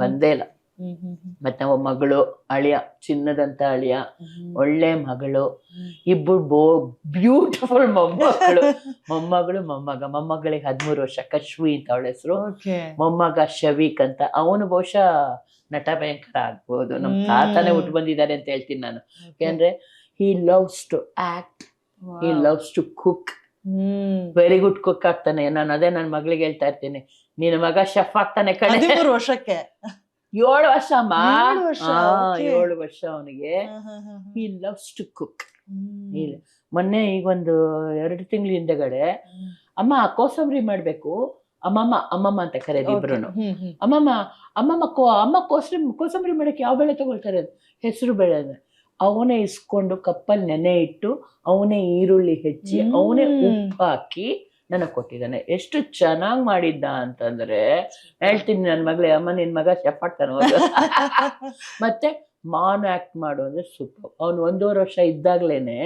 ಬಂದೇ ಇಲ್ಲ. ಮತ್ತೆ ನಾವು ಮಗಳು, ಅಳಿಯ, ಚಿನ್ನದಂತ ಅಳಿಯ, ಒಳ್ಳೆ ಮಗಳು, ಇಬ್ಬರು ಬ್ಯೂಟಿಫುಲ್ ಮೊಮ್ಮಕ್ಕಳು. ಮೊಮ್ಮಗಳು ಮೊಮ್ಮಗ. ಮೊಮ್ಮಗಳಿಗೆ 13 ವರ್ಷ, ಕಶ್ವಿ ಅಂತ ಅವಳ ಹೆಸರು. ಮೊಮ್ಮಗ ಶವೀಕ್ ಅಂತ. ಅವನು ಬಹುಶಃ ನಟ ಭಯಂಕರ ಆಗ್ಬೋದು. ನಮ್ ತಾತನೇ ಹುಟ್ಟು ಬಂದಿದ್ದಾರೆ ಅಂತ ಹೇಳ್ತೀನಿ ನಾನು. ಯಾಕಂದ್ರೆ he loves to act, he loves to cook, very good cook ಆಗ್ತಾನೆ. ನಾನು ಅದೇ ನನ್ನ ಮಗಳಿಗೆ ಹೇಳ್ತಾ ಇರ್ತೀನಿ, ನಿನ್ನ ಮಗ ಶೆಫ್ ಆಗ್ತಾನೆ ಕಣೆ. 13 ವರ್ಷಕ್ಕೆ 7 ವರ್ಷ ಅಮ್ಮ. 7 ವರ್ಷ ಅವನಿಗೆ. he loves to cook. ಮೊನ್ನೆ ಈಗ ಒಂದು 2 ತಿಂಗಳ ಹಿಂದೆಗಡೆ, ಅಮ್ಮ ಕೋಸಂಬರಿ ಮಾಡ್ಬೇಕು, ಅಮ್ಮಮ್ಮ ಅಂತ ಕರೆಯೋದು ಇಬ್ರುನು. ಅಮ್ಮ ಕೋಸಂಬರಿ ಮಾಡಕ್ಕೆ ಯಾವ ಬೆಳೆ ತಗೊಳ್ತಾರೆ? ಹೆಸರು ಬೆಳೆ. ಅವನೇ ಇಸ್ಕೊಂಡು ಕಪ್ಪಲ್ಲಿ ನೆನೆ ಇಟ್ಟು, ಅವನೇ ಈರುಳ್ಳಿ ಹೆಚ್ಚಿ, ಅವನೇ ಉಪ್ಪು ಹಾಕಿ ನನಗೆ ಕೊಟ್ಟಿದ್ದಾನೆ. ಎಷ್ಟು ಚೆನ್ನಾಗಿ ಮಾಡಿದ್ದ ಅಂತಂದ್ರೆ ಹೇಳ್ತೀನಿ ನನ್ನ ಮಗಳೇ, ಅಮ್ಮ ನಿನ್ ಮಗ ಶೆಫ್ ಆಗ್ತಾನೆ. ಮತ್ತೆ ಮಾನ್ ಆಕ್ಟ್ ಮಾಡು ಅಂದ್ರೆ ಸೂಪರ್. ಅವ್ನು 1.5 ವರ್ಷ ಇದ್ದಾಗ್ಲೇನೆ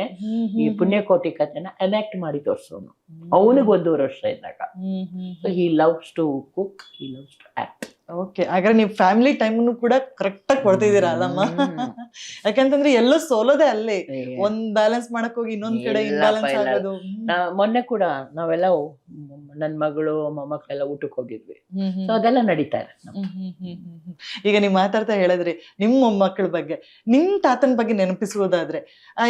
ಈ ಪುಣ್ಯಕೋಟಿ ಕಥೆನ ಎನಾಕ್ಟ್ ಮಾಡಿ ತೋರ್ಸೋನು. ಅವನಿಗೆ 1.5 ವರ್ಷ ಇದ್ದಾಗ. He loves to cook, he loves to act. Okay, ಹಾಗಾದ್ರೆ ನೀವು ಫ್ಯಾಮಿಲಿ ಟೈಮ್ ಕೂಡ ಕರೆಕ್ಟ್ ಆಗಿ ಕೊಡ್ತಿದ್ದೀರಾ ಅಲ್ಲಮ್ಮ? ಯಾಕಂತಂದ್ರೆ ಎಲ್ಲೋ ಸೋಲೋದೆ ಅಲ್ಲೇ, ಒಂದ್ ಬ್ಯಾಲೆನ್ಸ್ ಮಾಡಕ್ ಹೋಗಿ ಇನ್ನೊಂದ್ ಕಡೆ ಇನ್ಬ್ಯಾಲೆನ್ಸ್ ಆಗೋದು. ಮೊನ್ನೆ ಕೂಡ ನಾವೆಲ್ಲ ನನ್ ಮಗಳು ಮೊಮ್ಮಕ್ಕಳೆಲ್ಲ ಊಟಕ್ಕೆ ಹೋಗಿದ್ವಿ. ಸೊ ಅದೆಲ್ಲ ನಡೀತಾ ಇದೆ. ಈಗ ನೀವ್ ಮಾತಾಡ್ತಾ ಹೇಳಿದ್ರಿ ನಿಮ್ ಮೊಮ್ಮಕ್ಕಳ ಬಗ್ಗೆ, ನಿಮ್ ತಾತನ ಬಗ್ಗೆ ನೆನಪಿಸುವುದಾದ್ರೆ,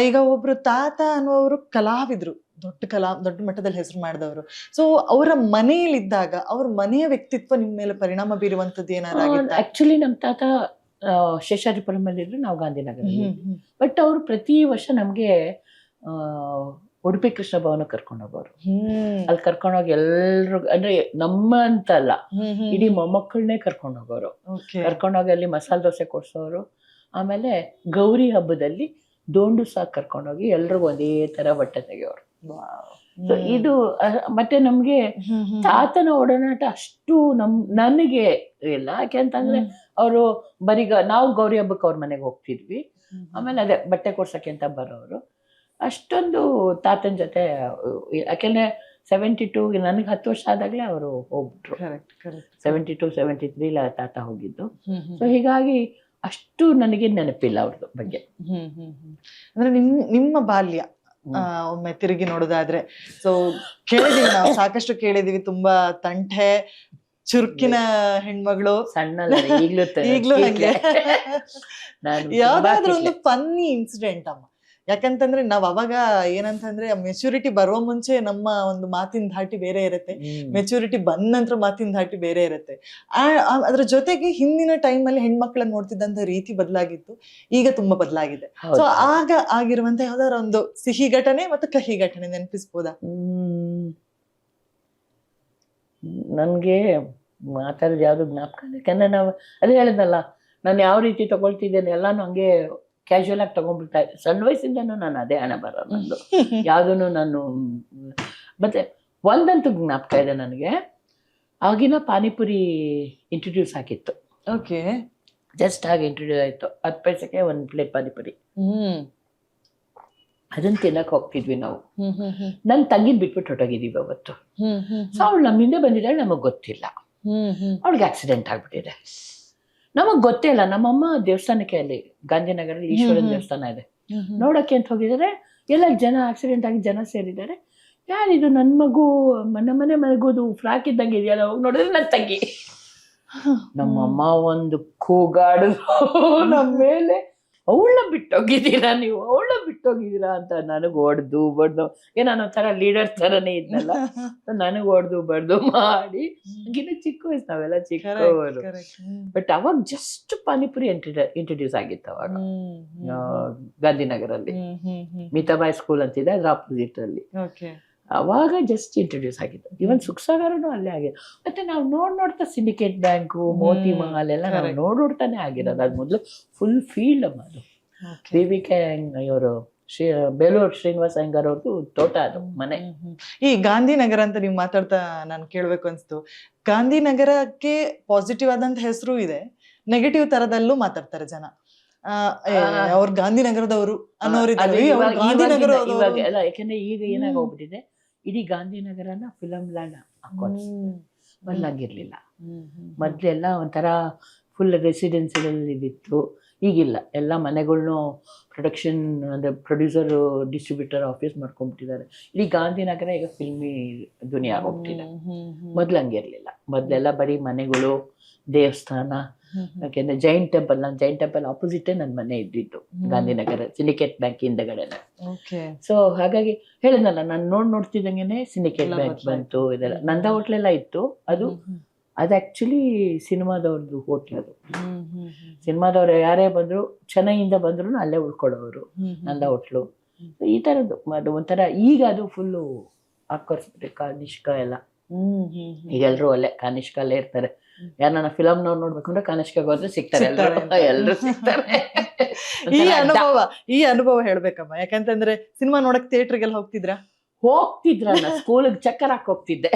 ಈಗ ಒಬ್ರು ತಾತ ಅನ್ನೋರು ಕಲಾವಿದ್ರು, ದೊಡ್ಡ ಮಟ್ಟದಲ್ಲಿ ಹೆಸರು ಮಾಡಿದವರು. ಸೊ ಅವರ ಮನೆಯಲ್ಲಿದ್ದಾಗ ಅವ್ರ ಮನೆಯ ವ್ಯಕ್ತಿತ್ವ ನಿಮ್ ಮೇಲೆ ಪರಿಣಾಮ ಬೀರುವಂತದ್ದು ಏನಾದ್ರು? ಆಕ್ಚುಲಿ ನಮ್ ತಾತ ಶೇಷಾದ್ರಿಪುರಂ ಅಲ್ಲಿ ಇದ್ರು, ನಾವು ಗಾಂಧಿನಗರ. ಬಟ್ ಅವ್ರು ಪ್ರತಿ ವರ್ಷ ನಮ್ಗೆ ಉಡುಪಿ ಕೃಷ್ಣ ಭವನ ಕರ್ಕೊಂಡು ಹೋಗೋರು. ಅಲ್ಲಿ ಕರ್ಕೊಂಡೋಗಿ ಎಲ್ರು, ಅಂದ್ರೆ ನಮ್ಮ ಅಂತಲ್ಲ, ಇಡೀ ಮೊಮ್ಮಕ್ಕಳನ್ನೇ ಕರ್ಕೊಂಡು ಹೋಗೋರು. ಕರ್ಕೊಂಡೋಗಿ ಅಲ್ಲಿ ಮಸಾಲೆ ದೋಸೆ ಕೊಡ್ಸೋರು. ಆಮೇಲೆ ಗೌರಿ ಹಬ್ಬದಲ್ಲಿ ದೋಂಡು ಸಾಕು ಕರ್ಕೊಂಡೋಗಿ ಎಲ್ರಿಗೂ ಒಂದೇ ತರ ಬಟ್ಟೆ ತೆಗೆಯೋರು. ಇದು ಮತ್ತೆ ನಮ್ಗೆ ತಾತನ ಒಡನಾಟ ಅಷ್ಟು ನನಗೆ ಇಲ್ಲ. ಯಾಕೆಂತಂದ್ರೆ ಅವರು ನಾವು ಗೌರಿ ಹಬ್ಬಕ್ಕೆ ಅವ್ರ ಮನೆಗೆ ಹೋಗ್ತಿದ್ವಿ. ಆಮೇಲೆ ಅದೇ ಬಟ್ಟೆ ಕೊಡ್ಸಕ್ಕೆ ಅಂತ ಬರೋರು. ಅಷ್ಟೊಂದು ತಾತನ ಜೊತೆ, ಯಾಕೆಂದ್ರೆ 72 ನನಗೆ 10 ವರ್ಷ ಆದಾಗ್ಲೇ ಅವರು ಹೋಗ್ಬಿಟ್ರು. 72, 73 ತಾತ ಹೋಗಿದ್ದು. ಸೊ ಹೀಗಾಗಿ ಅಷ್ಟು ನನಗೆ ನೆನಪಿಲ್ಲ ಅವ್ರದ್ದು ಬಗ್ಗೆ. ಅಂದ್ರೆ ನಿಮ್ಮ ಬಾಲ್ಯ ಒಮ್ಮೆ ತಿರುಗಿ ನೋಡೋದಾದ್ರೆ, ಸೊ ಕೇಳಿದೀವಿ ನಾವು, ಸಾಕಷ್ಟು ಕೇಳಿದೀವಿ, ತುಂಬಾ ತಂಟೆ ಚುರುಕಿನ ಹೆಣ್ಮಗಳು, ಸಣ್ಣ ಈಗ್ಲೂ ಹಂಗೆ. ಯಾವ್ದಾದ್ರು ಒಂದು ಫನ್ನಿ ಇನ್ಸಿಡೆಂಟ್ ಅಮ್ಮ? ಯಾಕಂತಂದ್ರೆ ನಾವ್ ಅವಾಗ ಏನಂತಂದ್ರೆ ಮೆಚುರಿಟಿ ಬರುವ ಮುಂಚೆ ನಮ್ಮ ಒಂದು ಮಾತಿನ ಧಾಟಿ ಬೇರೆ ಇರುತ್ತೆ, ಮೆಚುರಿಟಿ ಬಂದ ನಂತರ ಮಾತಿನ ಧಾಟಿ ಬೇರೆ ಇರುತ್ತೆ. ಅದ್ರ ಜೊತೆಗೆ ಹಿಂದಿನ ಟೈಮ್ ಅಲ್ಲಿ ಹೆಣ್ಮಕ್ಳನ್ನ ನೋಡ್ತಿದ್ದಂತ ರೀತಿ ಬದಲಾಗಿತ್ತು, ಈಗ ತುಂಬಾ ಬದಲಾಗಿದೆ. ಸೊ ಆಗ ಆಗಿರುವಂತ ಯಾವ್ದಾದ್ರು ಒಂದು ಸಿಹಿ ಘಟನೆ ಮತ್ತು ಕಹಿ ಘಟನೆ ನೆನಪಿಸ್ಬೋದಾ? ನನ್ಗೆ ಮಾತಾಡೋದು ಯಾವ್ದು ಜ್ಞಾಪಕ. ಯಾಕಂದ್ರೆ ನಾವು ಅದೇ ಹೇಳಿದ್ನಲ್ಲ, ನಾನು ಯಾವ ರೀತಿ ತಗೊಳ್ತಿದ್ದೇನೆ ಎಲ್ಲಾನು ಹಂಗೆ ಕ್ಯಾಶುವಲ್ ಆಗಿ ತಗೊಂಡ್ಬಿಡ್ತಾ ಇದ್ದೆ. ಸಣ್ಣ ವಯಸ್ಸಿಂದನೂ ನಾನು ಅದೇ ಹಣ ಬರೋ ನಂದು. ಯಾವುದನ್ನು ನಾನು ಮತ್ತೆ ಒಂದಂತೂ ಜ್ಞಾಪಕ ಇದೆ ನನಗೆ. ಆಗಿನ ಪಾನಿಪುರಿ ಇಂಟ್ರೊಡ್ಯೂಸ್ ಆಗಿತ್ತು. ಓಕೆ, ಜಸ್ಟ್ ಹಾಗೆ ಇಂಟ್ರೊಡ್ಯೂಸ್ ಆಯಿತು. 10 ಪೈಸೆಗೆ 1 ಪ್ಲೇಟ್ ಪಾನಿಪುರಿ. ಅದನ್ನ ತಿನ್ನಕ್ ಹೋಗ್ತಿದ್ವಿ ನಾವು. ನನ್ ತಂಗಿನ ಬಿಟ್ಬಿಟ್ಟು ಹೊಟ್ಟೋಗಿದೀವಿ ಅವತ್ತು. ಸೊ ಅವಳು ನಮ್ಮ ಹಿಂದೆ ಬಂದಿದ್ದಾಳೆ, ನಮಗ್ ಗೊತ್ತಿಲ್ಲ. ಅವಳಿಗೆ ಆಕ್ಸಿಡೆಂಟ್ ಆಗ್ಬಿಟ್ಟಿದೆ, ನಮಗ್ ಗೊತ್ತೇ ಇಲ್ಲ. ನಮ್ಮಮ್ಮ ದೇವಸ್ಥಾನಕ್ಕೆ ಅಲ್ಲಿ ಗಾಂಧಿನಗರಲ್ಲಿ ಈಶ್ವರನ ದೇವಸ್ಥಾನ ಇದೆ, ನೋಡಕ್ಕೆ ಅಂತ ಹೋಗಿದ್ದಾರೆ. ಎಲ್ಲ ಜನ ಆಕ್ಸಿಡೆಂಟ್ ಆಗಿ ಜನ ಸೇರಿದ್ದಾರೆ. ಯಾರಿದು ನನ್ನ ಮಗು, ಮನೆ ಮಗುದು ಫ್ರಾಕ್ ಇದ್ದಂಗೆ ಇದೆಯಲ್ಲ, ಹೋಗಿ ನೋಡಿದ್ರೆ ನನ್ನ ತಂಗಿ. ನಮ್ಮಮ್ಮ ಒಂದು ಕೂಗಾಡಿದ್ರು ನಮ್ಮ ಮೇಲೆ, ಅವಳನ್ನ ಬಿಟ್ಟೋಗಿದ್ದೀರಾ ನೀವು, ಅವಳನ್ನ ಬಿಟ್ಟೋಗಿದ್ದೀರಾ ಅಂತ. ನನಗ್ ಹೊಡ್ದು ಬಡ್ದು, ನಾನು ಒಂಥರ ಲೀಡರ್ ತರನೇ ಇದ್ನಲ್ಲ, ನನಗ್ ಹೊಡ್ದು ಬಡ್ದು ಮಾಡಿ. ಇನ್ನು ಚಿಕ್ಕ ವಯಸ್ಸು, ನಾವೆಲ್ಲ ಚಿಕ್ಕವರು. ಬಟ್ ಅವಾಗ ಜಸ್ಟ್ ಪಾನಿಪುರಿ ಇಂಟ್ರೊಡ್ಯೂಸ್ ಆಗಿತ್ತು ಅವಾಗ ಗಾಂಧಿನಗರಲ್ಲಿ. ಮಿತಾಬಾಯಿ ಸ್ಕೂಲ್ ಅಂತಿದೆ, ಅದ್ರ ಆಪೋಸಿಟ್ ಅಲ್ಲಿ. ಅವಾಗ ಜಸ್ಟ್ ಇಂಟ್ರೊಡ್ಯೂಸ್ ಆಗಿತ್ತು. ಇವನ್ ಸುಖಸಾಗರನು ಅಲ್ಲೇ ಆಗಿದೆ. ಮತ್ತೆ ನಾವು ನೋಡ್ತಾ ಸಿಂಡಿಕೇಟ್ ಬ್ಯಾಂಕು, ಮೋತಿ ಮಹಲ್ ಎಲ್ಲ ನಾವು ನೋಡ್ತಾನೆ ಆಗಿರೋದು. ಅದ್ ಮೊದ್ಲು ಫುಲ್ ಫೀಲ್ಡ್ ಅಮ್ಮ ಅದು. BBK ಇವರು ಬೇಲೂರು ಶ್ರೀನಿವಾಸ ಅಯ್ಯಂಗಾರ್ ಅವ್ರದ್ದು ತೋಟ, ಅದು ಮನೆ. ಈ ಗಾಂಧಿನಗರ ಅಂತ ನೀವು ಮಾತಾಡ್ತಾ ನಾನು ಕೇಳ್ಬೇಕು ಅನ್ಸ್ತು. ಗಾಂಧಿನಗರಕ್ಕೆ ಪಾಸಿಟಿವ್ ಆದಂತ ಹೆಸರು ಇದೆ, ನೆಗೆಟಿವ್ ತರದಲ್ಲೂ ಮಾತಾಡ್ತಾರೆ ಜನ. ಅವ್ರ ಗಾಂಧಿನಗರದವರು ಅನ್ನೋರಿದ್ದಾರೆ. ಯಾಕಂದ್ರೆ ಈಗ ಏನಾಗೋಗ್ಬಿಟ್ಟಿದೆ, ಇಡೀ ಗಾಂಧಿನಗರನ ಫಿಲಂ ಲ್ಯಾಂಡ್ ಮೊದ್ಲಾಗಿರ್ಲಿಲ್ಲ. ಮೊದ್ಲೆಲ್ಲ ಒಂಥರ ಫುಲ್ ರೆಸಿಡೆನ್ಸಿಗಳಲ್ಲಿ ಇತ್ತು, ಈಗಿಲ್ಲ. ಎಲ್ಲ ಮನೆಗಳ್ನು ಪ್ರೊಡಕ್ಷನ್ ಅಂದ್ರೆ ಪ್ರೊಡ್ಯೂಸರ್ ಡಿಸ್ಟ್ರಿಬ್ಯೂಟರ್ ಆಫೀಸ್ ಮಾಡ್ಕೊಂಡ್ಬಿಟ್ಟಿದ್ದಾರೆ. ಇಡೀ ಗಾಂಧಿನಗರ ಈಗ ಫಿಲ್ಮಿ ದುನಿಯಾ ಹೋಗ್ತಿದೆ. ಮೊದ್ಲು ಹಂಗಿರ್ಲಿಲ್ಲ. ಮೊದ್ಲೆಲ್ಲ ಬರೀ ಮನೆಗಳು, ದೇವಸ್ಥಾನ. ಯಾಕೆಂದ್ರೆ ಜೈನ್ ಟೆಂಪಲ್, ನಾನು ಜೈನ್ ಟೆಂಪಲ್ ಆಪೋಸಿಟ್ ನನ್ನ ಮನೆ ಇದ್ದಿದ್ದು ಗಾಂಧಿನಗರ, ಸಿಂಡಿಕೇಟ್ ಬ್ಯಾಂಕ್ ಹಿಂದಗಡೆನೆ. ಸೊ ಹಾಗಾಗಿ ಹೇಳಿದ್ನಲ್ಲ, ನಾನು ನೋಡ್ತಿದ್ದಂಗೆನೆ ಸಿಂಡಿಕೇಟ್ ಬ್ಯಾಂಕ್ ಬಂತು, ಇದೆಲ್ಲ. ನಂದ ಹೋಟ್ಲೆಲ್ಲ ಇತ್ತು. ಅದು ಆಕ್ಚುಲಿ ಸಿನಿಮಾದವ್ರದ್ದು ಹೋಟ್ಲ್ ಅದು. ಸಿನಿಮಾದವ್ರು ಯಾರೇ ಬಂದ್ರು, ಚೆನ್ನೈಯಿಂದ ಬಂದ್ರು ಅಲ್ಲೇ ಉಳ್ಕೊಳ್ಳೋರು, ನಂದ ಹೋಟ್ಲು. ಈ ತರದ್ದು ಅದು ಒಂಥರ. ಈಗ ಅದು ಫುಲ್ಲು ಆಕರ್ಷಿಸ್ಬಿಟ್ಟೆ, ಕಾನಿಷ್ಕ ಎಲ್ಲ. ಈಗ ಎಲ್ರು ಅಲ್ಲೇ ಕಾನಿಷ್ಕ ಅಲ್ಲೇ ಇರ್ತಾರೆ. ಯಾರನ್ನ ಫಿಲಮ್ ನೋಡ್ಬೇಕು ಅಂದ್ರೆ ಕಾನಿಷ್ಕಾಗ ಹೋದ್ರೆ ಸಿಗ್ತಾರೆ, ಎಲ್ರು ಸಿಗ್ತಾರೆ. ಈ ಅನುಭವ ಹೇಳ್ಬೇಕಮ್ಮ. ಯಾಕಂತಂದ್ರೆ ಸಿನಿಮಾ ನೋಡಕ್ ಥಿಯೇಟರ್ಗೆಲ್ಲ ಹೋಗ್ತಿದ್ರ? ಸ್ಕೂಲಿಗೆ ಚಕ್ಕರ್ ಹಾಕಿ ಹೋಗ್ತಿದ್ದೆ.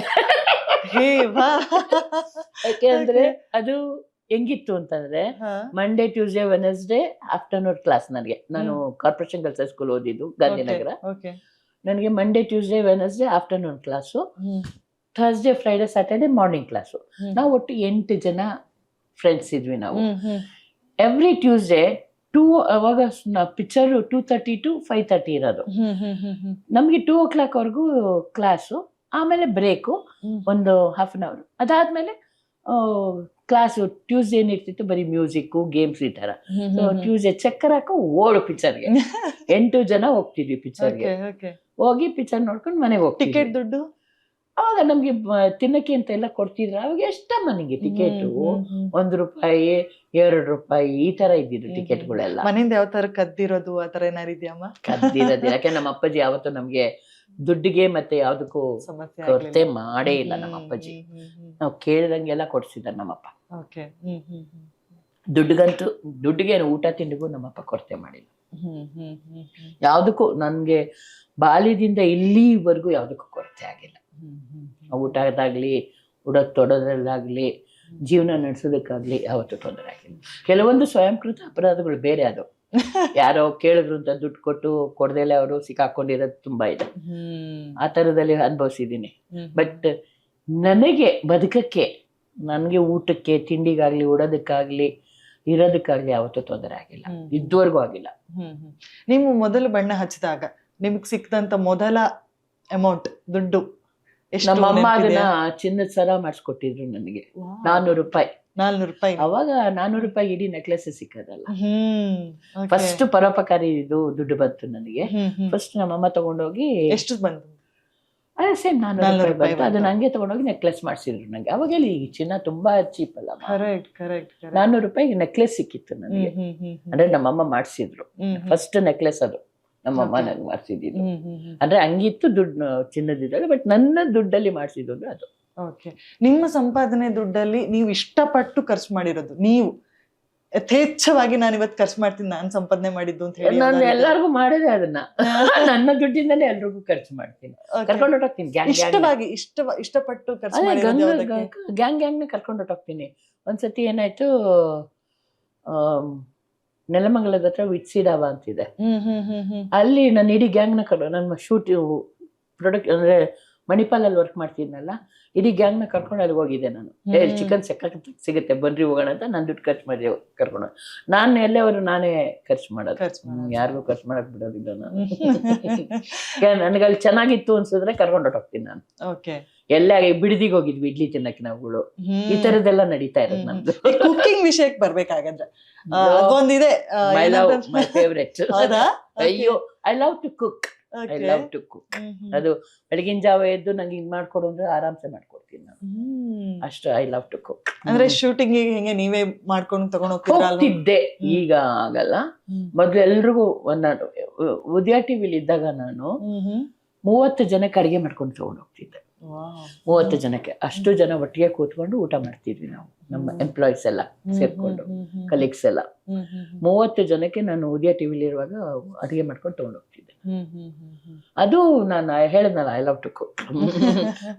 ಯಾಕೆಂದ್ರೆ ಅದು ಹೆಂಗಿತ್ತು ಅಂತಂದ್ರೆ, Monday Tuesday Wednesday afternoon class. ನನಗೆ, ನಾನು ಕಾರ್ಪೊರೇಷನ್ ಗರ್ಲ್ಸ್ ಹೈಸ್ಕೂಲ್ ಓದಿದ್ದು ಗಾಂಧಿನಗರ. ನನಗೆ Monday Tuesday Wednesday afternoon class, Thursday Friday Saturday morning class. ನಾವು ಒಟ್ಟು 8 ಜನ ಫ್ರೆಂಡ್ಸ್ ಇದ್ವಿ ನಾವು. ಎವ್ರಿ ಟ್ಯೂಸ್ಡೇ ಅವಾಗ ಪಿಕ್ಚರ್ 2:30 to 5:30 ಇರೋದು. ನಮ್ಗೆ 2 o'clock ವರ್ಗೂ ಕ್ಲಾಸು, ಆಮೇಲೆ ಬ್ರೇಕು ಒಂದು half an hour. ಅದಾದ್ಮೇಲೆ ಕ್ಲಾಸು. ಟ್ಯೂಸ್ಡೇ ಏನಿರ್ತಿತ್ತು ಬರೀ ಮ್ಯೂಸಿಕ್ಕು, ಗೇಮ್ಸ್, ಈ ತರ. ಸೊ ಟ್ಯೂಸ್ಡೇ ಚಕ್ಕರ್ ಹಾಕೋ ಓಡು ಪಿಕ್ಚರ್ಗೆ. 8 ಜನ ಹೋಗ್ತಿದ್ವಿ ಪಿಕ್ಚರ್ಗೆ. ಹೋಗಿ ಪಿಕ್ಚರ್ ನೋಡ್ಕೊಂಡು ಮನೆಗೆ ಹೋಗ್ತೀವಿ. ಟಿಕೆಟ್ ದುಡ್ಡು ಅವಾಗ ನಮ್ಗೆ ತಿನ್ನಕ್ಕೆ ಅಂತ ಎಲ್ಲ ಕೊಡ್ತಿದ್ರ. ಅವಾಗ ಎಷ್ಟಮ್ಮ ನಿಂಗೆ ಟಿಕೆಟು? ₹1, ₹2 ಈ ತರ ಇದ್ದಿದ್ದು ಟಿಕೆಟ್ಗಳೆಲ್ಲ. ಮನೆಯಿಂದ ಯಾವ ತರ ಕದ್ದಿರೋದು ಆ ತರ ಏನಾರು ಇದೆಯಮ್ಮ? ಕದ್ದಿರೋದು ಯಾಕೆ ನಮ್ಮ ಅಪ್ಪಾಜಿ ಯಾವತ್ತು ನಮ್ಗೆ ದುಡ್ಡಿಗೆ ಮತ್ತೆ ಯಾವ್ದಕ್ಕೂ ಕೊರತೆ ಮಾಡೇ ಇಲ್ಲ. ನಮ್ಮ ಅಪ್ಪಾಜಿ ನಾವು ಕೇಳಿದಂಗೆಲ್ಲ ಕೊಡ್ಸಿದಾರೆ ನಮ್ಮಪ್ಪ. ದುಡ್ಡಿಗೆ ಊಟ ತಿಂಡಿಗೂ ನಮ್ಮಪ್ಪ ಕೊರತೆ ಮಾಡಿಲ್ಲ. ಯಾವ್ದಕ್ಕೂ ನನ್ಗೆ ಬಾಲ್ಯದಿಂದ ಇಲ್ಲಿವರೆಗೂ ಯಾವ್ದಕ್ಕೂ ಕೊರತೆ ಆಗಿಲ್ಲ. ಊಟದಾಗ್ಲಿ, ಉಡೋದ್ ತೊಡೋದ್ರಲ್ಲಾಗ್ಲಿ, ಜೀವನ ನಡೆಸೋದಕ್ಕಾಗ್ಲಿ ಯಾವತ್ತೂ ತೊಂದರೆ ಆಗಿಲ್ಲ. ಕೆಲವೊಂದು ಸ್ವಯಂಕೃತ ಅಪರಾಧಗಳು ಬೇರೆ. ಅದು ಯಾರೋ ಕೇಳಿದ್ರು ಅಂತ ದುಡ್ಡು ಕೊಟ್ಟು ಕೊಡ್ದೇಲೆ ಅವರು ಸಿಕ್ಕಾಕೊಂಡಿರೋದು ತುಂಬಾ ಇದೆ. ಆ ತರದಲ್ಲಿ ಅನುಭವಿಸಿದ್ದೀನಿ. ಬಟ್ ನನಗೆ ಬದುಕಕ್ಕೆ, ನನ್ಗೆ ಊಟಕ್ಕೆ, ತಿಂಡಿಗಾಗ್ಲಿ, ಉಡೋದಕ್ಕಾಗ್ಲಿ, ಇರೋದಕ್ಕಾಗ್ಲಿ ಯಾವತ್ತೂ ತೊಂದರೆ ಆಗಿಲ್ಲ, ಇದುವರೆಗೂ ಆಗಿಲ್ಲ. ನೀವು ಮೊದಲು ಬಣ್ಣ ಹಚ್ಚಿದಾಗ ನಿಮ್ಗೆ ಸಿಕ್ಕಿದಂತ ಮೊದಲ ಅಮೌಂಟ್ ದುಡ್ಡು ನಮ್ಮ ಅಮ್ಮ ಅದನ್ನ ಚಿನ್ನದ ಸರ ಮಾಡಿಸ್ಕೊಟ್ಟಿದ್ರು ನನಗೆ. ₹400. ಅವಾಗ ₹400 ಇಡೀ ನೆಕ್ಲೆಸ್ ಸಿಕ್ಕದಲ್ಲ. ಫಸ್ಟ್ ಪರೋಪಕಾರಿ ಇದು ದುಡ್ಡು ಬಂತು ನನಗೆ. ಫಸ್ಟ್ ನಮ್ಮಮ್ಮ ತಗೊಂಡೋಗಿ, ಎಷ್ಟು ಬಂತು? ಅದೇ ಸೇಮ್ ₹400 ಬಂತು. ಅದನ್ನ ಹಂಗೆ ತಗೊಂಡೋಗಿ ನೆಕ್ಲೆಸ್ ಮಾಡಿಸಿದ್ರು ನಂಗೆ. ಅವಾಗೆಲ್ಲ ಈ ಚಿನ್ನ ತುಂಬಾ ಚೀಪ್ ಅಲ್ಲ. ₹400 ನೆಕ್ಲೆಸ್ ಸಿಕ್ಕಿತ್ತು ನನಗೆ. ಅಂದ್ರೆ ನಮ್ಮಮ್ಮ ಮಾಡಿಸಿದ್ರು ಫಸ್ಟ್ ನೆಕ್ಲೆಸ್. ಅದು ನಮ್ಮಮ್ಮ ನನಗೆ ಮಾಡಿಸಿದ್ದು. ಅಂದ್ರೆ ಹಂಗಿತ್ತು ದುಡ್ಡು, ಚಿನ್ನದಿದ್ದಾಗ. ಬಟ್ ನನ್ನ ದುಡ್ಡಲ್ಲಿ ಮಾಡಿಸಿದ್ದು ಅಂದ್ರೆ ಅದು. ನಿಮ್ಮ ಸಂಪಾದನೆ ದುಡ್ಡಲ್ಲಿ ನೀವು ಇಷ್ಟಪಟ್ಟು ಖರ್ಚು ಮಾಡಿರೋದು, ನೀವು ಯಥೇಚ್ಛವಾಗಿ ನಾನು ಇವತ್ತು ಖರ್ಚು ಮಾಡ್ತೀನಿ, ನಾನು ಸಂಪಾದನೆ ಮಾಡಿದ್ದು ಅಂತ ಹೇಳಿ? ನಾನು ಎಲ್ಲರಿಗೂ ಮಾಡಿದೆ ಅದನ್ನ. ನನ್ನ ದುಡ್ಡಿಂದಲೇ ಎಲ್ರಿಗೂ ಖರ್ಚು ಮಾಡ್ತೀನಿ, ಕರ್ಕೊಂಡು ಹೊಟ್ಟೋಗ್ತೀನಿ. ಇಷ್ಟಪಟ್ಟು ಖರ್ಚು ಗ್ಯಾಂಗ್ನ ಕರ್ಕೊಂಡು ಹೊಟ್ಟೋಗ್ತೀನಿ. ಒಂದ್ಸತಿ ಏನಾಯ್ತು, ನೆಲಮಂಗಲದ ಹತ್ರ ವಿಟ್ಸಿಡಾವ ಅಂತಿದೆ. ಅಲ್ಲಿ ನಾನು ಇಡೀ ಗ್ಯಾಂಗ್ನ ನನ್ನ ಶೂಟ್ ಪ್ರೊಡಕ್ಟ್ ಅಂದ್ರೆ ಮಣಿಪಾಲಲ್ಲಿ ವರ್ಕ್ ಮಾಡ್ತಿದ್ನಲ್ಲ, ಇಡೀ ಗ್ಯಾಂಗ್ನ ಕರ್ಕೊಂಡು ಅಲ್ಲಿಗೆ ಹೋಗಿದ್ದೆ ನಾನು. ಚಿಕನ್ ಸಿಗುತ್ತೆ ಬನ್ರಿ ಹೋಗೋಣ ಅಂತ ನಾನು ದುಡ್ಡು ಖರ್ಚು ಮಾಡಿ ಕರ್ಕೊಂಡು. ನಾನು ಎಲ್ಲವರು ನಾನೇ ಖರ್ಚು ಮಾಡೋದು, ಯಾರಿಗೂ ಖರ್ಚು ಮಾಡಕ್ ಬಿಡೋದಿಲ್ಲ ನಾನು. ನನಗೆ ಅಲ್ಲಿ ಚೆನ್ನಾಗಿತ್ತು ಅನ್ಸಿದ್ರೆ ಕರ್ಕೊಂಡು ಹೊಟ್ಟೋಗ್ತೀನಿ ನಾನು. ಎಲ್ಲ ಬಿಡದಿಗೆ ಹೋಗಿದ್ವಿ ಇಡ್ಲಿ ತಿನ್ನಕ್ಕೆ ನಾವುಗಳು. ಈ ತರದೆಲ್ಲ ನಡೀತಾ ಇರೋದು ನಮ್ದು. ಕುಕಿಂಗ್ ವಿಷಯಕ್ಕೆ ಬರ್ಬೇಕಾಗಂದ್ರೆ ಅದೊಂದಿದೆ ಮೈ ಫೇವ್ರೆಟ್. ಅಯ್ಯೋ, I love to cook. I love to cook. ಅದು ಬೆಳಗಿನ ಜಾವ ಎದ್ದು ನಂಗೆ ಹಿಂಗ್ ಮಾಡ್ಕೊಡು ಅಂದ್ರೆ ಆರಾಮ್ಸೆ ಮಾಡ್ಕೊಡ್ತೀನಿ ನಾನು. ಅಷ್ಟು ಐ ಲವ್ ಟು ಕುಕ್. ಅಂದ್ರೆ ಶೂಟಿಂಗ್ ಹೆಂಗೆ ನೀವೇ ಮಾಡ್ಕೊಂಡು ತಗೊಂಡು ಹೋಗ್ತಿದ್ದೆ, ಈಗ ಆಗಲ್ಲ. ಮೊದ್ಲು ಎಲ್ರಿಗೂ ಉದಯ ಟಿವಿಲಿ ಇದ್ದಾಗ ನಾನು 30 ಜನಕ್ಕೆ ಅಡಿಗೆ ಮಾಡ್ಕೊಂಡು ತಗೊಂಡು ಹೋಗ್ತಿದ್ದೆ. 30 ಜನಕ್ಕೆ ಅಷ್ಟು ಜನ ಒಟ್ಟಿಗೆ ಕೂತ್ಕೊಂಡು ಊಟ ಮಾಡ್ತಿದ್ವಿ ನಾವು, ನಮ್ಮ ಎಂಪ್ಲಾಯೀಸ್ ಎಲ್ಲ ಸೇರ್ಕೊಂಡು, ಕಲೀಗ್ಸ್ ಎಲ್ಲ. 30 ಜನಕ್ಕೆ ನಾನು ಉದಯ ಟಿವಿಲಿ ಇರುವಾಗ ಅಡಿಗೆ ಮಾಡ್ಕೊಂಡು ತಗೊಂಡು ಹೋಗ್ತಿದ್ದೆ. ಅದು ನಾನು ಹೇಳಿದ್ನಲ್ಲ, ಐ ಲವ್ ಟು ಕುಕ್.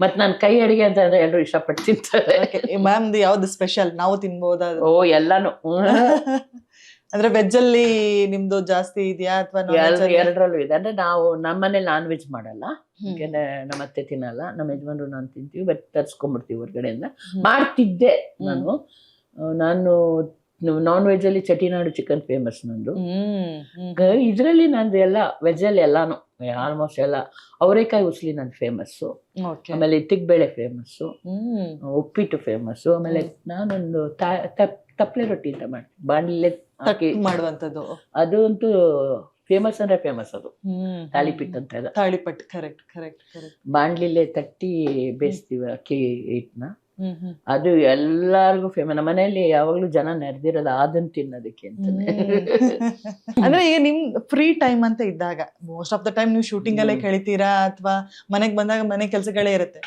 ಮತ್ ನಾನು ಕೈ ಅಡಿಗೆ ಅಂತ ಅಂದ್ರೆ ಎಲ್ಲರೂ ಇಷ್ಟಪಟ್ಟು ತಿಂತಾರೆ. ಮ್ಯಾಮ್ ಯಾವ್ದು ಸ್ಪೆಷಲ್ ನಾವು ತಿನ್ಬೋದ? ಓ, ಎಲ್ಲಾನು. ಅಂದ್ರೆ ವೆಜ್ ಅಲ್ಲಿ ನಿಮ್ದು ಜಾಸ್ತಿ ಇದೆಯಾ ಅಥವಾ ಎರಡರಲ್ಲೂ ಇದೆ. ಅಂದ್ರೆ ನಾವು ನಮ್ಮನೇಲಿ ನಾನ್ ವೆಜ್ ಮಾಡಲ್ಲ, ಯಾಕೆಂದ್ರೆ ನಮ್ಮ ಅತ್ತೆ ತಿನ್ನಲ್ಲ, ನಮ್ಮ ಯಜಮಾನ್ರು ನಾನು ತಿಂತೀವಿ, ಬಟ್ ತರ್ಸ್ಕೊಂಡ್ಬಿಡ್ತೀವಿ ಹೊರಗಡೆಯಿಂದ. ಮಾಡ್ತಿದ್ದೆ ನಾನು ನಾನ್ ವೆಜ್ ಅಲ್ಲಿ ಚಟಿನಾಡು ಚಿಕನ್ ಫೇಮಸ್ ನಂದು. ಇದ್ರಲ್ಲಿ ನಂದು ಎಲ್ಲ ವೆಜ್ ಅಲ್ಲಿ ಎಲ್ಲಾನು ಆಲ್ಮೋಸ್ಟ್ ಎಲ್ಲ. ಅವರೇಕಾಯಿ ಉಸ್ಲಿ ನಂದು ಫೇಮಸ್ಸು, ಆಮೇಲೆ ತಿಕ್ಬೇಳೆ ಫೇಮಸ್ಸು, ಉಪ್ಪಿಟ್ಟು ಫೇಮಸ್ಸು. ಆಮೇಲೆ ನಾನೊಂದು ತಪ್ಪಲೆ ರೊಟ್ಟಿ ಅಂತ ಮಾಡ್ತೀನಿ, ಬಾಣಲೆ ಮಾಡುವಂತದ್ದು. ಅದು ಅಂತೂ ಫೇಮಸ್ ಅಂದ್ರೆ ಫೇಮಸ್. ಅದು ತಾಳಿಪಿಟ್ಟು ಅಂತ ಇದೆ. ತಾಳಿಪಟ್ಟು, ಕರೆಕ್ಟ್ ಕರೆಕ್ಟ್ ಕರೆಕ್ಟ್. ಬಾಣ್ಲಿಲೆ ತಟ್ಟಿ ಬೇಯಿಸ್ತೀವಿ ಅಕ್ಕಿ ಹಿಟ್ಟನ್ನ. ಅದು ಎಲ್ಲಾರ್ಗು ಫೇಮಸ್. ನಮ್ಮ ಮನೆಯಲ್ಲಿ ಯಾವಾಗ್ಲೂ ಜನ ನೆರೆದಿರೋದು ಅದನ್ನ ತಿನ್ನೋದಕ್ಕೆ ಅಂತಾನೆ. ಅಂದ್ರೆ ಈಗ ನಿಮ್ ಫ್ರೀ ಟೈಮ್ ಅಂತ ಇದ್ದಾಗ ಮೋಸ್ಟ್ ಆಫ್ ದ ಟೈಮ್ ನೀವು ಶೂಟಿಂಗ್ ಅಲ್ಲೇ ಕಳಿತೀರಾ ಅಥವಾ ಮನೆಗ್ ಬಂದಾಗ ಮನೆ ಕೆಲಸಗಳೇ ಇರುತ್ತೆ.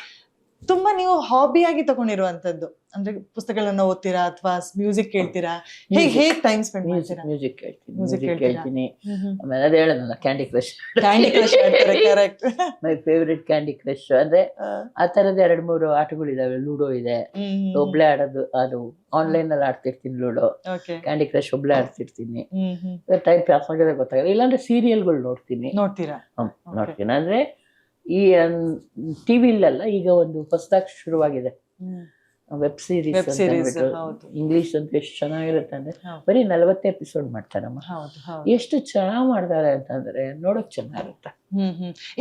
ತುಂಬಾ ನೀವು ಹಾಬಿಯಾಗಿ ತಗೊಂಡಿರುವಂತದ್ದು ಅಂದ್ರೆ ಪುಸ್ತಕಗಳನ್ನ ಓದ್ತೀರಾ ಅಥವಾ ಮ್ಯೂಸಿಕ್ ಕೇಳ್ತೀರಾ? ಹೇಗೆ ಟೈಮ್ ಸ್ಪೆಂಡ್ ಮಾಡ್ತೀರಾ? ಮ್ಯೂಸಿಕ್ ಕೇಳ್ತೀನಿ. ಆಮೇಲೆ ಅದೇ ಹೇಳೋದಲ್ಲ, candy crush. My favourite candy crush. ಅಂದ್ರೆ ಆ ತರದ 2-3 ಆಟಗಳಿದಾವೆ. ಲೂಡೋ ಇದೆ, ಒಬ್ಳೆ ಆಡೋದು, ಅದು ಆನ್ಲೈನ್ ಅಲ್ಲಿ ಆಡ್ತಿರ್ತೀನಿ ಲೂಡೋ. ಕ್ಯಾಂಡಿ ಕ್ರಶ್ ಒಬ್ಳೆ ಆಡ್ತಿರ್ತೀನಿ. ಟೈಮ್ ಪಾಸ್ ಆಗೋದೇ ಗೊತ್ತಾಗಲ್ಲ. ಇಲ್ಲಾಂದ್ರೆ ಸೀರಿಯಲ್ಗಳು ನೋಡ್ತೀನಿ. ನೋಡ್ತೀನಿ. ಅಂದ್ರೆ ಈ ಟಿವಿಲೆಲ್ಲ ಈಗ ಒಂದು ಹೊಸದಾಗಿ ಶುರುವಾಗಿದೆ ವೆಬ್ ಸೀರೀಸ್. ಇಂಗ್ಲಿಷ್ ಅಂತ ಎಷ್ಟು ಚೆನ್ನಾಗಿರುತ್ತೆ ಅಂದ್ರೆ ಬರೀ 40 ಎಪಿಸೋಡ್ ಮಾಡ್ತಾರಮ್ಮ. ಎಷ್ಟು ಚೆನ್ನಾಗ್ ಮಾಡ್ತಾರೆ ಅಂತಂದ್ರೆ ನೋಡಕ್ ಚೆನ್ನಾಗಿರುತ್ತೆ.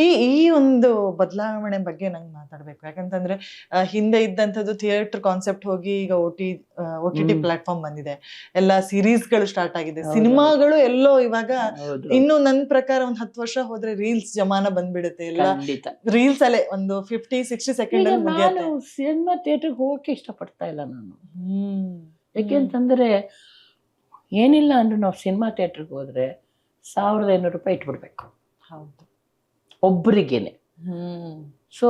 ಈ ಒಂದು ಬದಲಾವಣೆ ಬಗ್ಗೆ ನಂಗೆ ಮಾತಾಡ್ಬೇಕು. ಯಾಕಂತಂದ್ರೆ ಹಿಂದೆ ಇದ್ದಂಥದ್ದು ಥಿಯೇಟರ್ ಕಾನ್ಸೆಪ್ಟ್ ಹೋಗಿ ಈಗ OTT ಪ್ಲಾಟ್ಫಾರ್ಮ್ ಬಂದಿದೆ, ಎಲ್ಲ ಸೀರೀಸ್ ಗಳು ಸ್ಟಾರ್ಟ್ ಆಗಿದೆ, ಸಿನಿಮಾಗಳು ಎಲ್ಲೋ ಇವಾಗ ಇನ್ನು ನನ್ ಪ್ರಕಾರ ಒಂದ್ 10 ವರ್ಷ ಹೋದ್ರೆ ರೀಲ್ಸ್ ಜಮಾನ ಬಂದ್ಬಿಡುತ್ತೆ. ಎಲ್ಲ ರೀಲ್ಸ್ ಅಲ್ಲೇ ಒಂದು 50-60 ಸೆಕೆಂಡ್ ಅಲ್ಲಿ ಮುಗಿಯುತ್ತೆ. ಸಿನಿಮಾ ಥಿಯೇಟರ್ ಹೋಗಕ್ಕೆ ಇಷ್ಟಪಡ್ತಾ ಇಲ್ಲ ನಾನು. ಯಾಕೆಂತಂದ್ರೆ ಏನಿಲ್ಲ ಅಂದ್ರೆ ನಾವು ಸಿನಿಮಾ ಥಿಯೇಟರ್ಗೆ ಹೋದ್ರೆ 1500 ರೂಪಾಯಿ ಇಟ್ಬಿಡ್ಬೇಕು. ಹೌದು, ಒಬ್ಬರಿಗೇನೆ. ಸೊ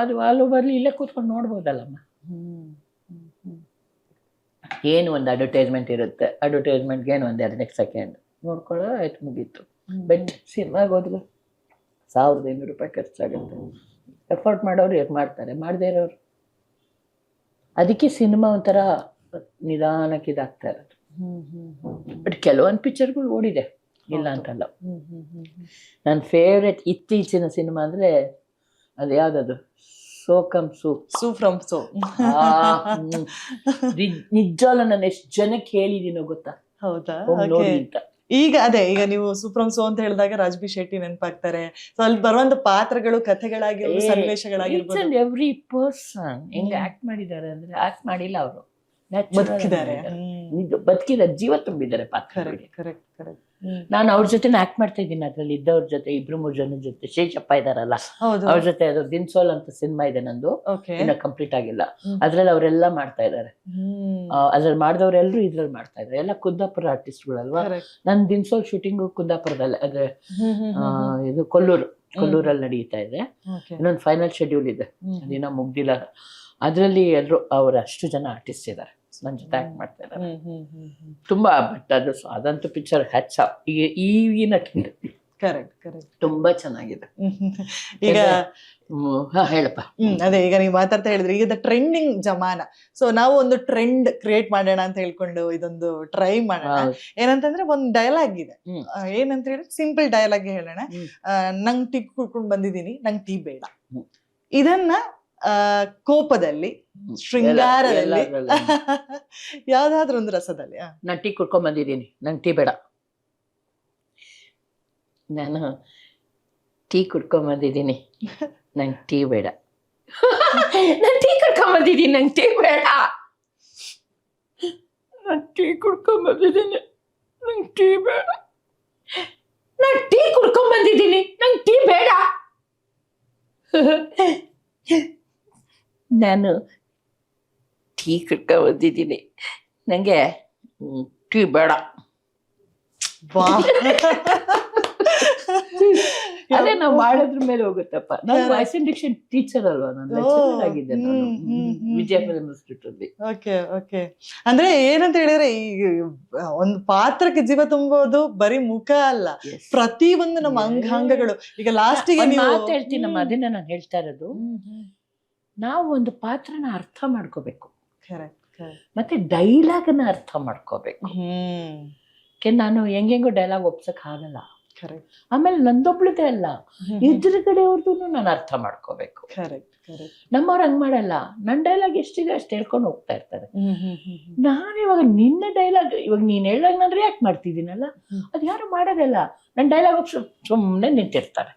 ಅದು ಅಲ್ಲಿ ಬರ್ಲಿ ಇಲ್ಲೇ ಕೂತ್ಕೊಂಡು ನೋಡ್ಬೋದಲ್ಲಮ್ಮ. ಏನು ಒಂದು ಅಡ್ವರ್ಟೈಸ್ಮೆಂಟ್ ಇರುತ್ತೆ, ಅಡ್ವರ್ಟೈಸ್ಮೆಂಟ್ಗೆ ಏನು 1-2 ಸೆಕೆಂಡ್ ನೋಡ್ಕೊಳ್ಳೋ ಆಯ್ತು, ಮುಗೀತು. ಬಟ್ ಸಿನಿಮಾಗೆ ಹೋದ್ರೆ 1500 ರೂಪಾಯಿ ಖರ್ಚಾಗುತ್ತೆ. ಎಫರ್ಟ್ ಮಾಡೋರು ಮಾಡ್ತಾರೆ, ಮಾಡದೇ ಇರೋರು. ಅದಕ್ಕೆ ಸಿನಿಮಾ ಒಂಥರ ನಿಧಾನಕ್ಕೆ ಇದಾಗ್ತಾ ಇರೋದು. ಬಟ್ ಕೆಲವೊಂದು ಪಿಕ್ಚರ್ಗಳು ಓಡಿದೆ, ಇಲ್ಲ ಅಂತಲ್ಲ. ನನ್ನ ಫೇವ್ರೆಟ್ ಇತ್ತೀಚಿನ ಸಿನಿಮಾ ಅಂದ್ರೆ ಅದು ಯಾವ್ದದು, ಸೂ ಫ್ರಮ್ ಸೋ. ನಿಜವಲ್ಲ, ನಾನು ಎಷ್ಟು ಜನಕ್ಕೆ ಹೇಳಿದೀನೋ ಗೊತ್ತಾ? ಹೌದಾ? ನೋಡಿ ಅಂತ. ಈಗ ನೀವು ಸೂಪ್ರಮ್ ಸೋ ಅಂತ ಹೇಳಿದಾಗ ರಾಜ್ಬಿ ಶೆಟ್ಟಿ ನೆನಪಾಗ್ತಾರೆ. ಸೊ ಅಲ್ಲಿ ಬರುವಂತ ಪಾತ್ರಗಳು, ಕಥೆಗಳಾಗಿರ್ಬೋದು, ಸನ್ನಿವೇಶಗಳಾಗಿರ್ಬೋದು, ಎವ್ರಿ ಪರ್ಸನ್ ಹೆಂಗ್ ಆಕ್ಟ್ ಮಾಡಿದ್ದಾರೆ ಅಂದ್ರೆ, ಆಕ್ಟ್ ಮಾಡಿಲ್ಲ ಅವರು, ಬದುಕಿದ್ದಾರೆ, ಜೀವ ತುಂಬಿದ್ದಾರೆ ಪಾತ್ರಗಳಿಗೆ. Correct correct. ನಾನು ಅವ್ರ ಜೊತೆ ಆಕ್ಟ್ ಮಾಡ್ತಾ ಇದ್ದೀನಿ. ಅದ್ರಲ್ಲಿ ಇದ್ದವ್ರ ಜೊತೆ 2-3 ಜನ ಜೊತೆ, ಶೇಷಪ್ಪ ಇದಾರಲ್ಲ ಅವ್ರ ಜೊತೆ. ಅದು ದಿನ್ಸೋಲ್ ಅಂತ ಸಿನಿಮಾ ಇದೆ ನಂದು, ಇನ್ನ ಕಂಪ್ಲೀಟ್ ಆಗಿಲ್ಲ. ಅದ್ರಲ್ಲಿ ಅವರೆಲ್ಲ ಮಾಡ್ತಾ ಇದಾರೆ. ಅದ್ರಲ್ಲಿ ಮಾಡಿದವ್ರೆಲ್ಲರೂ ಇದ್ರಲ್ಲಿ ಮಾಡ್ತಾ ಇದಾರೆ. ಎಲ್ಲ ಕುಂದಾಪುರ ಆರ್ಟಿಸ್ಟ್ಗಳಲ್ವಾ. ನನ್ ದಿನ್ಸೋಲ್ ಶೂಟಿಂಗು ಕುಂದಾಪುರದಲ್ಲಿ, ಅದೇ ಇದು ಕೊಲ್ಲೂರಲ್ಲಿ ನಡೀತಾ ಇದೆ. ಇನ್ನೊಂದು ಫೈನಲ್ ಶೆಡ್ಯೂಲ್ ಇದೆ, ಅದಿನ್ನ ಮುಗ್ದಿಲ್ಲ. ಅದ್ರಲ್ಲಿ ಎಲ್ರು ಅವ್ರ ಅಷ್ಟು ಜನ ಆರ್ಟಿಸ್ಟ್ ಇದಾರೆ, ನನ್ನ ಜೊತೆ ಆಕ್ಟ್ ಮಾಡ್ತಾ ಇದ್ದಾರೆ. ತುಂಬಾ. ಬಟ್ ಅದಂತೂ ಪಿಕ್ಚರ್ ಹ್ಯಾಟ್ಸ್ ಆಫ್. ಈಗ ಈಗಿನ ಕರೆಕ್ಟ್ ಕರೆಕ್ಟ್ ತುಂಬಾ ಚೆನ್ನಾಗಿದೆ. ಈಗ ಹೇಳಪ್ಪ. ಅದೇ ಈಗ ನೀವು ಮಾತಾಡ್ತಾ ಹೇಳಿದ್ರೆ ಈಗ ಟ್ರೆಂಡಿಂಗ್ ಜಮಾನ, ಸೊ ನಾವು ಒಂದು ಟ್ರೆಂಡ್ ಕ್ರಿಯೇಟ್ ಮಾಡೋಣ ಅಂತ ಹೇಳ್ಕೊಂಡು ಇದೊಂದು ಟ್ರೈ ಮಾಡೋಣ. ಏನಂತಂದ್ರೆ ಒಂದು ಡೈಲಾಗ್ ಇದೆ, ಏನಂತ ಹೇಳಿದ್ರೆ ಸಿಂಪಲ್ ಡೈಲಾಗ್ ಹೇಳೋಣ. ನಂಗ್ ಟೀ ಕುಡ್ಕೊಂಡ್ ಬಂದಿದ್ದೀನಿ, ನಂಗ್ ಟೀ ಬೇಡ. ಇದನ್ನ ಕೋಪದಲ್ಲಿ, ಶೃಂಗಾರದಲ್ಲಿ, ಯಾವ್ದಾದ್ರು ಒಂದು ರಸದಲ್ಲಿ. ನಾನು ಟೀ ಕುಡ್ಕೊಂಡ್ ಬಂದಿದ್ದೀನಿ, ನಂಗೆ ಟೀ ಬೇಡ. ನಾನು ಟೀ ಕುಡ್ಕೊಂಡ್ ಬಂದಿದ್ದೀನಿ, ನಂಗೆ ಟೀ ಬೇಡ. ನಾನು ಟೀ ಕುಡ್ಕೊಂಡ್ ಬಂದಿದ್ದೀನಿ, ನಂಗೆ ಟೀ ಬೇಡ. ನಾನು ಟೀ ಕುಡ್ಕೊಂಡ್ ಬಂದಿದ್ದೀನಿ, ನಂಗೆ ಟೀ ಬೇಡ. ನಾನು ಟೀ ಕುಡ್ಕೊಂಡ್ ಬಂದಿದ್ದೀನಿ, ನಂಗೆ ಟೀ ಬೇಡ. ನಾನು ಟೀ ಕುಡ್ಕೊಂಡ್ ಬಂದಿದ್ದೀನಿ, ನನಗೆ ಟೀ ಬೇಡ. ಅದೇ ನಾವು ಮಾಡೋದ್ರ ಮೇಲೆ ಹೋಗುತ್ತಪ್ಪ. ನಾನು ವಾಯ್ಸ್ ಅಂಡ್ ಡಿಕ್ಷನ್ ಟೀಚರ್ ಅಲ್ವಾ, ನಾನು ಲೆಕ್ಚರರ್ ಆಗಿದ್ದೆ ನಾನು ವಿಜಯ ಫಿಲ್ಮ್ ಇನ್ಸ್ಟಿಟ್ಯೂಟ್ ಅಲ್ಲಿ. ಓಕೆ. ಅಂದ್ರೆ ಏನಂತ ಹೇಳಿದ್ರೆ ಈ ಒಂದು ಪಾತ್ರಕ್ಕೆ ಜೀವ ತುಂಬೋದು ಬರೀ ಮುಖ ಅಲ್ಲ, ಪ್ರತಿ ಒಂದು ನಮ್ಮ ಅಂಗಾಂಗಗಳು. ಈಗ ಲಾಸ್ಟಿಗೆ ಮಾತು ಹೇಳ್ತೀನಮ್ಮ, ಅದನ್ನ ನಾನು ಹೇಳ್ತಾ ಇರೋದು. ನಾವು ಒಂದು ಪಾತ್ರನ ಅರ್ಥ ಮಾಡ್ಕೋಬೇಕು, ಮತ್ತೆ ಡೈಲಾಗ್ನ ಅರ್ಥ ಮಾಡ್ಕೋಬೇಕು. ನಾನು ಹೆಂಗೆಂಗೋ ಡೈಲಾಗ್ ಒಪ್ಸಕ್ ಆಗಲ್ಲ. ಆಮೇಲೆ ನಂದೊಬ್ಳದೇ ಅಲ್ಲ, ಎದುರುಗಡೆಯವ್ರದ್ದು ನಾನು ಅರ್ಥ ಮಾಡ್ಕೋಬೇಕು. ನಮ್ಮವ್ರು ಹಂಗ್ ಮಾಡಲ್ಲ, ನನ್ ಡೈಲಾಗ್ ಎಷ್ಟಿದೆ ಅಷ್ಟು ಹೇಳ್ಕೊಂಡು ಹೋಗ್ತಾ ಇರ್ತಾರೆ. ನಾನು ಇವಾಗ ನಿನ್ನ ಡೈಲಾಗ್, ಇವಾಗ ನೀನ್ ಹೇಳ್ದಾಗ ನಾನು ರಿಯಾಕ್ಟ್ ಮಾಡ್ತಿದ್ದೀನಲ್ಲ, ಅದು ಯಾರು ಮಾಡೋದಲ್ಲ. ನನ್ ಡೈಲಾಗ್ ಒಪ್ಸ ಸುಮ್ಮನೆ ನಿಂತಿರ್ತಾರೆ,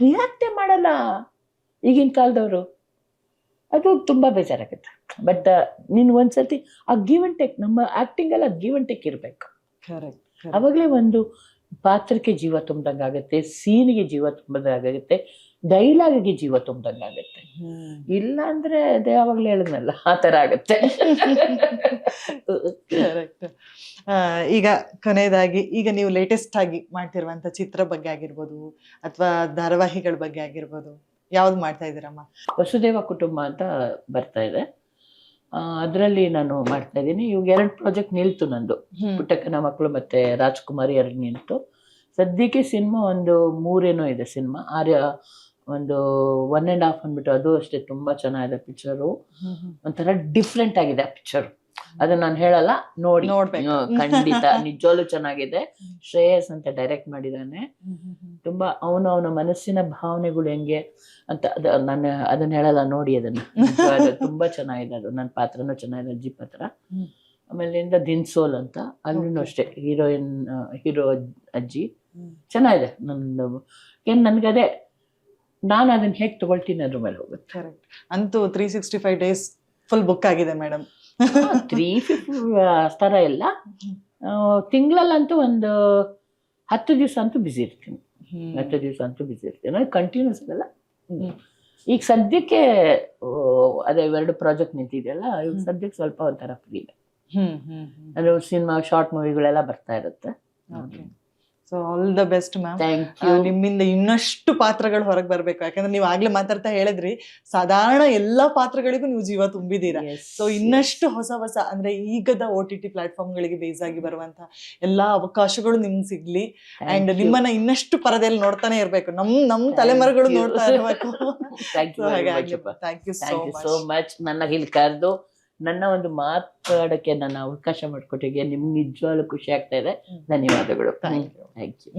ರಿಯಾಕ್ಟೇ ಮಾಡಲ್ಲ ಈಗಿನ ಕಾಲದವರು. ಅದು ತುಂಬಾ ಬೇಜಾರಾಗುತ್ತೆ. ಬಟ್ ನೀನ್ ಒಂದ್ಸತಿ ಆ ಗಿವ್ ಅಂಡ್ ಟೇಕ್, ನಮ್ಮ ಆಕ್ಟಿಂಗ್ ಎಲ್ಲ ಗಿವ್ ಅಂಡ್ ಟೇಕ್ ಇರ್ಬೇಕು. ಅವಾಗಲೇ ಒಂದು ಪಾತ್ರಕ್ಕೆ ಜೀವ ತುಂಬ್ದಂಗಾಗತ್ತೆ, ಸೀನಿಗೆ ಜೀವ ತುಂಬ್ದಂಗಾಗತ್ತೆ, ಡೈಲಾಗಿಗೆ ಜೀವ ತುಂಬ್ದಂಗಾಗತ್ತೆ. ಇಲ್ಲ ಅಂದ್ರೆ ಅದೇ ಯಾವಾಗ್ಲೂ ಹೇಳಿದ್ನಲ್ಲ, ಆ ತರ ಆಗತ್ತೆ. ಈಗ ಕೊನೆಯದಾಗಿ, ಈಗ ನೀವು ಲೇಟೆಸ್ಟ್ ಆಗಿ ಮಾಡ್ತಿರುವಂತ ಚಿತ್ರ ಬಗ್ಗೆ ಆಗಿರ್ಬೋದು ಅಥವಾ ಧಾರಾವಾಹಿಗಳ ಬಗ್ಗೆ ಆಗಿರ್ಬೋದು, ಯಾವ್ದು ಮಾಡ್ತಾ ಇದ್ದೀರಮ್ಮ? ವಸುದೇವ ಕುಟುಂಬ ಅಂತ ಬರ್ತಾ ಇದೆ, ಅದರಲ್ಲಿ ನಾನು ಮಾಡ್ತಾ ಇದ್ದೀನಿ. ಇವಾಗ 2 ಪ್ರಾಜೆಕ್ಟ್ ನಿಲ್ತು ನಂದು. ಪುಟ್ಟಕ್ಕನ ಮಕ್ಕಳು ಮತ್ತೆ ರಾಜ್ಕುಮಾರಿ 2 ನಿಲ್ತು. ಸದ್ಯಕ್ಕೆ ಸಿನಿಮಾ ಒಂದು 3 ಇದೆ ಸಿನಿಮಾ. ಒಂದು 1.5 ಅಂದ್ಬಿಟ್ಟು, ಅದು ಅಷ್ಟೇ ತುಂಬಾ ಚೆನ್ನಾಗಿದೆ ಪಿಕ್ಚರು. ಒಂಥರ ಡಿಫ್ರೆಂಟ್ ಆಗಿದೆ ಆ ಪಿಕ್ಚರ್. ಅದನ್ನ ನಾನು ಹೇಳಲ್ಲ, ನೋಡ್ಬೇಕು ಖಂಡಿತ. ನಿಜವಾಗ್ಲೂ ಚೆನ್ನಾಗಿದೆ. ಶ್ರೇಯಸ್ ಅಂತ ಡೈರೆಕ್ಟ್ ಮಾಡಿದಾನೆ. ತುಂಬಾ ಅವನ ಮನಸ್ಸಿನ ಭಾವನೆಗಳು ಹೆಂಗೆ ಅಂತ ನಾನು ಅದನ್ನ ಹೇಳಲ್ಲ, ನೋಡಿ ಅದನ್ನ. ತುಂಬಾ ಚೆನ್ನಾಗಿದೆ ಅದು. ನನ್ನ ಪಾತ್ರನೂ ಚೆನ್ನಾಗಿದೆ, ಅಜ್ಜಿ ಪಾತ್ರ. ಆಮೇಲಿಂದ ದಿನ್ಸೋಲ್ ಅಂತ, ಅಲ್ಲೂ ಅಷ್ಟೇ ಹೀರೋ ಅಜ್ಜಿ ಚೆನ್ನಾಗಿದೆ. ನನ್ಗದೇ ನಾನು ಅದನ್ನ ಹೇಗೆ ತಗೊಳ್ತೀನಿ ಅದ್ರ ಮೇಲೆ ಹೋಗುತ್ತೆ. ಅಂತೂ 365 days ಫುಲ್ ಬುಕ್ ಆಗಿದೆ ಮೇಡಮ್. 350 ಥರ ಎಲ್ಲ. ತಿಂಗಳಲ್ಲಂತೂ ಒಂದು 10 ದಿವಸ ಅಂತೂ ಬ್ಯುಸಿ ಇರ್ತೀನಿ. 10 ದಿವಸ ಅಂತೂ ಬ್ಯುಸಿ ಇರ್ತೀನಿ, ಕಂಟಿನ್ಯೂಸ್ ಅಲ್ಲ. ಈಗ ಸದ್ಯಕ್ಕೆ ಅದೇ 2 ಪ್ರಾಜೆಕ್ಟ್ ನಿಂತಿದೆಯಲ್ಲ, ಈಗ ಸದ್ಯಕ್ಕೆ ಸ್ವಲ್ಪ ಒಂಥರ ಫ್ರೀ ಇದೆ. ಅದು ಸಿನಿಮಾ, ಶಾರ್ಟ್ ಮೂವಿಗಳೆಲ್ಲ ಬರ್ತಾ ಇರುತ್ತೆ. So all the best ma'am. ನಿಮ್ಮಿಂದ ಇನ್ನಷ್ಟು ಪಾತ್ರಗಳು ಹೊರಗೆ ಬರ್ಬೇಕು. ಯಾಕಂದ್ರೆ ನೀವು ಆಗ್ಲೇ ಮಾತಾಡ್ತಾ ಹೇಳಿದ್ರಿ, ಸಾಧಾರಣ ಎಲ್ಲಾ ಪಾತ್ರಗಳಿಗೂ ನೀವು ಜೀವ ತುಂಬಿದೀರಾ. ಸೊ ಇನ್ನಷ್ಟು ಹೊಸ ಅಂದ್ರೆ ಈಗದ OTT ಪ್ಲಾಟ್ಫಾರ್ಮ್ಗಳಿಗೆ ಬೇಸ್ ಆಗಿ ಬರುವಂತ ಎಲ್ಲಾ ಅವಕಾಶಗಳು ನಿಮ್ಗೆ ಸಿಗ್ಲಿ. ಅಂಡ್ ನಿಮ್ಮನ್ನ ಇನ್ನಷ್ಟು ಪರದೆಯಲ್ಲಿ ನೋಡ್ತಾನೆ ಇರ್ಬೇಕು, ನಮ್ ತಲೆಮಾರುಗಳು ನೋಡ್ತಾ ಇರ್ಬೇಕು. Thank you so much. ನನ್ನ ಇಲ್ಲಿ ಕರೆದು ನನ್ನ ಒಂದು ಮಾತಾಡಕ್ಕೆ ನನ್ನ ಅವಕಾಶ ಮಾಡಿಕೊಟ್ಟಿಗೆ ನಿಮ್ಗೆ ನಿಜವಾಗ್ಲೂ ಖುಷಿ ಆಗ್ತಾ ಇದೆ. ಧನ್ಯವಾದಗಳು. Thank you.